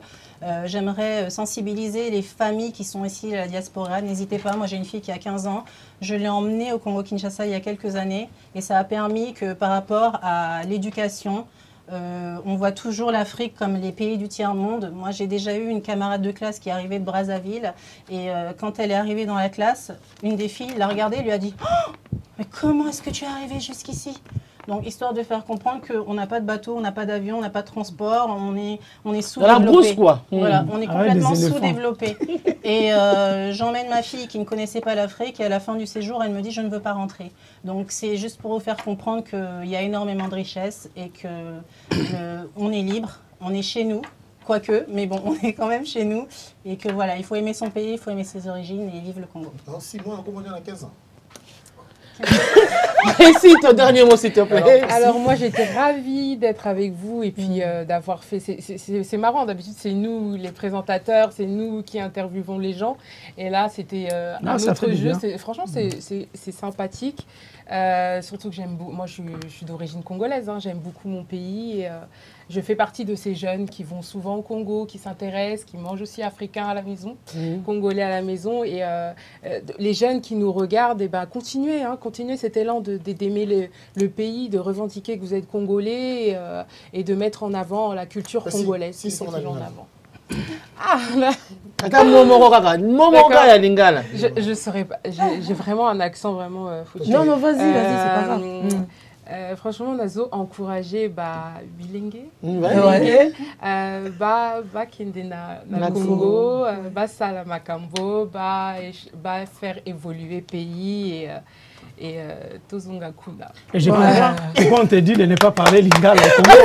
j'aimerais sensibiliser les familles qui sont ici à la diaspora. N'hésitez pas, moi j'ai une fille qui a 15 ans, je l'ai emmenée au Congo-Kinshasa il y a quelques années et ça a permis que par rapport à l'éducation, on voit toujours l'Afrique comme les pays du tiers-monde. Moi, j'ai déjà eu une camarade de classe qui est arrivée de Brazzaville. Et quand elle est arrivée dans la classe, une des filles l'a regardée et lui a dit oh, « Mais comment est-ce que tu es arrivée jusqu'ici ?» Donc, histoire de faire comprendre qu'on n'a pas de bateau, on n'a pas d'avion, on n'a pas de transport, on est sous-développé. Dans la brousse, quoi. Voilà, on est complètement sous-développé. Et j'emmène ma fille qui ne connaissait pas l'Afrique et à la fin du séjour, elle me dit « Je ne veux pas rentrer ». Donc, c'est juste pour vous faire comprendre qu'il y a énormément de richesses et qu'on est libre, on est chez nous. Quoique, mais bon, on est quand même chez nous. Et que voilà, il faut aimer son pays, il faut aimer ses origines et vivre le Congo. Dans 6 mois, on a 15 ans. Ici, ton dernier mot, s'il te plaît. Alors moi, j'étais ravie d'être avec vous et puis d'avoir fait... C'est marrant, d'habitude, c'est nous, les présentateurs, c'est nous qui interviewons les gens. Et là, c'était un autre jeu. Franchement, c'est sympathique. Surtout que j'aime beaucoup... Moi, je suis d'origine congolaise. Hein, j'aime beaucoup mon pays. Et, je fais partie de ces jeunes qui vont souvent au Congo, qui s'intéressent, qui mangent aussi africain à la maison, congolais à la maison. Et les jeunes qui nous regardent, continuez, continuez cet élan d'aimer le pays, de revendiquer que vous êtes congolais et de mettre en avant la culture congolaise. Si on en avant. Ah là. Je saurais pas. J'ai vraiment un accent vraiment foutu. Non, vas-y, c'est pas grave. Franchement, on a encouragé Bilenge, Kende na Congo, Sala Makambo, faire évoluer le pays et Tozonga Kuna. Et je comprends pourquoi on te dit de ne pas parler lingala au Congo.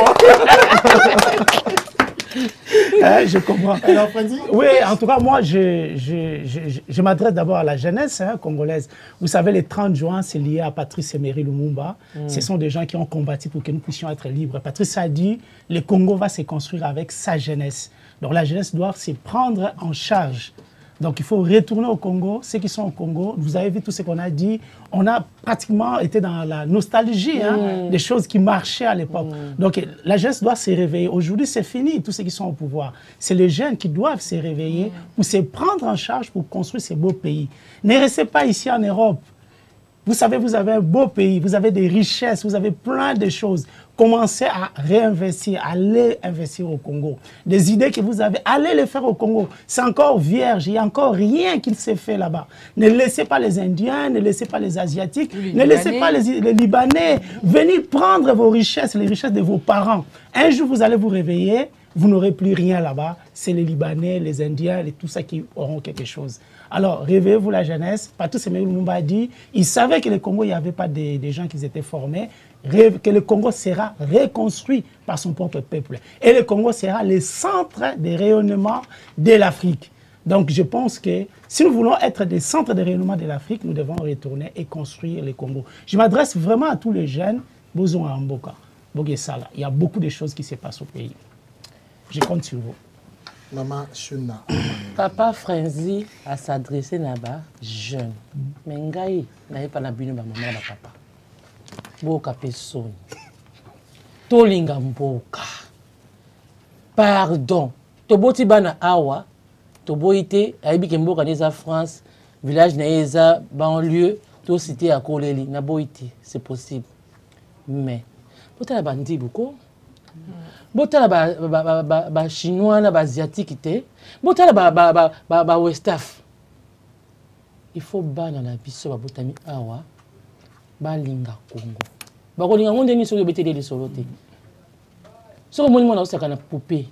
Je comprends. Alors, oui, en tout cas, moi, je m'adresse d'abord à la jeunesse congolaise. Vous savez, les 30 juin, c'est lié à Patrice Emery Lumumba. Ce sont des gens qui ont combattu pour que nous puissions être libres. Patrice a dit, le Congo va se construire avec sa jeunesse. Donc, la jeunesse doit se prendre en charge. Donc, il faut retourner au Congo. Ceux qui sont au Congo, vous avez vu tout ce qu'on a dit. On a pratiquement été dans la nostalgie des choses qui marchaient à l'époque. Donc, la jeunesse doit se réveiller. Aujourd'hui, c'est fini, tous ceux qui sont au pouvoir. C'est les jeunes qui doivent se réveiller pour se prendre en charge pour construire ces beaux pays. Ne restez pas ici en Europe. Vous savez, vous avez un beau pays, vous avez des richesses, vous avez plein de choses. Commencez à réinvestir, allez investir au Congo. Des idées que vous avez, allez les faire au Congo. C'est encore vierge, il n'y a encore rien qui s'est fait là-bas. Ne laissez pas les Indiens, ne laissez pas les Asiatiques, ne laissez pas les Libanais. Venez prendre vos richesses, les richesses de vos parents. Un jour, vous allez vous réveiller, vous n'aurez plus rien là-bas. C'est les Libanais, les Indiens et tout ça qui auront quelque chose. Alors, réveillez-vous la jeunesse. Patrice Emery Lumumba a dit, il savait que le Congo, il n'y avait pas des gens qui étaient formés, que le Congo sera reconstruit par son propre peuple. Et le Congo sera le centre de rayonnement de l'Afrique. Donc, je pense que si nous voulons être des centres de rayonnement de l'Afrique, nous devons retourner et construire le Congo. Je m'adresse vraiment à tous les jeunes, Bozon à Mboka, Bogesala. Il y a beaucoup de choses qui se passent au pays. Je compte sur vous. Maman Shuna. Papa Frenzy a s'adressé là-bas jeune. Mais ngai n'a pas n'abîme maman na papa. Boka personne. Tolinga mboka. Pardon. Toboti bana awa. Toboite aibi ke mboka neza France, village neza banlieue, to cité à Koleli na boite, c'est possible. Mais bota la bandi beaucoup. Botala ba chinois na ba asiatique té botala ba westaf il faut bana na biso ba botami awa ba linga Congo ba ko linga ngonde ni so yo betele solo té so moni mona osaka na poupée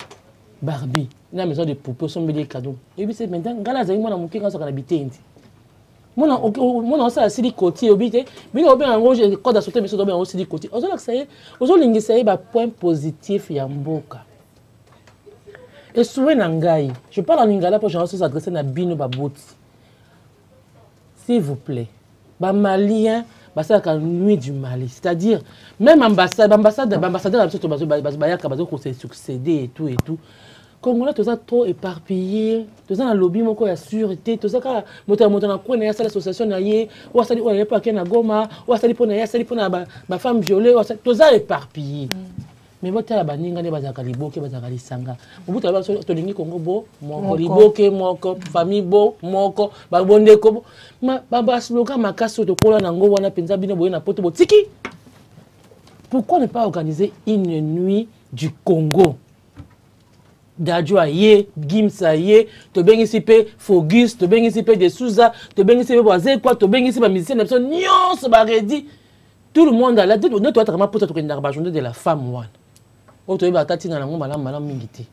Barbie na maison de poupée so mbeli cadeau et puis c'est maintenant ngala za mona mukinga osaka na bitendi mona osala sili koti obite bino obenga ngoje code à sauter biso obenga osili koti ozola saye ozolingisa ye ba point positif ya mboka et souwe na ngai je parle en lingala pour genre s'adresser na bino ba boti s'il vous plaît ba malien ça a nuit du Mali. C'est-à-dire, même ambassadeur succéder et tout et tout. Congolais, tout ça trop éparpillé, tout ça dans le lobby, mon corps a sûreté, tout ça quand mon quoi n'a pas l'association naïe, ou ça dit on n'est pas qu'un Goma, ou ça dit pour naïe, ça dit pour ma femme violée, tout ça éparpillé. Mais moi t'as la baninga ne bazakali boke bazakali sanga. Au bout de la to lingi Congo bo, mon liboke, mon famille bo, mon ko ba bonde ko. Ma ba slogan makaso to kola nango wana penza bino boye na poto bo tiki. Pourquoi ne pas organiser une nuit du Congo? Dadjoa ye, Gimsa ye, to bengi sipe Fogus, to bengi sipe de Souza, to bengi sipe Boazé quoi, to bengi sipe musicien de nyonso ba redi. Tout le monde a là, tout ne doit vraiment pour être une journée de la femme one. Auto ba tati na ngo malam mingiti.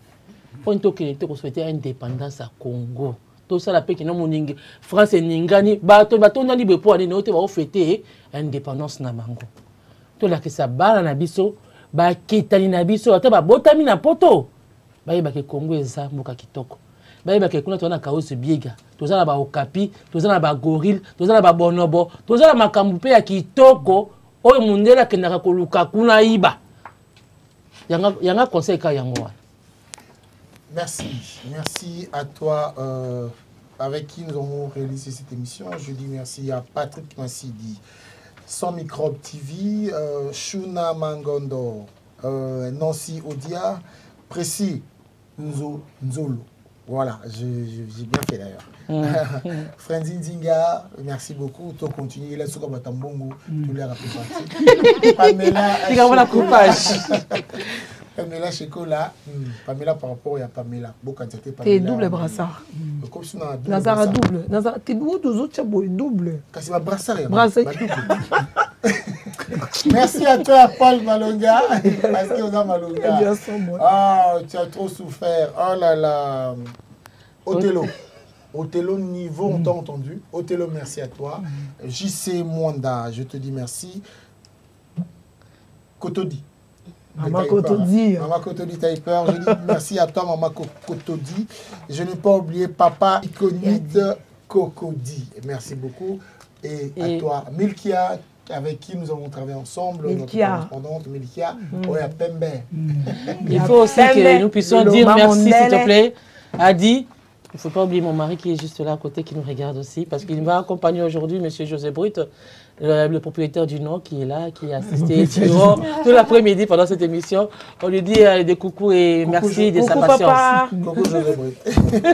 Pour une toke te ko souhaiter indépendance à Congo. Tout ça la paix qui non moningi France ningani bato ndani bepo ani no te ba fêter indépendance na bango. To la ke sa bala na biso, ba kitani na biso, ata ba botami na poto. Baïba ke Congo eza mboka kitoko. Baïba ke kuna tona kaosi biega. Tozala ba okapi, tozala ba gorille, tozala ba bonobo, tozala makambu pe ya kitoko oyo mundela kendaka koluka kuna iba. Yanga conseil ka yango wana. Merci à toi avec qui nous avons réalisé cette émission. Je dis merci à Patrick Massidi, Sans Microbe TV, Shuna Mangondo, Nancy Odia, Précis Nzolo. Voilà, j'ai bien fait d'ailleurs. Frenzy Nzinga, merci beaucoup. Tu continues. Il a souvent Batambongo. Tu l'as rappelé. Pamela. Il a la coupage. Pamela Chekola. Pamela par rapport à Pamela. T'es double brassard. Comme si on a Nazara double. T'es deux autres chapeaux double. C'est ma brassard. Merci à toi, Paul Malonga. Parce qu'on a Malonga. Ah, tu as trop souffert. Oh là là. Othello. Othello niveau, on t'a entendu. Othello, merci à toi. JC Mwanda, je te dis merci. Kotodi. Maman Kotodi. Maman Kotodi Taïper. Je dis merci à toi, Maman Kotodi. Je n'ai pas oublié Papa Iconide Kokodi. Merci beaucoup. Et à toi, Milkia, avec qui nous avons travaillé ensemble, notre correspondante Milkia, Pembe. Il faut aussi que nous puissions dire merci, s'il te plaît. Adi, il ne faut pas oublier mon mari qui est juste là à côté, qui nous regarde aussi, parce qu'il va accompagner aujourd'hui M. José Brut, le propriétaire du Nord, qui est là, qui a assisté tout l'après-midi pendant cette émission. On lui dit des coucous et merci de sa patience. Papa. Coucou José Brut.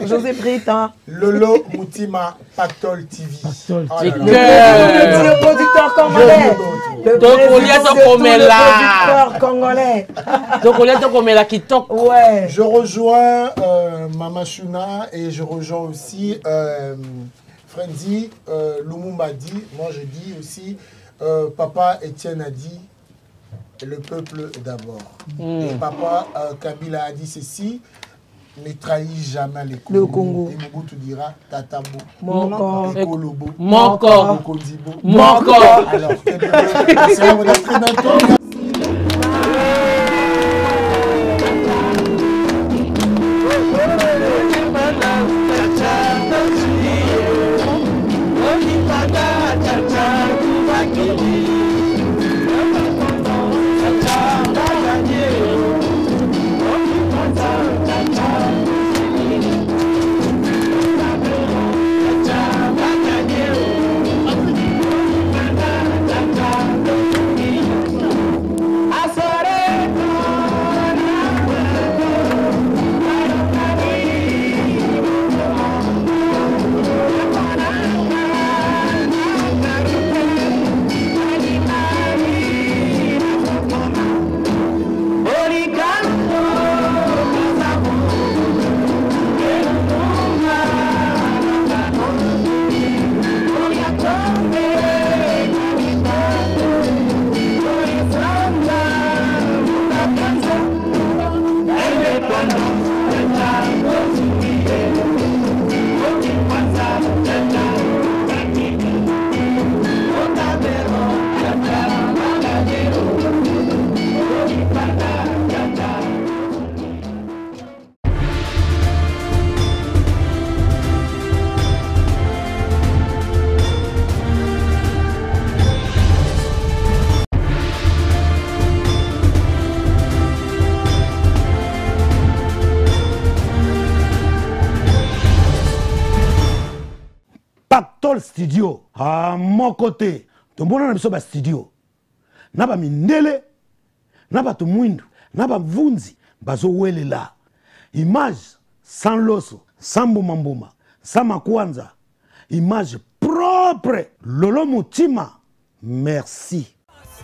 José Brut. Hein. Lolo Moutima Pactol TV. Le producteur congolais. Ouais. Je rejoins Mama Shuna et je rejoins aussi Frenzy, Lumumba dit, moi je dis aussi, Papa Étienne a dit, le peuple d'abord. Et Papa Kabila a dit ceci, ne trahis jamais le Congo. Et Mobutu dira, Tatambo, mon corps, Ekolobo, mon corps, mon corps. Alors, c'est la monastère d'un temps. Pactol Studio. À mon côté, ton bon ami soba studio. Naba mindele, naba tumwindu, naba vunzi, bazo wele la. Image sans loso, sans boumambouma, sans makwanza. Image propre. Lolo Mutima. Merci.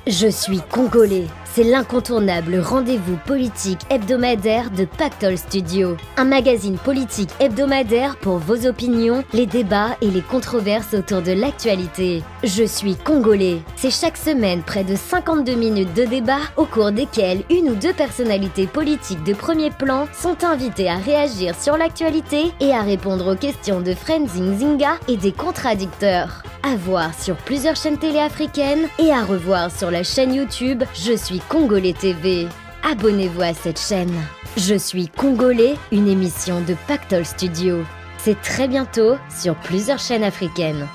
Je suis congolais. C'est l'incontournable rendez-vous politique hebdomadaire de Pactol Studio. Un magazine politique hebdomadaire pour vos opinions, les débats et les controverses autour de l'actualité. Je suis congolais. C'est chaque semaine près de 52 minutes de débat au cours desquels une ou deux personnalités politiques de premier plan sont invitées à réagir sur l'actualité et à répondre aux questions de Frenzing Zinga et des contradicteurs. À voir sur plusieurs chaînes télé africaines et à revoir sur la chaîne YouTube Je suis Congolais TV. Abonnez-vous à cette chaîne. Je suis Congolais, une émission de Pactol Studio. C'est très bientôt sur plusieurs chaînes africaines.